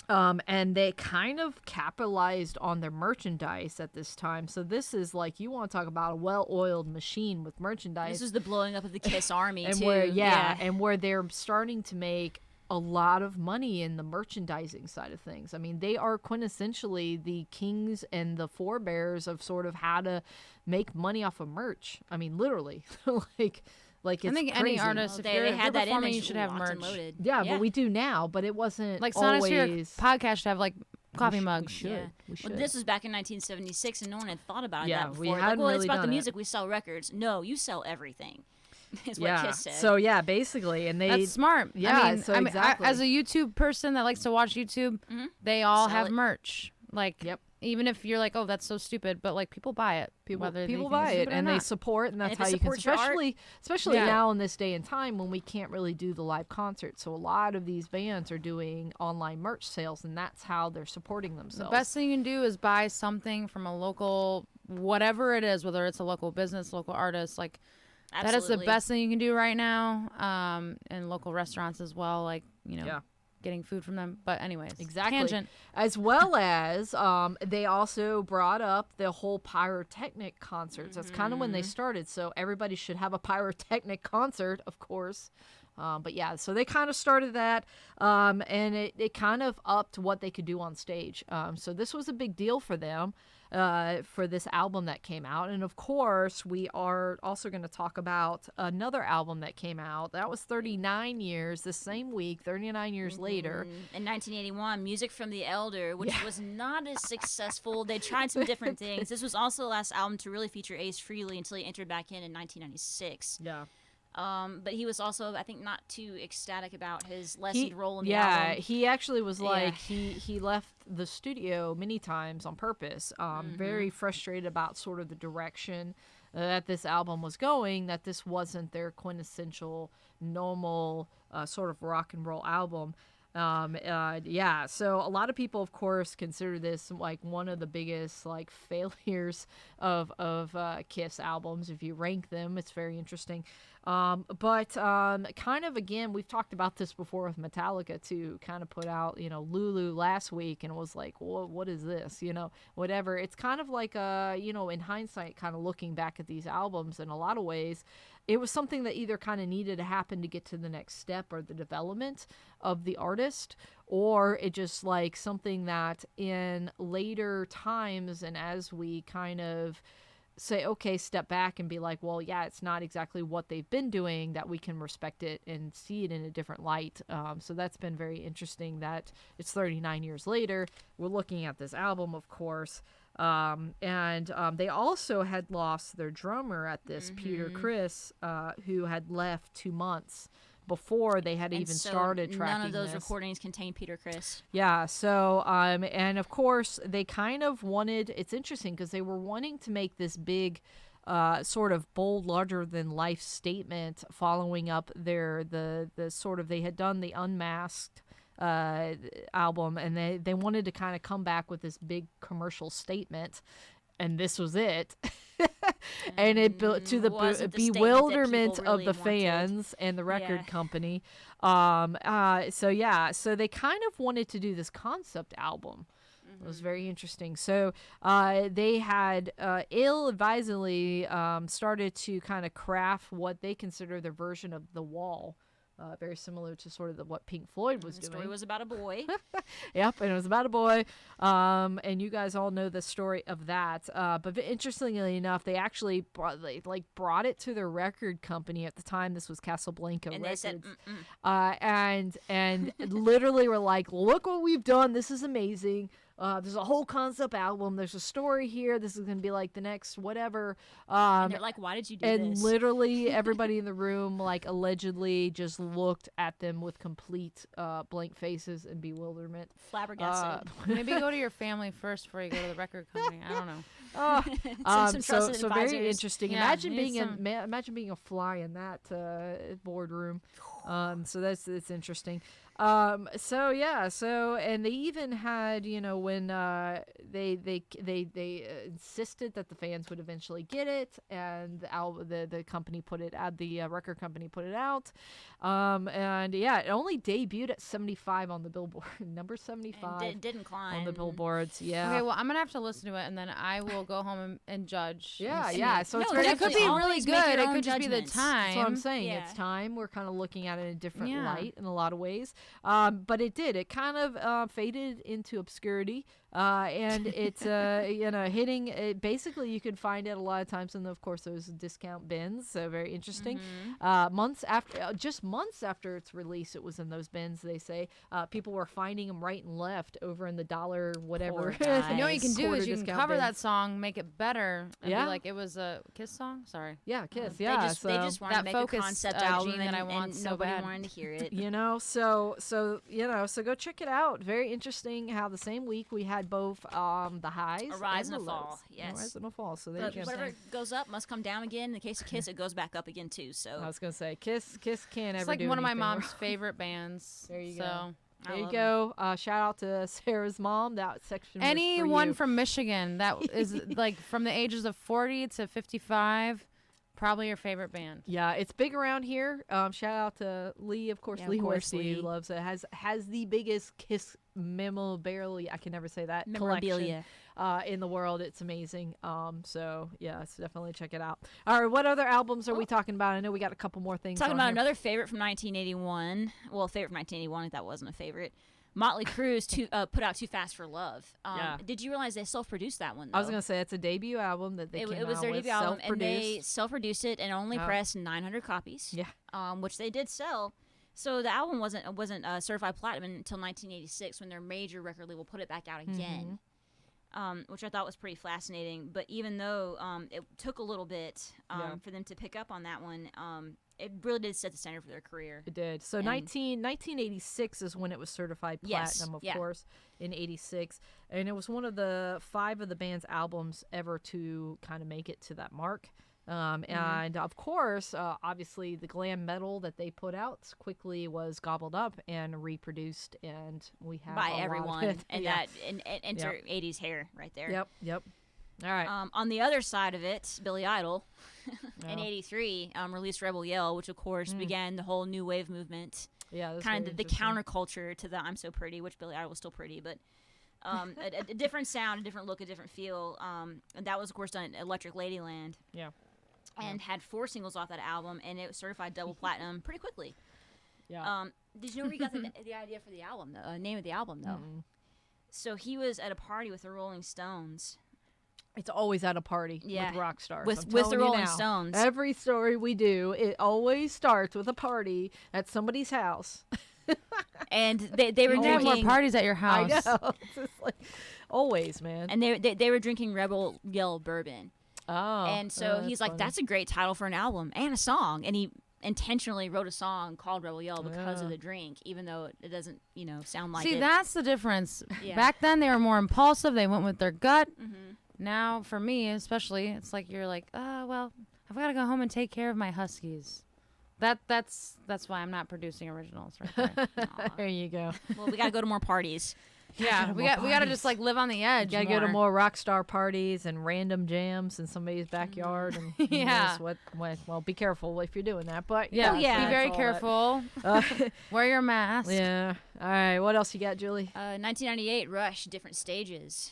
And they kind of capitalized on their merchandise at this time. So this is like, you want to talk about a well-oiled machine with merchandise. This was the blowing up of the Kiss Army, and too. where and where they're starting to make a lot of money in the merchandising side of things. I mean, they are quintessentially the kings and the forebears of sort of how to make money off of merch. I mean, literally, like it's I think crazy. any artist, if They you're had that performing, image you should have locked and merch. loaded. Yeah, but we do now, but it wasn't Like always. Sonosphere podcast should have like coffee we mugs. should. Yeah. We should. Well, this was back in 1976, and no one had thought about Yeah, that we before. Like, hadn't well, really it's about done the it. music. We sell records. No, you sell everything. Is what yeah. Kiss said. So yeah, basically, and they That's smart. Yeah, I mean, so exactly. as a YouTube person that likes to watch YouTube, they all Sell have it. merch. Like, Yep. even if you're like, oh, that's so stupid, but like people buy it. whether they people think buy it's it stupid or and they not. support, and that's if how it you can, supports your art- especially Yeah. now in this day and time when we can't really do the live concerts. So a lot of these bands are doing online merch sales, and that's how they're supporting The themselves. best thing you can do is buy something from a local, whatever it is, whether it's a local business, local artist. Like that is the Absolutely. best thing you can do right now. And local restaurants as well. Like Yeah. getting food from them. But anyways, Exactly. Tangent. As well as they also brought up the whole pyrotechnic concerts. That's kind of when they started. So everybody should have a pyrotechnic concert, of course. But yeah, so they kind of started that, and it kind of upped what they could do on stage. So this was a big deal for them, for this album that came out. And of course, we are also going to talk about another album that came out. That was 39 years, the same week, 39 years later. In 1981, Music from the Elder, which was not as successful. They tried some different things. This was also the last album to really feature Ace Frehley until he entered back in 1996. Yeah. But he was also, I think, not too ecstatic about his lessened role in the yeah, album. he actually was like Yeah. he left the studio many times on purpose. Very frustrated about sort of the direction that this album was going. That this wasn't their quintessential normal sort of rock and roll album. Yeah, so a lot of people, of course, consider this like one of the biggest like failures of Kiss albums. If you rank them, it's very interesting. But kind of, again, we've talked about this before with Metallica too. Kind of put out, Lulu last week, and it was like, well, what is this? Whatever. It's kind of like in hindsight, kind of looking back at these albums in a lot of ways, it was something that either kind of needed to happen to get to the next step or the development of the artist, or it just like something that in later times, and as we kind of say, okay, step back and be like, well, yeah, it's not exactly what they've been doing, that we can respect it and see it in a different light. So that's been very interesting that it's 39 years later. We're looking at this album, of course. And they also had lost their drummer at this, Peter Criss, who had left 2 months before they had And even so started tracking none of those this. recordings contain Peter Criss. Yeah, so, and of course, they kind of wanted, it's interesting because they were wanting to make this big, sort of bold, larger-than-life statement following up the sort of, they had done the Unmasked album, and they wanted to kind of come back with this big commercial statement, and this was it. And it built to the Wasn't the statement that bewilderment people really of the wanted. fans and the record Yeah. company. So they kind of wanted to do this concept album. It was very interesting. So they had ill-advisedly started to kind of craft what they consider their version of The Wall. Very similar to sort of what Pink Floyd was The doing. story was about a boy. Yep, and it was about a boy. And you guys all know the story of that. But interestingly enough, they actually brought it to their record company at the time. This was Casablanca And Records. they said, And literally were like, look what we've done. This is amazing. There's a whole concept album. There's a story here. This is going to be like the next whatever. and they're like, why did you do And this? literally everybody in the room, like, allegedly just looked at them with complete blank faces and bewilderment. Flabbergasted. Maybe go to your family first before you go to the record company. I don't know. Some trusted so very advisors. interesting. Yeah, Imagine need being some- imagine being a fly in that boardroom. So it's interesting. So yeah, and they even had, when they insisted that the fans would eventually get it, and the company put it out, the record company put it out, and yeah, it only debuted at 75 on the Billboard, number 75 And didn't climb. on the billboards. Yeah. Okay, well, I'm gonna have to listen to it, and then I will go home and judge. Yeah, and see. yeah. So it's No, very It could be Definitely really always make good. your It own could just be the judgments. time. That's what I'm saying. Yeah. It's time. We're kind of looking at it in a different Yeah. light in a lot of ways. But it did. It kind of faded into obscurity. And it's hitting it. Basically, you could find it a lot of times in, of course, those discount bins. So very interesting. Months after its release, it was in those bins. They say people were finding them right and left over in the dollar whatever. Poor guys. You know what you can do is you can discount cover bins. that song, make it better, and Yeah. be like it was a Kiss song. Sorry. Yeah, Kiss. They Yeah, just wanted to That make a Focus, concept gene album, that and, I want and so nobody bad. wanted to hear it. So go check it out. Very interesting how the same week we had both the highs, A rise and and a the fall, lows. yes. A rise and a fall. So there But you go. whatever goes up must come down again. In the case of Kiss, it goes back up again too. So I was gonna say Kiss can't It's ever like do one of my anything mom's wrong. favorite bands. There you so. go. I There you love go. Shout out to Sarah's mom. That section. was for Anyone you. from Michigan that is like from the ages of 40 to 55, probably your favorite band. Yeah, it's big around here. Shout out to Lee, of course. Yeah, of Lee course, Westy, who Lee. loves it. Has the biggest Kiss memorabilia. I can never say that. memorabilia. Collection, in the world. It's amazing. So yeah, so definitely check it out. All right, what other albums are we talking about? I know we got a couple more things. Talking on about here. another favorite from 1981. Well, favorite from 1981. If that wasn't a favorite. Motley Crue's put out "Too Fast for Love." Yeah. Did you realize they self-produced that one? Though? I was gonna say it's a debut album that they came It was out their with, debut album, and they self-produced. self-produced it and only Oh. pressed 900 copies. Yeah. Which they did sell. So the album wasn't certified platinum until 1986 when their major record label put it back out again. Which I thought was pretty fascinating. But even though it took a little bit Yeah. for them to pick up on that one, it really did set the standard for their career. It did. So And- 1986 is when it was certified Yes, platinum, of yeah. course, in 86. And it was one of the 5 of the band's albums ever to kind of make it to that mark. And of course, obviously, the glam metal that they put out quickly was gobbled up and reproduced, and we have By a lot of everyone, it. and Yeah. and enter 80s hair right there. Yep. All right. On the other side of it, Billy Idol in Yeah. '83 released Rebel Yell, which of course began the whole new wave movement, Yeah, that's kind very of the interesting. counterculture to the "I'm So Pretty," which Billy Idol was still pretty, but a different sound, a different look, a different feel. And that was of course done at Electric Ladyland, Yeah. and had 4 singles off that album, and it was certified double platinum pretty quickly. Yeah. Did you know where you got the idea for the album? Name of the album though. So he was at a party with the Rolling Stones. It's always at a party Yeah. with rock stars. With- I'm with the telling you Rolling now. Stones. Every story we do, it always starts with a party at somebody's house. And they were You have more drinking parties at your house. I know. It's just like always, man. and they were drinking Rebel Yell bourbon. Oh. And so he's that's like, funny. that's a great title for an album and a song. And he intentionally wrote a song called Rebel Yell because of Yeah. the drink, even though it doesn't, sound like See, it. that's the difference. Yeah. Back then, they were more impulsive. They went with their gut. Mm-hmm. Now, for me, especially, it's like you're like, oh, well, I've got to go home and take care of my huskies. That's why I'm not producing originals right there. There you go. Well, we got to go to more parties. Yeah, we got to parties. just like live on the edge. Gotta go to more rock star parties and random jams in somebody's backyard. And who Yeah. knows well, be careful if you're doing that. But Yeah, yeah, be very that's all careful. that. Wear your mask. Yeah. All right. What else you got, Julie? 1998, Rush, Different Stages.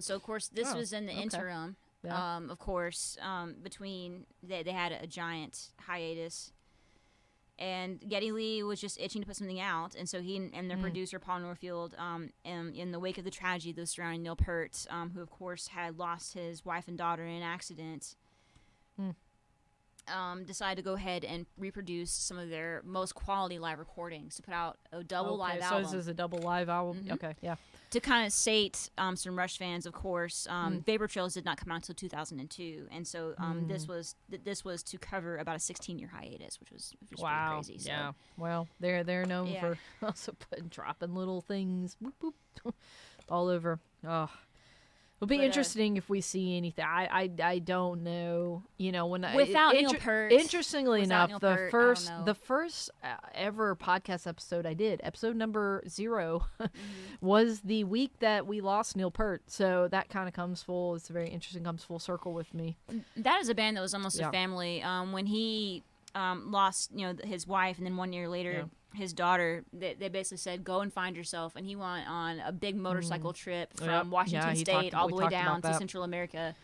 So, of course, this Oh, was in the okay. interim. Yeah. Of course, between they had a giant hiatus, and Geddy Lee was just itching to put something out, and so he and their producer Paul Norfield, in the wake of the tragedy that was surrounding Neil Peart, who of course had lost his wife and daughter in an accident, decided to go ahead and reproduce some of their most quality live recordings to put out a double live so album. this is a double live album. Okay. Yeah. To kind of sate some Rush fans, of course, Vapor Trails did not come out until 2002, and so this was to cover about a 16-year hiatus, which was pretty crazy. So. Yeah. Well, they're known Yeah. for also dropping little things boop, boop, all over. Oh. It'll be But, interesting if we see anything. I don't know. When Without Neil Peart, interestingly without enough, Neil Peart, I don't know. the first ever podcast episode I did, episode number 0, was the week that we lost Neil Peart. So that kind of comes full. It's very interesting. Comes full circle with me. That is a band that was almost Yeah. a family. When he lost, his wife, and then 1 year later, his daughter, they basically said, "Go and find yourself." And he went on a big motorcycle trip from Yep. Washington Yeah, he State talked- all we the way talked down about to that. Central America.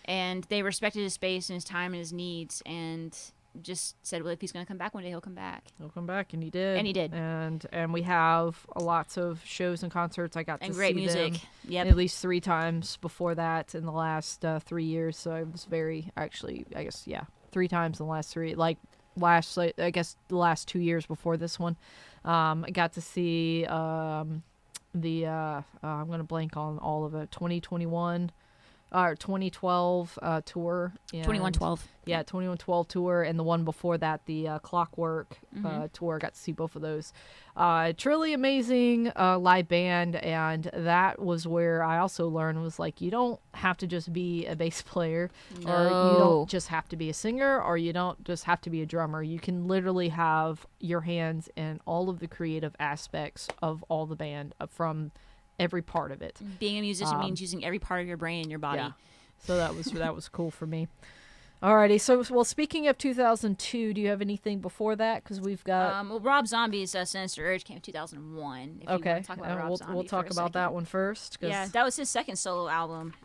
And they respected his space and his time and his needs. And just said, well, if he's going to come back one day, he'll come back. He'll come back, and he did. And he did. And we have lots of shows and concerts. I got to great see music. them Yep. at least 3 times before that in the last 3 years. So I was I guess, 3 times in the last 3, like I guess the last 2 years before this one. I got to see I'm going to blank on all of it, 2021 or 2012 tour. 2112. Yeah, 2112 tour, and the one before that, the Clockwork tour. I got to see both of those. Truly amazing live band, and that was where I also learned was like, you don't have to just be a bass player, or you don't just have to be a singer, or you don't just have to be a drummer. You can literally have your hands in all of the creative aspects of all the band, from every part of it. Being a musician means using every part of your brain and your body. Yeah. So that was cool for me. Alrighty, so well, speaking of 2002, do you have anything before that? Because we've got well, Rob Zombie's Sinister Urge came in 2001. If you okay. want to talk about Rob Zombie We'll talk about that one first. Yeah, that was his second solo album.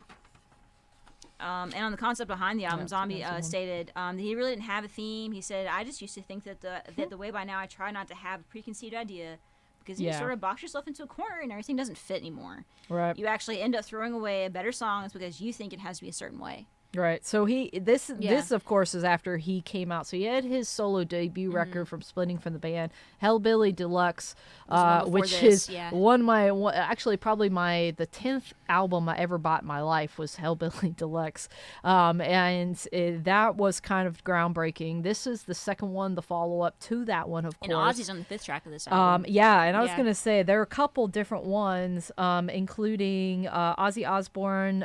And on the concept behind the album, Zombie stated that he really didn't have a theme. He said, "I just used to think that the way by now I try not to have a preconceived idea." Because you sort of box yourself into a corner and everything doesn't fit anymore. Right. You actually end up throwing away better songs because you think it has to be a certain way. Right. So this of course is after he came out. So he had his solo debut record from splitting from the band, Hellbilly Deluxe, which is actually probably the 10th album I ever bought in my life was Hellbilly Deluxe, and that was kind of groundbreaking. This is the second one, the follow up to that one, of course. And Ozzy's on the 5th track of this album. And I was gonna say there are a couple different ones, including Ozzy Osbourne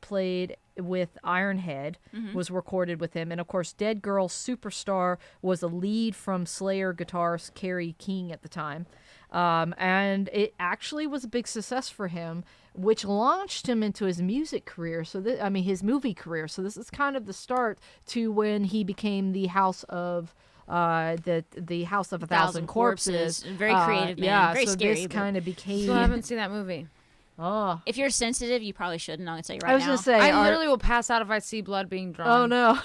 played with Ironhead, was recorded with him, and of course Dead Girl Superstar was a lead from Slayer guitarist Kerry King at the time, and it actually was a big success for him, which launched him into his music career. So his movie career. So this is kind of the start to when he became the House of the House of a Thousand Corpses. Very creative man. Yeah, very so scary. this kind of became. Still haven't seen that movie. Oh. If you're sensitive, you probably shouldn't. I'm going to tell you right now. I was going to say. I literally will pass out if I see blood being drawn. Oh, no.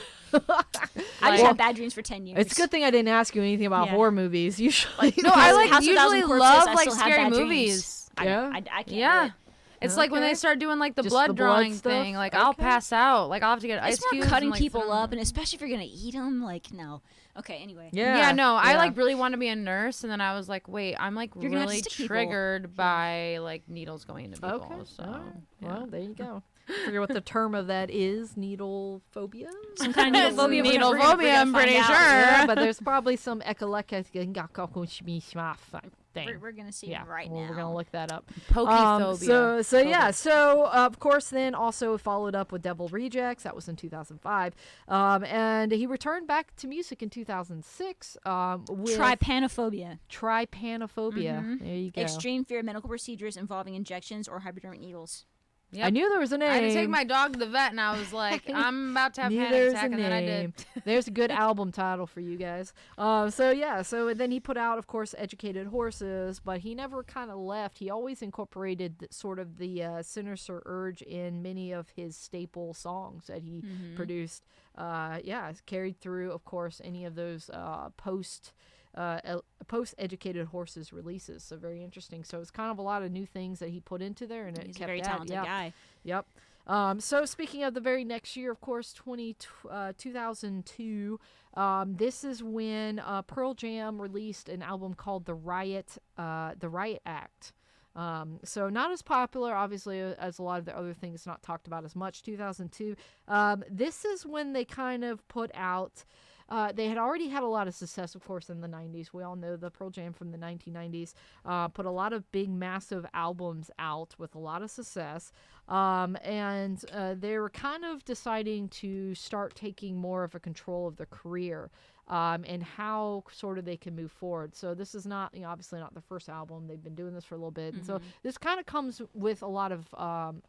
I just had bad dreams for 10 years. It's a good thing I didn't ask you anything about horror movies. Usually. No, I House of usually Thousand love Corpses, I still have scary bad movies. dreams. Yeah? I can't do it. It's like when they start doing like the Just blood the blood drawing stuff? thing. Like I'll pass out. Like I'll have to get ice It's more cubes. cutting and, like, people throw up, them. and especially if you're going to eat them. Like, no. Okay, anyway. Yeah, no, I like really want to be a nurse, and then I was like, wait, I'm like You're gonna have to really stick people. triggered by like needles going into people. Okay. So, All right. Well, there you go. I forget what the term of that is. Needle phobia? Some kind of needle phobia. Needle phobia, I'm pretty sure. Yeah, but there's probably some echoleka thing. We're going to see right now. We're going to look that up. Pokephobia. So of course, then also followed up with Devil Rejects. That was in 2005. And he returned back to music in 2006 with Trypanophobia. Trypanophobia. There you go. Extreme fear of medical procedures involving injections or hypodermic needles. Yep. I knew there was a name. I had to take my dog to the vet, and I was like, I'm about to have a panic There's attack, a and then I name. did. There's a good album title for you guys. So then he put out, of course, Educated Horses, but he never kind of left. He always incorporated sort of the Sinister Urge in many of his staple songs that he produced. Carried through, of course, any of those post-Educated Horses releases. So very interesting. So it's kind of a lot of new things that he put into there, and He's kept a very that. talented guy. Yep. So speaking of the very next year, of course, 2002, this is when Pearl Jam released an album called The Riot Act. So not as popular, obviously, as a lot of the other things, not talked about as much. 2002. This is when they kind of put out. They had already had a lot of success, of course, in the 90s. We all know the Pearl Jam from the 1990s. Put a lot of big, massive albums out with a lot of success. And they were kind of deciding to start taking more of a control of their career. And how sort of they can move forward. So this is not, obviously not the first album. They've been doing this for a little bit. And so this kind of comes with a lot of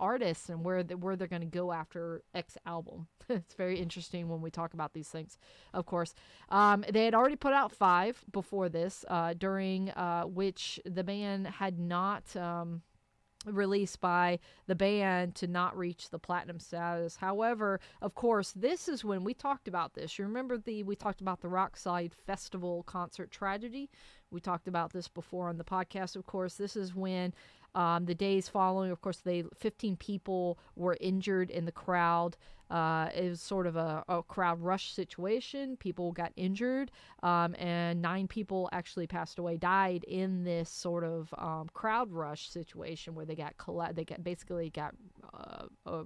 artists and where they're going to go after X album. It's very interesting when we talk about these things, of course. They had already put out 5 before this, during which the band had not... released by the band to not reach the platinum status. However, of course, this is when we talked about this. You remember we talked about the Rockside Festival concert tragedy. We talked about this before on the podcast. Of course, this is when the days following, of course, 15 people were injured in the crowd. It was sort of a crowd rush situation. People got injured, and 9 people actually passed away, died in this sort of crowd rush situation where they basically got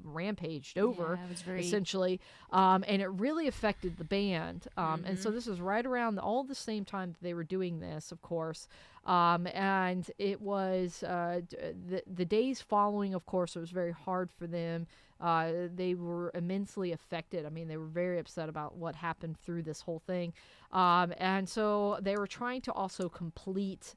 rampaged over, Yeah, it was very essentially, and it really affected the band. And so this was right around all the same time that they were doing this, of course. And it was the days following, of course, it was very hard for them. They were immensely affected. I mean, they were very upset about what happened through this whole thing. And so they were trying to also complete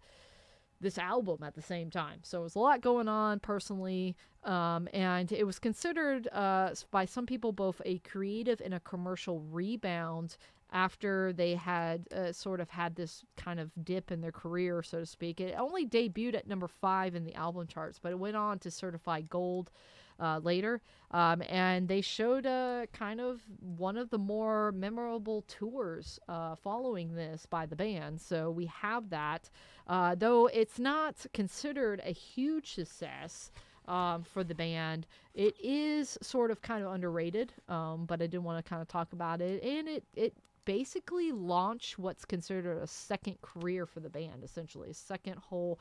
this album at the same time. So it was a lot going on personally. And it was considered by some people both a creative and a commercial rebound after they had sort of had this kind of dip in their career, so to speak. It only debuted at number 5 in the album charts, but it went on to certify gold later. And they showed kind of one of the more memorable tours following this by the band. So we have that. Though it's not considered a huge success for the band, it is sort of kind of underrated, but I did want to kind of talk about it. And it basically launched what's considered a second career for the band, essentially a second whole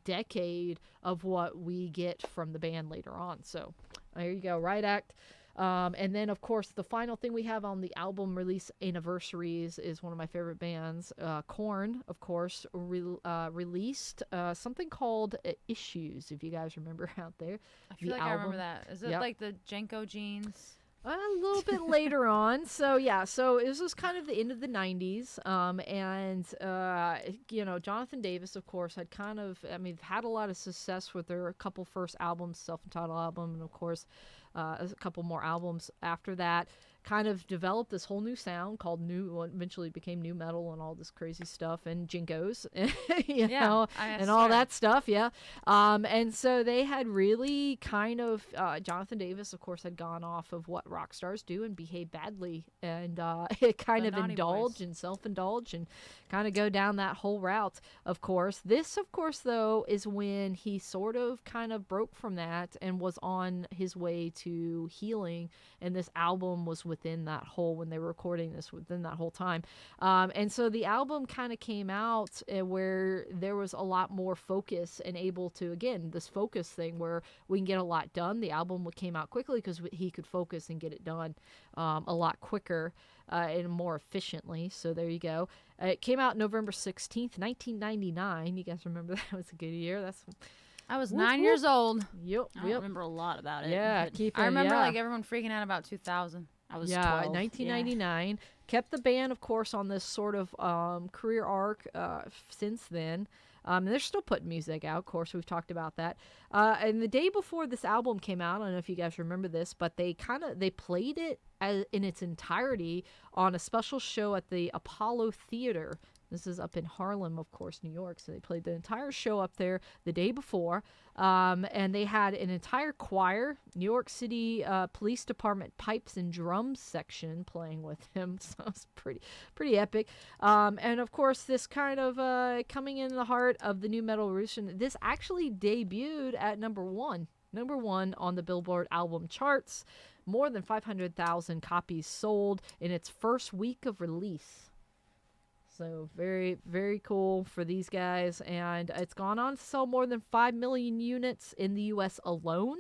decade of what we get from the band later on. So there you go, Riot Act. And then, of course, the final thing we have on the album release anniversaries is one of my favorite bands, Korn, of course, released something called Issues, if you guys remember out there. I feel like I remember that. Is it like the Jenko jeans? A little bit later on. So, yeah, so it was kind of the end of the 90s. Jonathan Davis, of course, had had a lot of success with their couple first albums, self-entitled album, and, of course, a couple more albums after that. Kind of developed this whole new sound called eventually became new metal and all this crazy stuff, and Jinkos, and all that stuff, yeah. And so they had really kind of, Jonathan Davis, of course, had gone off of what rock stars do and behave badly, and it kind of indulge and self-indulge and kind of go down that whole route, of course. This, of course, though, is when he sort of kind of broke from that and was on his way to healing, and this album was within that whole, when they were recording this, within that whole time. And so the album kind of came out where there was a lot more focus and able to, again, this focus thing where we can get a lot done. The album came out quickly because he could focus and get it done a lot quicker and more efficiently. So there you go. It came out November 16th, 1999. You guys remember that was a good year? I was 9 years old. Yep. I don't remember a lot about it. Yeah, I remember like everyone freaking out about 2000. I was 12. 1999. Yeah. Kept the band, of course, on this sort of career arc since then. And they're still putting music out. Of course, we've talked about that. And the day before this album came out, I don't know if you guys remember this, but they played it in its entirety on a special show at the Apollo Theater. This is up in Harlem, of course, New York. So they played the entire show up there the day before. And they had an entire choir, New York City Police Department pipes and drums section playing with him. So it's pretty epic. And, of course, this kind of coming in the heart of the new metal revolution. This actually debuted at number one on the Billboard album charts. More than 500,000 copies sold in its first week of release. So very, very cool for these guys. And it's gone on to sell more than 5 million units in the U.S. alone.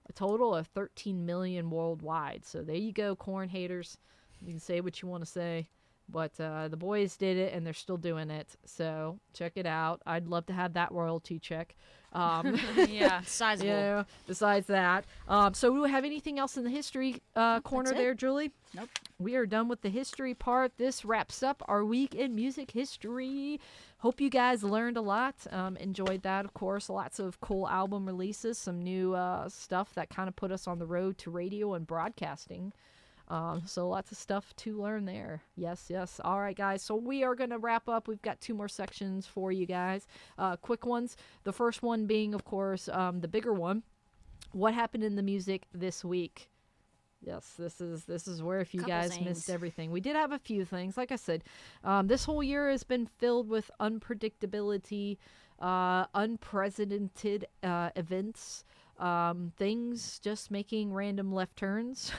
A total of 13 million worldwide. So there you go, Korn haters. You can say what you want to say. But the boys did it, and they're still doing it. So check it out. I'd love to have that royalty check. Yeah, sizable. Yeah, besides that. So do we have anything else in the history corner there, Julie? Nope. We are done with the history part. This wraps up our week in music history. Hope you guys learned a lot. Enjoyed that, of course. Lots of cool album releases, some new stuff that kind of put us on the road to radio and broadcasting. So lots of stuff to learn there. Yes, yes. All right, guys. So we are going to wrap up. We've got 2 more sections for you guys. Quick ones. The first one being, of course, the bigger one. What happened in the music this week? Yes, this is where if you Couple guys things. missed everything. We did have a few things. Like I said, this whole year has been filled with unpredictability, unprecedented events, things just making random left turns,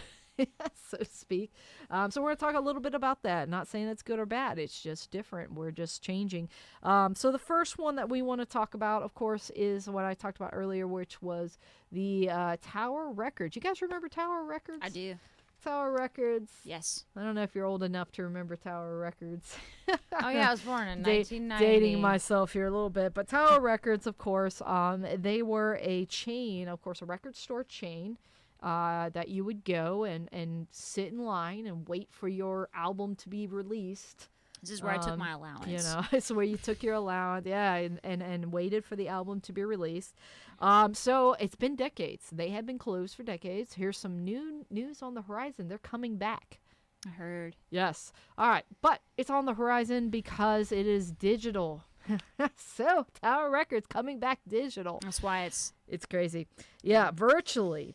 so to speak. So we're going to talk a little bit about that. Not saying it's good or bad. It's just different. We're just changing. So the first one that we want to talk about, of course, is what I talked about earlier, which was the Tower Records. You guys remember Tower Records? I do. Tower Records. Yes. I don't know if you're old enough to remember Tower Records. Oh yeah, I was born in Da- 1990. Dating myself here a little bit, but Tower Records, of course, they were a chain, of course, a record store chain that you would go and sit in line and wait for your album to be released. This is where I took my allowance. You know, it's where you took your allowance, yeah, and waited for the album to be released. So it's been decades. They have been closed for decades. Here's some new news on the horizon. They're coming back. I heard. Yes. All right. But it's on the horizon because it is digital. So Tower Records coming back digital. That's why it's crazy. Yeah, virtually.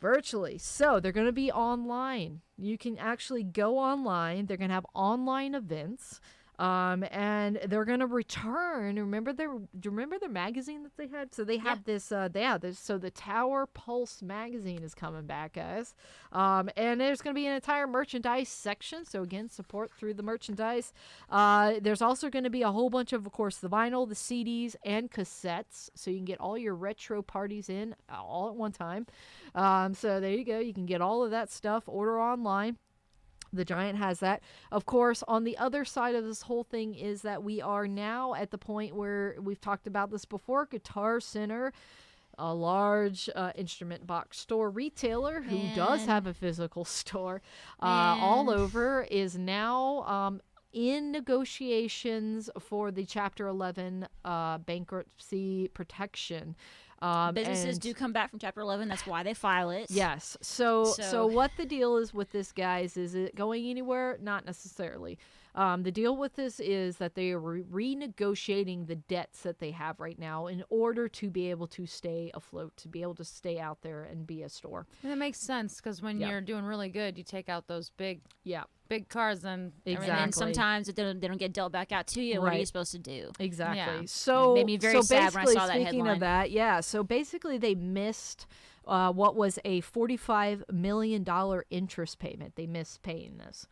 So they're going to be online. You can actually go online. They're going to have online events. And they're going to return. Do you remember their magazine that they had? So they have this, so the Tower Pulse magazine is coming back, guys. And there's going to be an entire merchandise section. So again, support through the merchandise. There's also going to be a whole bunch of course, the vinyl, the CDs, and cassettes. So you can get all your retro parties in all at one time. So there you go. You can get all of that stuff, order online. The Giant has that. Of course, on the other side of this whole thing is that we are now at the point where we've talked about this before. Guitar Center, a large instrument box store retailer who does have a physical store all over, is now in negotiations for the Chapter 11 bankruptcy protection. businesses do come back from Chapter 11. That's why they file it. Yes. So what the deal is with this, guys, is it going anywhere? Not necessarily. The deal with this is that they are renegotiating the debts that they have right now in order to be able to stay afloat, to be able to stay out there and be a store. And that makes sense because when you're doing really good, you take out those big cars and Exactly. And then sometimes they don't get dealt back out to you. What are you supposed to do? Exactly. Yeah. So It made me very sad when I saw that speaking headline. of that, so basically they missed what was a $45 million interest payment. They missed paying this.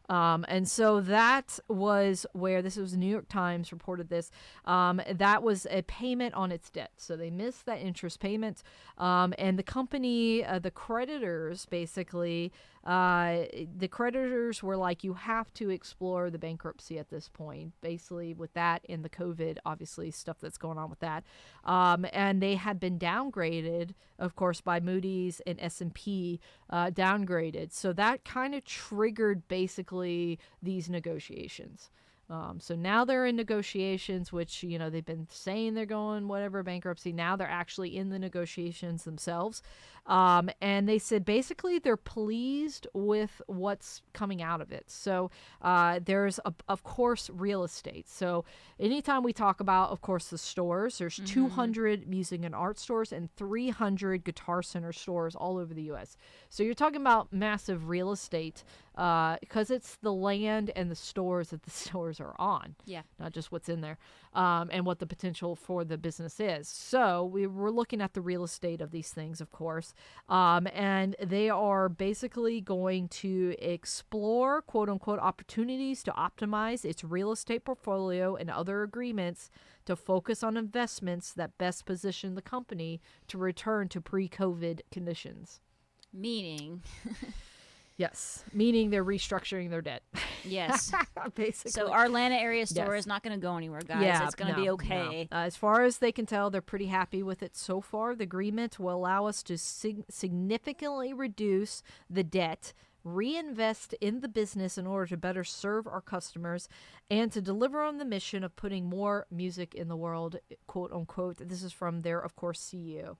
And so that was where, this was the New York Times reported this, that was a payment on its debt. So they missed that interest payment. And the company, the creditors basically, the creditors were like, you have to explore the bankruptcy at this point, basically with that and the COVID, obviously, stuff that's going on with that. And they had been downgraded, of course, by Moody's and S&P, downgraded. So that kind of triggered basically these negotiations. So now they're in negotiations, which, they've been saying they're going whatever bankruptcy. Now they're actually in the negotiations themselves. And they said basically they're pleased with what's coming out of it. So there's, of course, real estate. So anytime we talk about, of course, the stores, there's 200 music and art stores and 300 Guitar Center stores all over the U.S. So you're talking about massive real estate because it's the land and the stores that the stores are on. Yeah. Not just what's in there and what the potential for the business is. So we're looking at the real estate of these things, of course. And they are basically going to explore, quote unquote, opportunities to optimize its real estate portfolio and other agreements to focus on investments that best position the company to return to pre-COVID conditions. Meaning. Yes, meaning they're restructuring their debt. Yes. Basically. So our Atlanta area store is not going to go anywhere, guys. Yeah, it's going to be okay. No. As far as they can tell, they're pretty happy with it so far. The agreement will allow us to significantly reduce the debt, reinvest in the business in order to better serve our customers, and to deliver on the mission of putting more music in the world, quote unquote. This is from their, of course, CEO.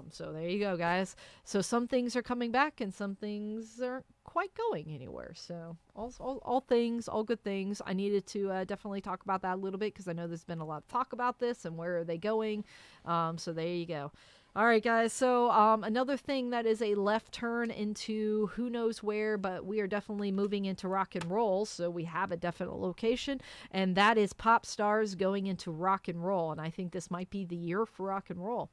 So there you go, guys. So some things are coming back and some things aren't quite going anywhere. So all things, all good things. I needed to definitely talk about that a little bit because I know there's been a lot of talk about this and where are they going. So there you go. All right, guys. So another thing that is a left turn into who knows where, but we are definitely moving into rock and roll. So we have a definite location, and that is pop stars going into rock and roll. And I think this might be the year for rock and roll.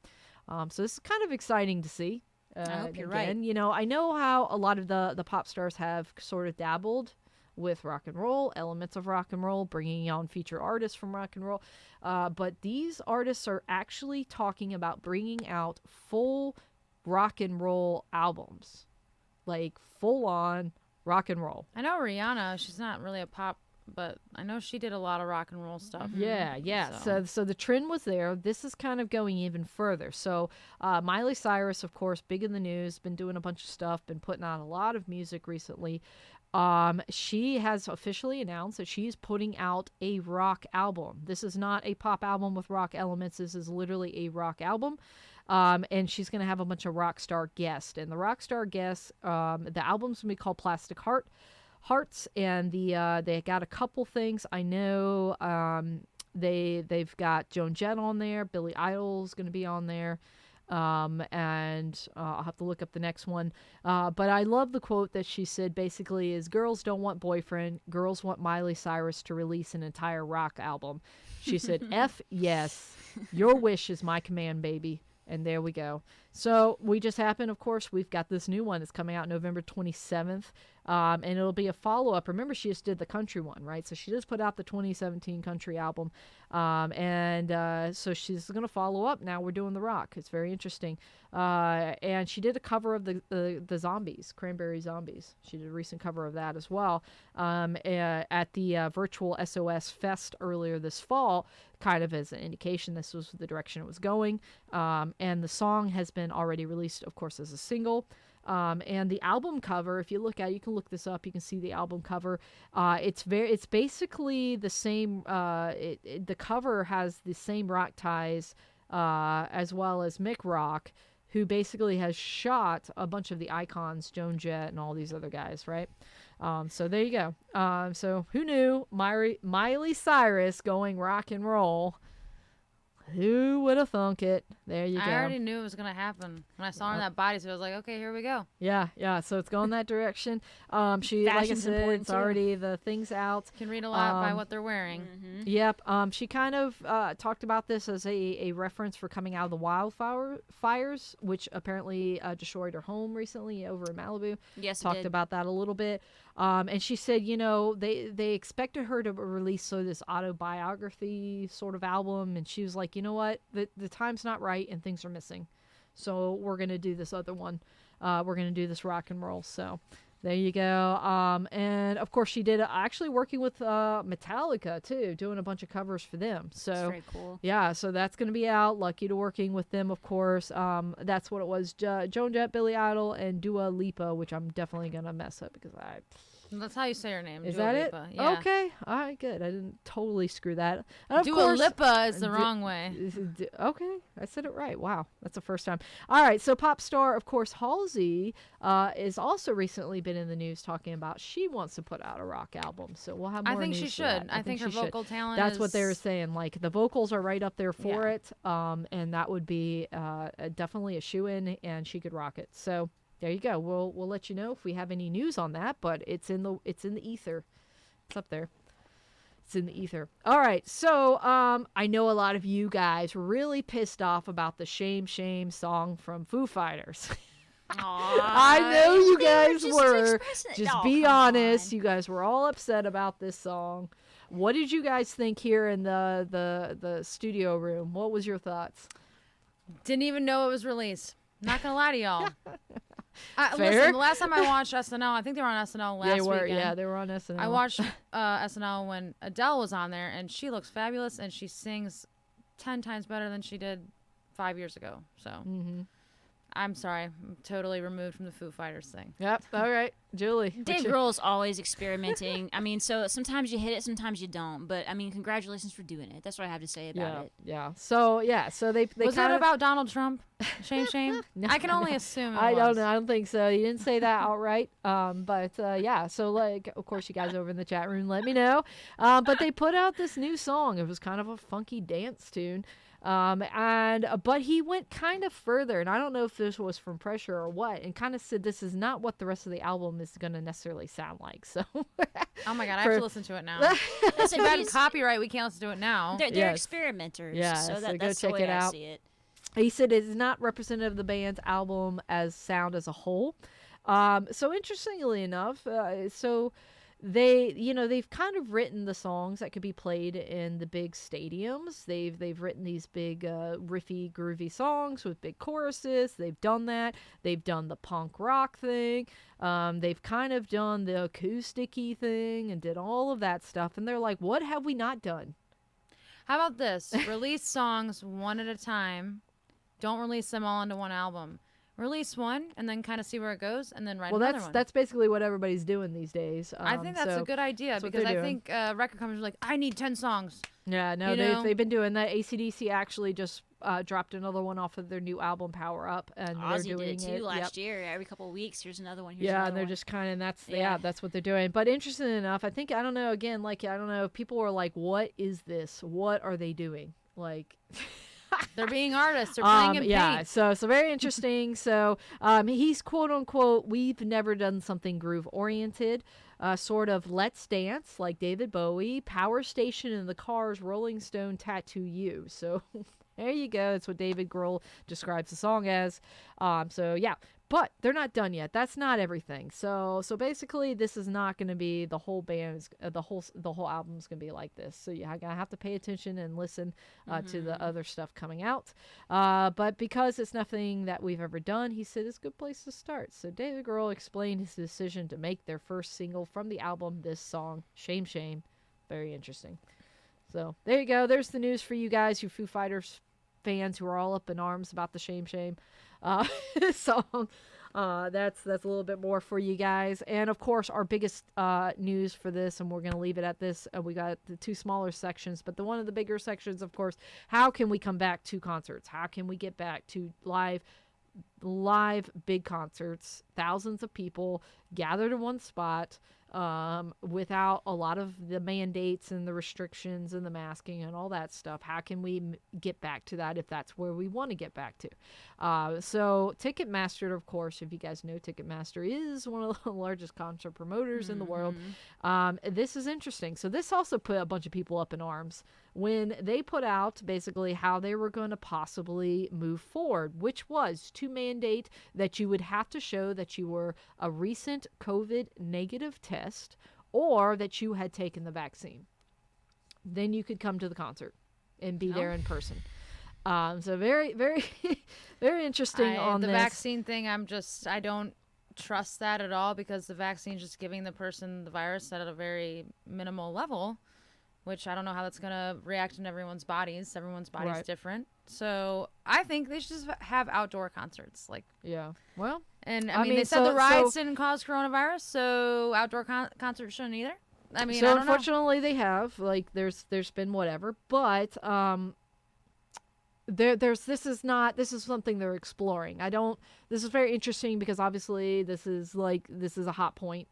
So this is kind of exciting to see. I hope you're again, right. You know, I know how a lot of the pop stars have sort of dabbled with rock and roll, elements of rock and roll, bringing on feature artists from rock and roll. But these artists are actually talking about bringing out full rock and roll albums, like full on rock and roll. I know Rihanna, she's not really a pop, but I know she did a lot of rock and roll stuff. Yeah. So the trend was there. This is kind of going even further. So Miley Cyrus, of course, big in the news, been doing a bunch of stuff, been putting out a lot of music recently. She has officially announced that she's putting out a rock album. This is not a pop album with rock elements. This is literally a rock album. And she's going to have a bunch of rock star guests. And the rock star guests, the album's going to be called Plastic Hearts. And they got a couple things. I know they've got Joan Jett on there. Billy Idol's going to be on there. And I'll have to look up the next one. But I love the quote that she said basically is, girls don't want boyfriend, girls want Miley Cyrus to release an entire rock album. She said, F yes, your wish is my command, baby. And there we go. So we just happened, of course, we've got this new one that's coming out November 27th. And it'll be a follow-up. Remember, she just did the country one, right? So she just put out the 2017 country album. So she's going to follow up. Now we're doing the rock. It's very interesting. And she did a cover of the Zombies, Cranberry Zombies. She did a recent cover of that as well at the virtual SOS Fest earlier this fall, kind of as an indication this was the direction it was going. And the song has been already released, of course, as a single. And the album cover, if you look at it, you can look this up, you can see the album cover. It's basically the same, the cover has the same rock ties, as well as Mick Rock, who basically has shot a bunch of the icons, Joan Jett and all these other guys, right? So there you go. So who knew? Miley Cyrus going rock and roll. Who would have thunk it? There you go. I already knew it was going to happen. When I saw her in that bodysuit, I was like, okay, here we go. Yeah. So it's going that direction. She, like I Fashion's said, important it's too. already the things out. You can read a lot by what they're wearing. Yep. She kind of talked about this as a reference for coming out of the wildfires, which apparently destroyed her home recently over in Malibu. Yes, it Talked did. about that a little bit. And she said, you know, they expected her to release this autobiography sort of album. And she was like, you know what? The time's not right and things are missing. So we're going to do this other one. We're going to do this rock and roll. So there you go. And of course she did actually working with Metallica too, doing a bunch of covers for them. So That's very cool. yeah, so that's going to be out. Lucky to working with them, of course. That's what it was. Joan Jett, Billy Idol, and Dua Lipa, which I'm definitely going to mess up because That's how you say her name. Is Dua that Lipa. it? Yeah. Okay. All right, good. I didn't totally screw that. And of Dua course, Lipa is the wrong way. Okay, I said it right. Wow, that's the first time. All right, so pop star, of course, Halsey is also recently been in the news talking about she wants to put out a rock album. So we'll have more I think news she for that. should. I think her she should. vocal talent That's is... what they were saying. Like the vocals are right up there for Yeah. it, and that would be definitely a shoe-in, and she could rock it. So there you go. We'll let you know if we have any news on that, but it's in the ether. It's up there. It's in the ether. All right. So I know a lot of you guys were really pissed off about the Shame Shame song from Foo Fighters. I know you guys were. Just be honest. You guys were all upset about this song. What did you guys think here in the studio room? What was your thoughts? Didn't even know it was released. Not gonna lie to y'all. Fair. Listen, the last time I watched SNL, I think they were on SNL last They were. weekend. Yeah, they were on SNL. I watched SNL when Adele was on there, and she looks fabulous, and she sings 10 times better than she did 5 years ago. So I'm sorry. I'm totally removed from the Foo Fighters thing. Yep. All right, Julie. Dave Grohl's always experimenting. I mean, so sometimes you hit it, sometimes you don't. But I mean, congratulations for doing it. That's what I have to say about it. Yeah. So they Was kind it of, about Donald Trump? Shame. No, I can only assume. I don't know. I don't think so. You didn't say that outright. But yeah. So like, of course, you guys over in the chat room, let me know. But they put out this new song. It was kind of a funky dance tune. But he went kind of further, and I don't know if this was from pressure or what, and kind of said this is not what the rest of the album is going to necessarily sound like. So, oh my god, I have to listen to it now. That's Too bad copyright. We can't listen to it now. They're Yes. experimenters. Yeah, so so go that's check the way it I out. see it. He said it is not representative of the band's album as sound as a whole. So interestingly enough, they've kind of written the songs that could be played in the big stadiums. They've written these big riffy, groovy songs with big choruses. They've done that. They've done the punk rock thing. They've kind of done the acoustic-y thing and did all of that stuff. And they're like, what have we not done? How about this? Release songs one at a time. Don't release them all into one album. Release one and then kind of see where it goes, and then write another one. That's basically what everybody's doing these days. I think that's a good idea because I think record companies are like, I need 10 songs. Yeah, no, You know? they've been doing that. AC/DC actually just dropped another one off of their new album, Power Up, and they're Ozzy doing did it too Yep. last year. Every couple of weeks, here's another one. Here's Yeah, another and they're one. just kind of that's Yeah. that's what they're doing. But interesting enough, I think I don't know. Again, like I don't know. People were like, "What is this? What are they doing?" Like. They're being artists. They're playing in yeah, paint. so very interesting. So he's quote unquote, we've never done something groove oriented, sort of Let's Dance like David Bowie, Power Station in the Cars, Rolling Stone, Tattoo You. So there you go. That's what David Grohl describes the song as. So yeah. But they're not done yet. That's not everything. So basically, this is not going to be the whole band's the whole album's going to be like this. So you're gonna have to pay attention and listen to the other stuff coming out. But because it's nothing that we've ever done, he said it's a good place to start. So David Grohl explained his decision to make their first single from the album this song, Shame Shame. Very interesting. So there you go. There's the news for you guys, you Foo Fighters fans who are all up in arms about the Shame Shame song. That's a little bit more for you guys. And of course, our biggest news for this, and we're going to leave it at this. We got the two smaller sections, but one of the bigger sections, of course, how can we come back to concerts? How can we get back to live big concerts, thousands of people gathered in one spot, without a lot of the mandates and the restrictions and the masking and all that stuff? How can we get back to that if that's where we want to get back to? So Ticketmaster, of course, if you guys know, Ticketmaster is one of the largest concert promoters in the world. This is interesting. So this also put a bunch of people up in arms when they put out basically how they were going to possibly move forward, which was to mandate that you would have to show that you were a recent COVID negative test or that you had taken the vaccine. Then you could come to the concert and be there in person. So very, very, very interesting on the this. vaccine thing. I don't trust that at all because the vaccine is just giving the person the virus at a very minimal level, which I don't know how that's going to react in everyone's bodies. Everyone's body's Right. different. So I think they should just have outdoor concerts. Yeah. Well, And I mean, they said the so- riots so- didn't cause coronavirus, so outdoor concerts shouldn't either. I mean, so I don't know. unfortunately they have, like, there's been whatever, but this is something they're exploring. This is very interesting because obviously this is a hot point.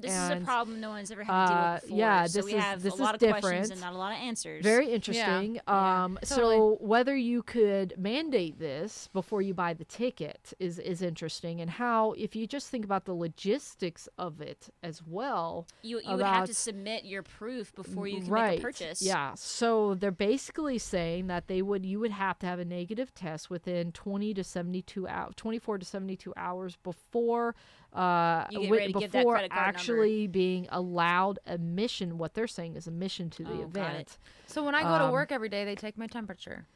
This is a problem no one's ever had to deal with before. yeah, so this we is- have this a is lot of different. questions and not a lot of answers. Very interesting. Yeah, So totally. whether you could mandate this before you buy the ticket is interesting, and how, if you just think about the logistics of it as well. You would have about- to submit your proof before you can right. make a purchase. Yeah. So they're basically saying that you would have to have a negative test within 24 to 72 hours before You get ready to give that before credit card actually being allowed admission. What they're saying is admission to the Oh, got it. event. So when I go to work every day, they take my temperature.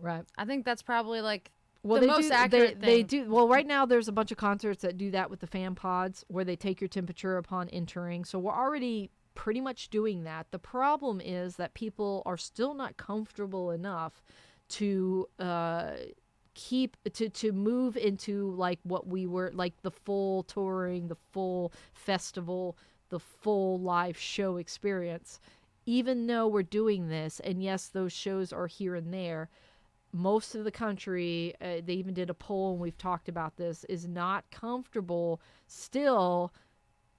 Right. I think that's probably like Well, the they most do, accurate they thing. do. Well, right now there's a bunch of concerts that do that with the fan pods, where they take your temperature upon entering. So we're already pretty much doing that. The problem is that people are still not comfortable enough to to move into like what we were like, the full touring, the full festival, the full live show experience. Even though we're doing this, and yes, those shows are here and there, most of the country, they even did a poll and we've talked about this, is not comfortable still,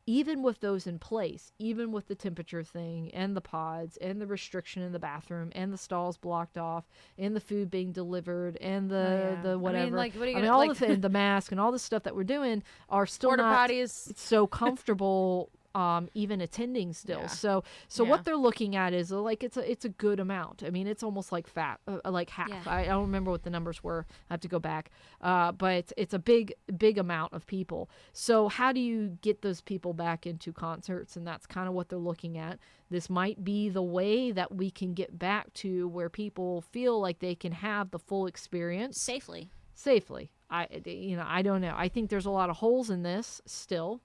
even with those in place, even with the temperature thing and the pods and the restriction in the bathroom and the stalls blocked off and the food being delivered and the whatever. I mean, like, what are you all like, the mask and all the stuff that we're doing are still porta not potties. so comfortable. Even attending still. Yeah. So what they're looking at is like it's a good amount. I mean, it's almost like like half. Yeah. I don't remember what the numbers were. I have to go back. But it's a big amount of people. So how do you get those people back into concerts? And that's kind of what they're looking at. This might be the way that we can get back to where people feel like they can have the full experience Safely. I don't know. I think there's a lot of holes in this still,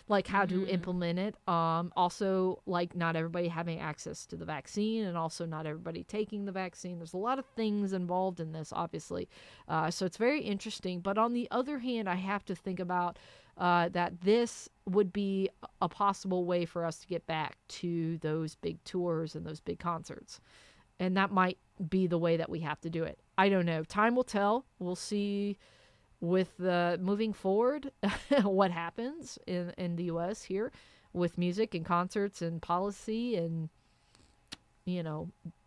like how to implement it. Also, like not everybody having access to the vaccine, and also not everybody taking the vaccine. There's a lot of things involved in this, obviously. So it's very interesting. But on the other hand, I have to think about that this would be a possible way for us to get back to those big tours and those big concerts. And that might be the way that we have to do it. I don't know. Time will tell. We'll see with the moving forward what happens in the U.S. here with music and concerts and policy and,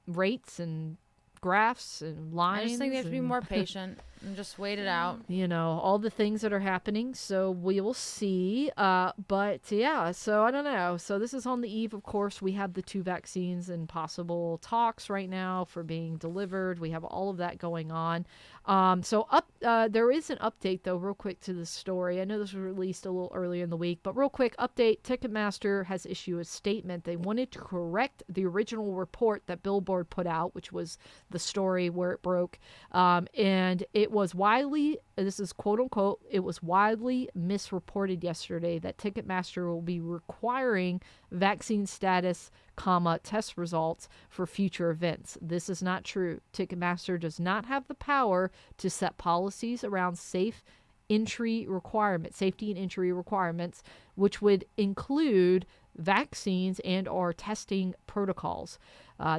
rates and graphs and lines. I just think they have to be more patient and just wait it out. All the things that are happening. So we will see. But yeah, so I don't know. So this is on the eve, of course. We have the 2 vaccines and possible talks right now for being delivered. We have all of that going on. There is an update, though, real quick to the story. I know this was released a little earlier in the week, but real quick update. Ticketmaster has issued a statement. They wanted to correct the report that Billboard put out, which was the story where it broke. And it was widely, this is quote unquote, it was widely misreported yesterday that Ticketmaster will be requiring vaccine status, test results for future events. This is not true. Ticketmaster does not have the power to set policies around safety and entry requirements, which would include vaccines and or testing protocols.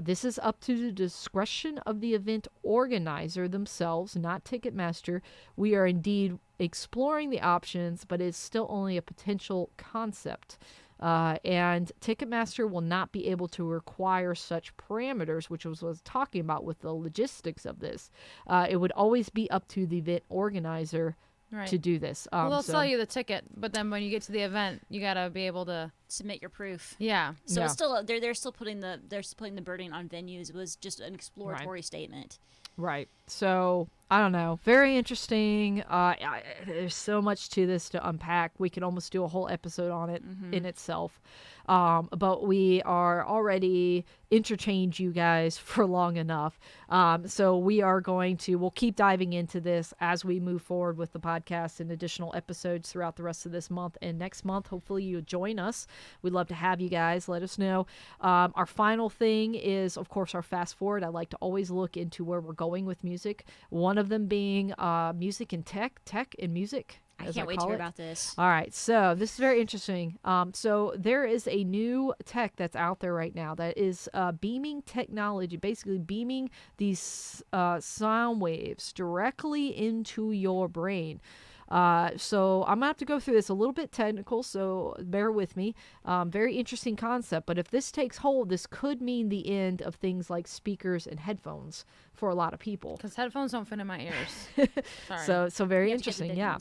This is up to the discretion of the event organizer themselves, not Ticketmaster. We are indeed exploring the options, but it's still only a potential concept. And Ticketmaster will not be able to require such parameters, which was what I was talking about with the logistics of this. It would always be up to the event organizer to do this. They'll sell you the ticket, but then when you get to the event, you gotta be able to submit your proof. Yeah. So it's still they're still putting the burden on venues. It was just an exploratory statement. Right. So I don't know. Very interesting. There's so much to this to unpack. We could almost do a whole episode on it in itself. But we are already entertained you guys for long enough. So we'll keep diving into this as we move forward with the podcast and additional episodes throughout the rest of this month and next month. Hopefully you join us. We'd love to have you guys. Let us know. Our final thing is, of course, our fast forward. I like to always look into where we're going with music. One of them being music and tech and music. I can't wait to hear about this. All right, so this is very interesting. So there is a new tech that's out there right now that is beaming technology, basically beaming these sound waves directly into your brain. So I'm going to have to go through this a little bit technical, so bear with me. Very interesting concept, but if this takes hold, this could mean the end of things like speakers and headphones for a lot of people. Because headphones don't fit in my ears. Sorry. So very interesting, yeah.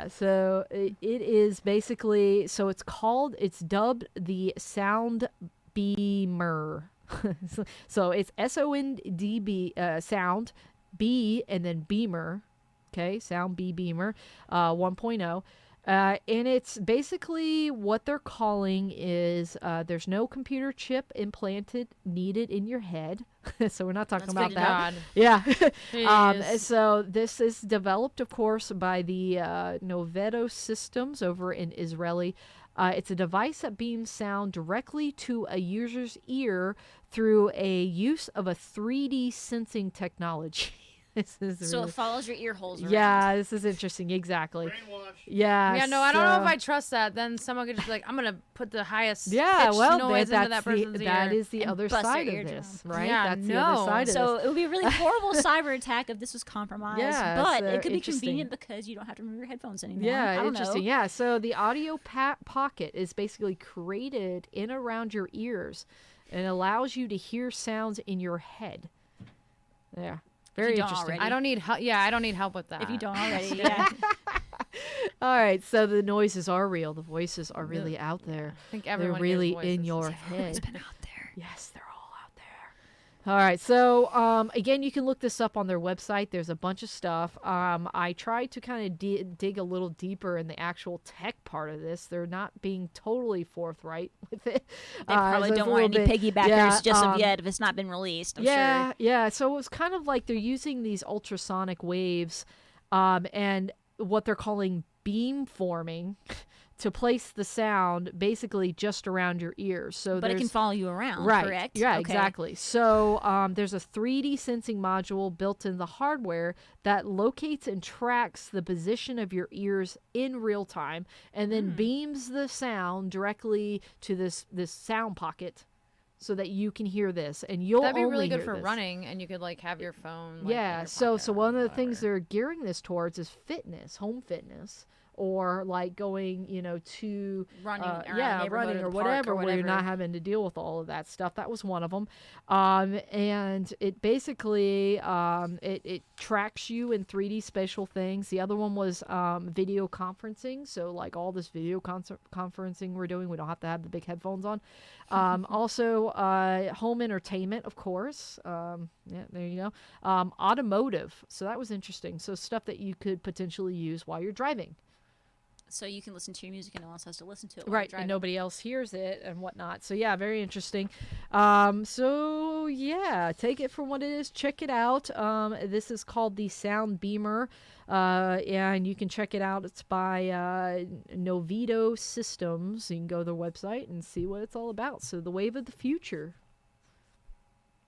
So it is basically, so it's dubbed the Sound Beamer. So it's SONDB, sound, B, and then Beamer. Okay, Sound Beamer 1.0. And it's basically what they're calling is there's no computer chip implanted needed in your head. So we're not talking about that. God. Yeah. So this is developed, of course, by the Novedo Systems over in Israeli. It's a device that beams sound directly to a user's ear through a use of a 3D sensing technology. This is So really, it follows your ear holes around. yeah, this is interesting. Exactly. Brainwash. Yeah. Yeah, no, I don't know if so- I trust that. Then someone could just be like, I'm gonna put the highest Yeah, pitch well, noise into that that's person's that ear. is the and other bust their side of eardrum. this, right? Yeah, That's the other no. side of So this. it would be a really horrible cyber attack if this was compromised. Yeah, but so it could be interesting. convenient because you don't have to remove your headphones anymore. Yeah, I don't interesting. know. Yeah, so the audio pocket is basically created in around your ears and allows you to hear sounds in your head. Yeah, very don't interesting. already. I don't need help. Yeah, I don't need help with that. If you don't already, yeah. All right, so the noises are real. The voices are really out there. I think They're everyone really hears in voices. your head. been out there. Yes, they're all out there. All right, so again, you can look this up on their website. There's a bunch of stuff. I tried to kind of dig a little deeper in the actual tech part of this. They're not being totally forthright with it. They probably so it's don't a want little any bit- piggybackers yeah, just of yet if it's not been released. I'm yeah, sure. yeah. So it was kind of like they're using these ultrasonic waves, and what they're calling beam forming to place the sound basically just around your ears. So But it can there's- follow you around, right. correct? Yeah, Okay. exactly. So there's a 3D sensing module built in the hardware that locates and tracks the position of your ears in real time, and then beams the sound directly to this sound pocket, so that you can hear this, and you'll That'd be only really good hear for this. running, and you could like have your phone. Like, in Yeah, your so pocket or one of the things whatever. they're gearing this towards is fitness, home fitness, or like going, to Running around the yeah, neighborhood running or or the park whatever, or where you're not whatever. having to deal with all of that stuff. That was one of them, and it basically it tracks you in 3D spatial things. The other one was video conferencing, so like all this video conferencing we're doing, we don't have to have the big headphones on. Also, home entertainment, of course. Yeah, there you go. Automotive. So that was interesting. So stuff that you could potentially use while you're driving. So you can listen to your music and no one else has to listen to it. while you're Right. And driving. nobody else hears it and whatnot. So yeah, very interesting. So yeah, take it for what it is. Check it out. This is called the Sound Beamer. And you can check it out. It's by Novito Systems. You can go to their website and see what it's all about. So the wave of the future.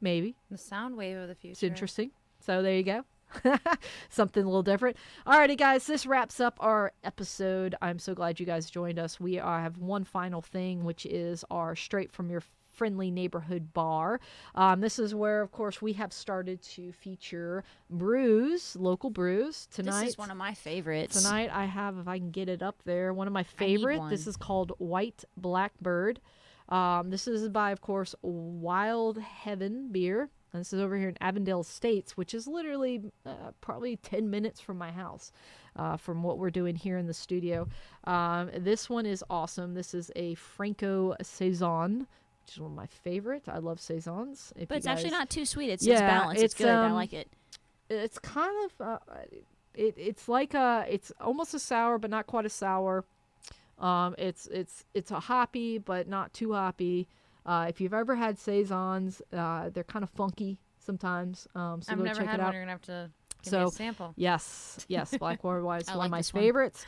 Maybe. The sound wave of the future. It's interesting. So there you go. Something a little different. Alrighty, guys, this wraps up our episode. I'm so glad you guys joined us. We have one final thing, which is our Straight From Your Friendly Neighborhood Bar. This is where, of course, we have started to feature brews, local brews. Tonight, This is one of my favorites. Tonight I have, if I can get it up there, one of my need favorite. one. This is called White Blackbird. This is by, of course, Wild Heaven Beer. And this is over here in Avondale Estates, which is literally probably 10 minutes from my house, from what we're doing here in the studio. This one is awesome. This is a Franco Saison, which is one of my favorite. I love Saisons. If But you it's actually guys- not too sweet. It's Yeah, balanced. It's it's, good. I like it. It's kind of it's like it's almost a sour, but not quite a sour. It's a hoppy, but not too hoppy. If you've ever had saisons, they're kind of funky sometimes. So I've go never check had it one. out. You're gonna have to give me So a sample. yes, Blackwater Wise, I one like of my this one. favorites.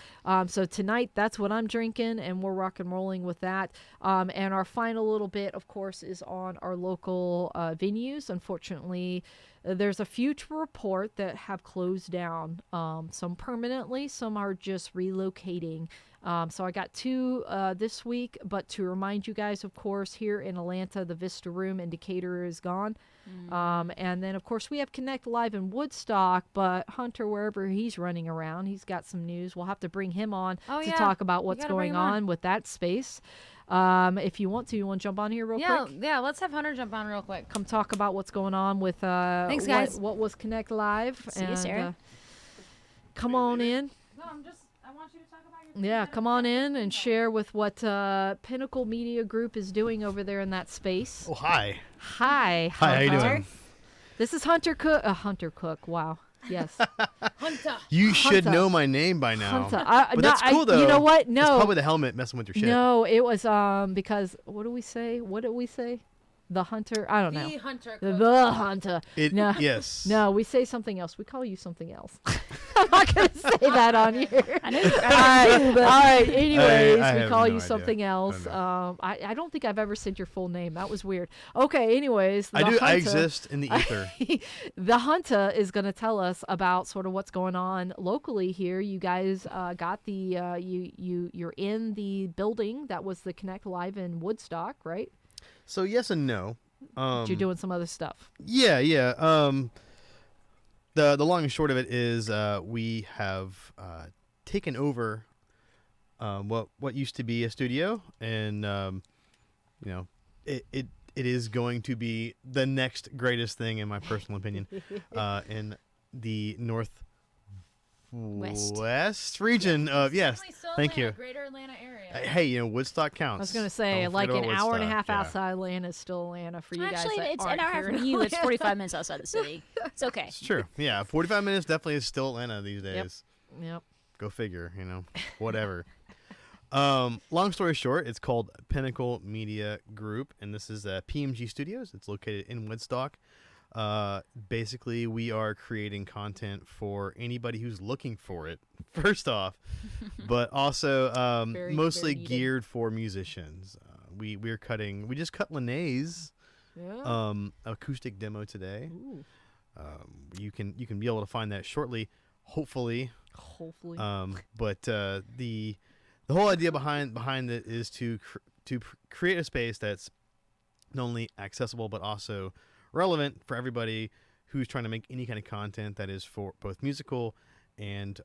So tonight, that's what I'm drinking, and we're rock and rolling with that. And our final little bit, of course, is on our local venues. Unfortunately, there's a few to report that have closed down. Some permanently, some are just relocating. So I got two this week, but to remind you guys, of course, here in Atlanta, the Vista Room in Decatur is gone. And then, of course, we have Connect Live in Woodstock, but Hunter, wherever he's running around, he's got some news. We'll have to bring him on Oh, to yeah. talk about You what's gotta bring going him on. on with that space. If you want to jump on here real Yeah, quick? yeah. Let's have Hunter jump on real quick. Come talk about what's going on with Thanks, guys. what was Connect Live. See you, and Sarah. come on in. No, I want you to talk about your. Yeah, come on in and share with what Pinnacle Media Group is doing over there in that space. Oh, hi. Hi. Hi, how you Hunter. doing? This is Hunter Cook. Hunter Cook. Wow. Yes. Hunter. You should Hunter. know my name by now. Hunter. But that's cool, though. You know what? It's No. probably the helmet messing with your shit. No, it was because what do we say? What did we say? The Hunter. I don't know. The Hunter. The Hunter. No, Yes. no, we say something else. We call you something else. I'm not gonna say that on here. I know you All right. Anyways, I we have call no you idea. something else. I don't think I've ever said your full name. That was weird. Okay. Anyways, I the do. I Hunter- exist in the ether. The Hunter is going to tell us about sort of what's going on locally here. You guys got the you're in the building that was the Connect Live in Woodstock, right? So yes and no. But you're doing some other stuff. Yeah. The long and short of it is we have taken over what used to be a studio, and it is going to be the next greatest thing in my personal opinion in the northwest region of yes. Thank you. Greater Atlanta area. Hey, Woodstock counts. I was going to say, Don't like forget an about hour and a Woodstock, half yeah. outside Atlanta is still Atlanta for you Actually, guys. That it's aren't an hour here from in you. It's Atlanta. 45 minutes outside the city. It's okay. It's true. Yeah, 45 minutes definitely is still Atlanta these days. Yep. Go figure, whatever. Long story short, it's called Pinnacle Media Group, and this is PMG Studios. It's located in Woodstock. Basically, we are creating content for anybody who's looking for it, first off, but also Very, mostly very needed. geared for musicians. We just cut Lene's Yeah. acoustic demo today. Ooh. You can be able to find that shortly, hopefully. Hopefully. But the whole idea behind it is to create a space that's not only accessible but also relevant for everybody who's trying to make any kind of content that is for both musical and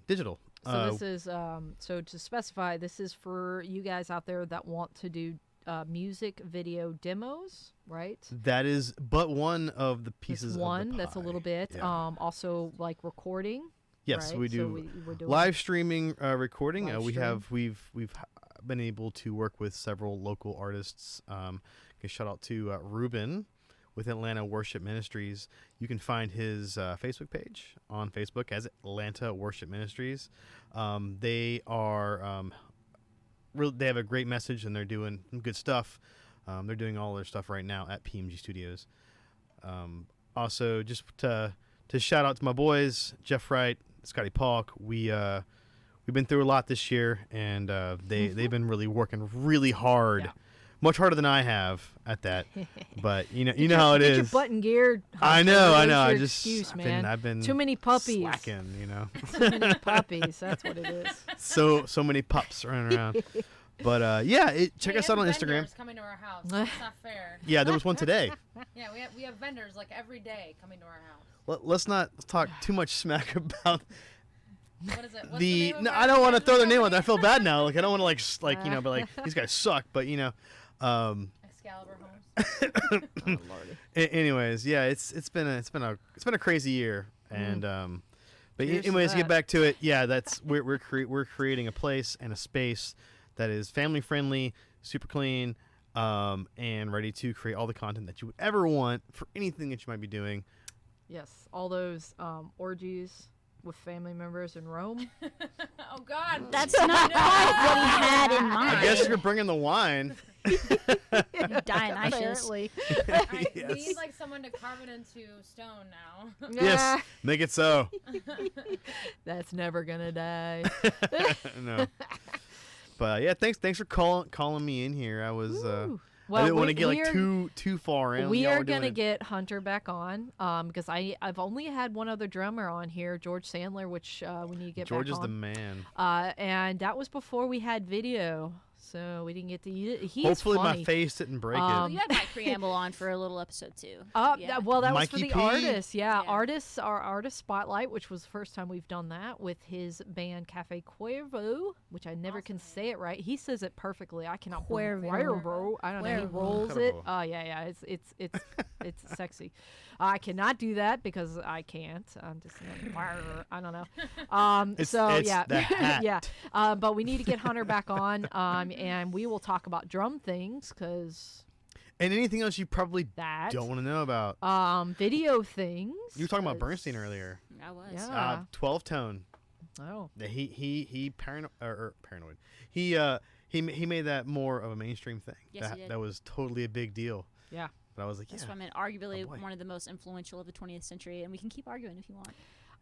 digital. So this is so to specify, this is for you guys out there that want to do music video demos, right? That is but one of the pieces. That's one. Of the That's a little pie. bit. Yeah. Also like recording. Yes, right? we do. So we're doing Live streaming recording. Live We've been able to work with several local artists. Shout out to Ruben with Atlanta Worship Ministries. You can find his Facebook page on Facebook as Atlanta Worship Ministries. They are they have a great message and they're doing some good stuff. They're doing all their stuff right now at PMG Studios. Also, just to shout out to my boys, Jeff Wright, Scotty Palk. We've been through a lot this year, and they've been really working really hard, much harder than I have at that. But you know how it get is. your button geared. I Hunter. know. There's I your just excuse, man. I've been Too many puppies. slacking. Too many puppies. That's what it is. So many pups running around. But check us out on Instagram. Vendors coming to our house. That's not fair. Yeah, there was one today. Yeah, we have vendors like every day coming to our house. Let's not talk too much smack about What is it? What's the name of no, our I don't want to throw their name on company? there. I feel bad now. Like I don't want to but like these guys suck. But Excalibur Homes. anyways, yeah, it's been a crazy year, and but Cheers to anyways, to get that. back to it, yeah, that's we're creating a place and a space that is family friendly, super clean, and ready to create all the content that you would ever want for anything that you might be doing. Yes, all those orgies with family members in Rome. Oh God. That's not quite what he had in mind. I guess you're bringing the wine. Dionysius. Apparently. I Yes. need like someone to carve it into stone now. Yes, make it so. That's never gonna die. No. But yeah, thanks for calling me in here. I was Ooh. I didn't want to get we like are- too far in. We Y'all are were doing gonna it. get Hunter back on, because I've only had one other drummer on here, George Sandler, which we need to get George back is the on. man. And that was before we had video, so we didn't get to use it. He's Hopefully funny. my face didn't break Well, it. you had Mike Preamble on for a little episode too. Yeah. Well, that was Mikey for the P? artists. Yeah, Yeah. artists, our artist spotlight, which was the first time we've done that with his band Cafe Cuervo, which I never can say it right. He says it perfectly. I cannot. Cuervo. Cuervo. I don't know. He Cuervo. rolls it. Cuervo. Oh yeah. It's sexy. I cannot do that because I can't. I'm just I don't know. It's yeah, the hat. yeah. But we need to get Hunter back on, and we will talk about drum things because And anything else you probably that. don't want to know about. Video things. You were talking about 'cause- Bernstein earlier. I was. Yeah. 12 tone. Oh. He paranoid. He made that more of a mainstream thing. Yes, he did. That was totally a big deal. Yeah. But I was like, That's yeah. why I mean, arguably boy. one of the most influential of the 20th century, and we can keep arguing if you want.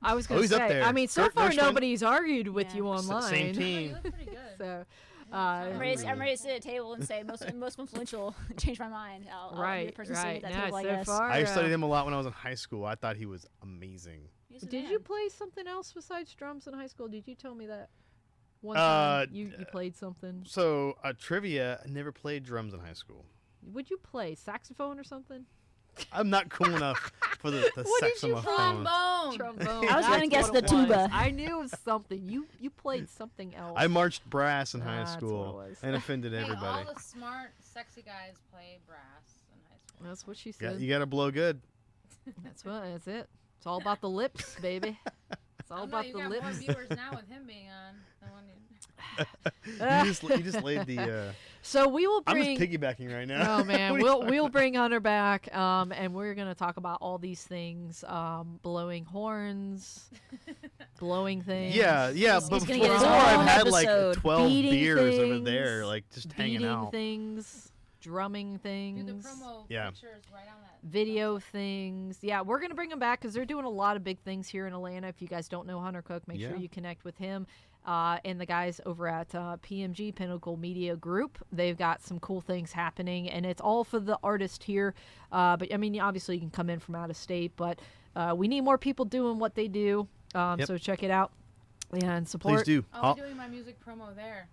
I was going to he's up say, there. I mean, so Kurt far Gershwin. nobody's argued with Yeah. you online. Same Oh, team. you look pretty good. So, I'm ready to sit at a table and say most influential. Change my mind. I'll be the right, person sitting right. at that No, table, I so guess. far, I studied him a lot when I was in high school. I thought he was amazing. He's a Did man. you play something else besides drums in high school? Did you tell me that one time you played something? So, trivia, I never played drums in high school. Would you play saxophone or something? I'm not cool enough for the What did you saxophone. Trombone. I was gonna That's guess what the it was. tuba. I knew it was something. You played something else. I marched brass in high That's what it school was. and offended Hey, everybody. all the smart, sexy guys play brass in high school. That's what she Yeah, said. you got to blow good. That's it. It's all about the lips, baby. It's all I don't know, about you the got lips. more viewers now with him being on than when you... You just laid the. So we will I'm bring. just piggybacking right now. Oh man, What do you- we'll bring Hunter back, and we're gonna talk about all these things, blowing horns, blowing things. Yeah, He's but gonna before get his I've own had like episode. 12 Beating beers over things, there, like just hanging beating out. things, drumming Do things, the promo Yeah. pictures right on that. video things. Yeah, we're gonna bring him back because they're doing a lot of big things here in Atlanta. If you guys don't know Hunter Cook, make sure Yeah. you connect with him. And the guys over at PMG Pinnacle Media Group, they've got some cool things happening, and it's all for the artist here. But I mean, obviously you can come in from out of state, but we need more people doing what they do. Yep. So check it out and support. Please do. I'll be doing my music promo there.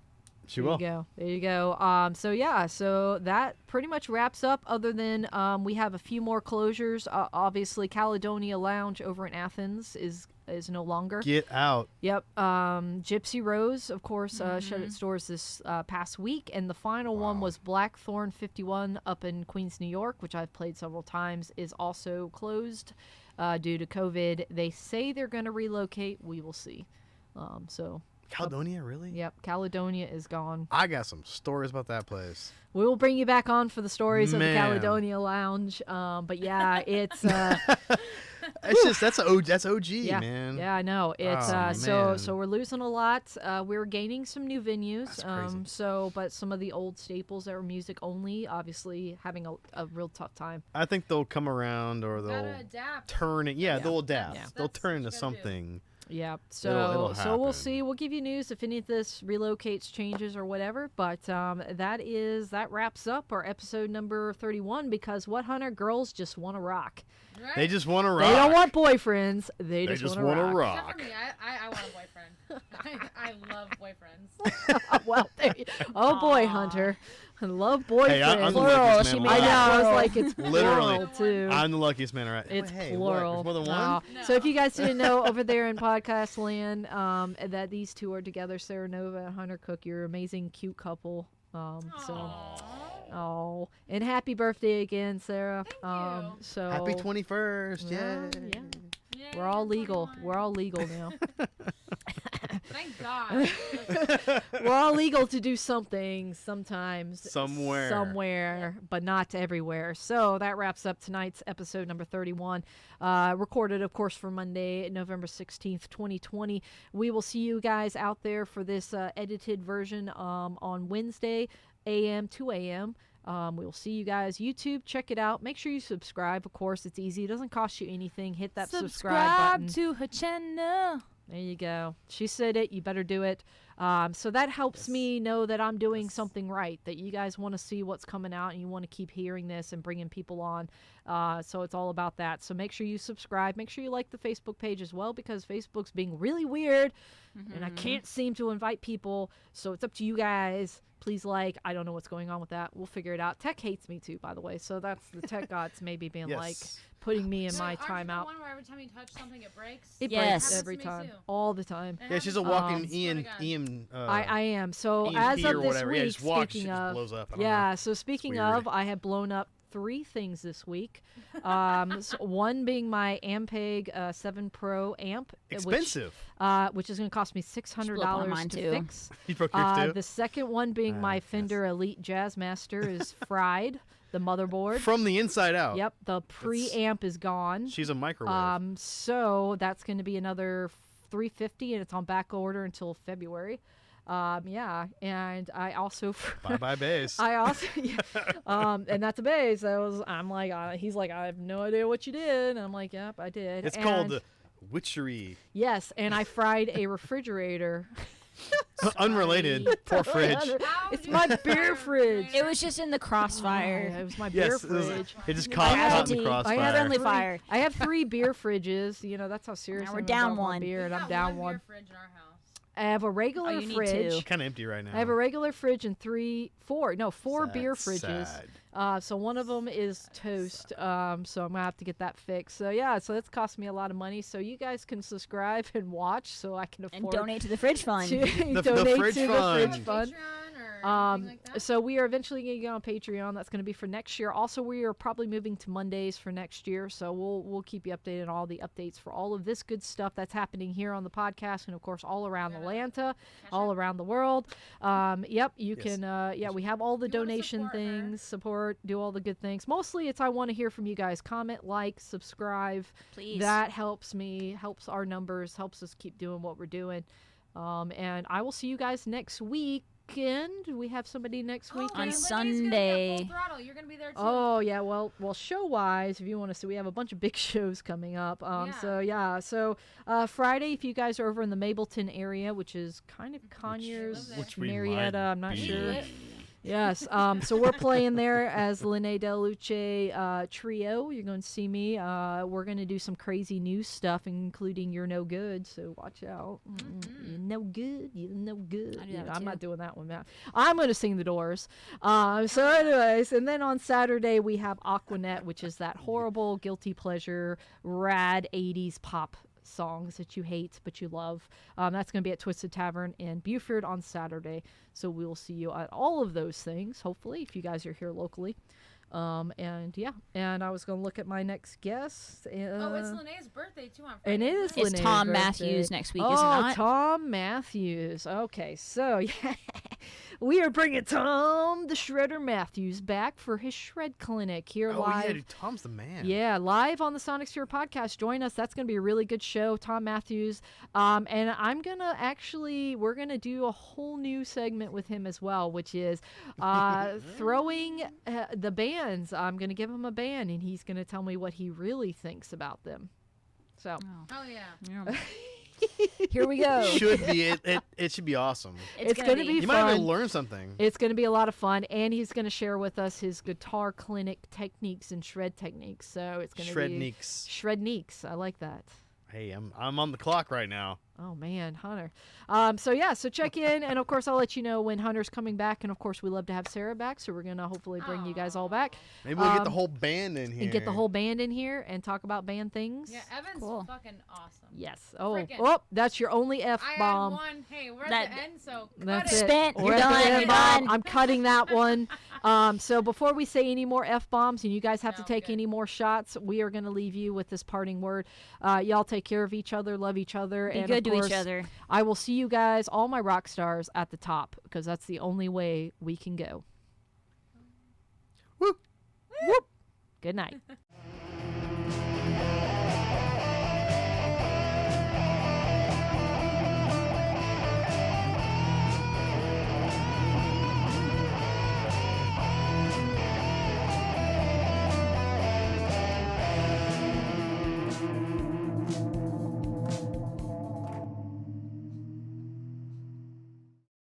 She There will. you go. There you go. So yeah, so that pretty much wraps up. Other than we have a few more closures. Obviously, Caledonia Lounge over in Athens is no longer. Get out. Yep. Gypsy Rose, of course, shut its doors this past week, and the final one was Blackthorn 51 up in Queens, New York, which I've played several times, is also closed due to COVID. They say they're going to relocate. We will see. So. Caledonia, really? Yep, Caledonia is gone. I got some stories about that place. We will bring you back on for the stories of the Man. Caledonia Lounge. But yeah, it's It's just that's OG, yeah, man. yeah, I know. It's Oh, so man. we're losing a lot. We're gaining some new venues. That's crazy. But some of the old staples that were music only, obviously having a real tough time. I think they'll come around or Gotta they'll adapt. turn it. Yeah, they'll adapt. Yeah. They'll That's turn what into you gotta do. something. Yeah. It'll So we'll happen. see. We'll give you news if any of this relocates, changes, or whatever. But that wraps up our episode number 31. Because what, Hunter? Girls just want to rock. Right? They just want to rock. They don't want boyfriends. They They just just want to wanna rock. Except rock. for me, I want a boyfriend. I love boyfriends. Well, there you, oh boy, Aw. Hunter, I love boyfriends. Hey, I'm the Plural, luckiest she man made I know. alive. I was Plural. like, it's Literally. plural too. I'm the luckiest man, right? It's Hey, plural. What? There's more than No. one? No. So if you guys didn't know, over there in podcast land, that these two are together, Sarah Nova and Hunter Cook. You're an amazing, cute couple. Oh, and happy birthday again, Sarah. Thank you. So Happy 21st. Yeah, Yeah. yeah. Yeah, We're all you're legal. 21. We're all legal now. Thank God. We're all legal to do something sometimes. Somewhere. But not everywhere. So that wraps up tonight's episode number 31. Recorded, of course, for Monday, November 16th, 2020. We will see you guys out there for this edited version on Wednesday, 2 a.m. We will see you guys. YouTube, check it out. Make sure you subscribe, of course. It's easy. It doesn't cost you anything. Hit that subscribe button. to her channel. There you go. She said it. You better do it. So that helps me know that I'm doing something right, that you guys want to see what's coming out and you want to keep hearing this and bringing people on. So it's all about that. So make sure you subscribe. Make sure you like the Facebook page as well, because Facebook's being really weird and I can't seem to invite people. So it's up to you guys. Please like. I don't know what's going on with that. We'll figure it out. Tech hates me too, by the way. So that's the tech gods maybe being like Yes. putting me in So my aren't you the timeout. one where every time you touch something, it breaks? It Yes. breaks every Happens to me time. too. All the time. It Yeah, she's a happens- walking Um, Ian. Swear to Ian. I am. So EMP as or of this whatever. Yeah, week, just walks, speaking it just of, blows up. I don't yeah. know. So speaking weird. of, I have blown up 3 things this week. So one being my Ampeg 7 Pro amp, Expensive. which is going to cost me blew up on $600 mine, to too. fix. You broke yours too? The second one being my yes. Fender Elite Jazzmaster is fried. The motherboard. From the inside out. Yep, the preamp is gone. She's a microwave. So that's going to be another $350, and it's on back order until February. Yeah, and I also Bye bass. I also and that's a bass. I'm like he's like, I have no idea what you did. And I'm like, yep, I did. It's and called witchery. yes, and I fried a refrigerator. Unrelated. Poor fridge. It's my beer fridge. It was just in the crossfire. It was my beer Yes, fridge. it just caught in the Casualty. crossfire. I had Friendly fire. I have 3 beer fridges. You know, that's how serious Now I we're am down about my one. beer, and We I'm got down one one. beer fridge in our house. I have a regular you need fridge. two. Kind of empty right now. I have a regular fridge and 4 Sad, beer fridges. sad. So one of them is toast. So I'm gonna have to get that fixed. So yeah, so it's cost me a lot of money. So you guys can subscribe and watch, so I can afford And donate to the fridge fund. to The donate fridge to fund. the fridge fund. Patreon or anything like that? So we are eventually going to get on Patreon. That's going to be for next year. Also, we are probably moving to Mondays for next year. So we'll keep you updated on all the updates for all of this good stuff that's happening here on the podcast, and of course all around Atlanta, all around the world. Yep, you Yes. can. Yeah, we have all the You wanna donation support her. things, support, do all the good things. Mostly, it's I want to hear from you guys. Comment, like, subscribe. Please. That helps me, helps our numbers, helps us keep doing what we're doing. And I will see you guys next weekend. We have somebody next weekend. On Lenny's Sunday. Gonna be at Full Throttle. You're gonna be there too. Oh yeah, well, show wise, if you want to see, we have a bunch of big shows coming up. So Friday, if you guys are over in the Mableton area, which is kind of Conyers, Which we Marietta, might I'm not be. sure. Yes. So we're playing there as Lene Deluce trio. You're going to see me. We're going to do some crazy new stuff, including You're No Good. So watch out. You're no good. You're no good. I do that one I'm too. not doing that one, man. I'm going to sing the Doors. So anyways, and then on Saturday we have Aquanet, which is that horrible, guilty pleasure, rad 80s pop songs that you hate but you love. That's going to be at Twisted Tavern in Buford on Saturday. So we will see you at all of those things, hopefully, if you guys are here locally. And yeah, and I was going to look at my next guest. Oh, it's Lene's birthday too on And Friday. it is isn't It's Lene's Tom birthday. Matthews next week, oh, is it not? Tom Matthews. Okay, so yeah, we are bringing Tom the Shredder Matthews back for his Shred Clinic here Oh live. yeah, dude, Tom's the man. Yeah, live on the Sonic Sphere podcast. Join us. That's going to be a really good show. Tom Matthews. And I'm going to we're going to do a whole new segment with him as well, which is throwing the bands. I'm going to give him a band, and he's going to tell me what he really thinks about them. So, Oh yeah. Yeah. Here we go. Should be it should be awesome. It's gonna be You might even fun. learn something. It's going to be a lot of fun, and he's going to share with us his guitar clinic techniques and shred techniques. So it's going to be Shredniks. Shredniks. I like that. Hey, I'm on the clock right now. Oh man, Hunter. So check in, and of course I'll let you know when Hunter's coming back, and of course we love to have Sarah back, so we're gonna hopefully bring you guys all back Maybe we'll get the whole band in here. and get the whole band in here and talk about band things. Yeah, Evan's Cool. fucking awesome. Yes. Oh, Frickin'. that's your only F I had bomb. one. Hey, we're That- at the end, so cut That's it. it. Spent. We're You're at the done. end, You're Bob. done. I'm cutting that one. So before we say any more F bombs and you guys have to Sounds take good. any more shots, we are gonna leave you with this parting word. Y'all take care of each other, love each other, Be and good of to course, each other. I will see you guys, all my rock stars, at the top because that's the only way we can go. Whoop. Whoop. Good night.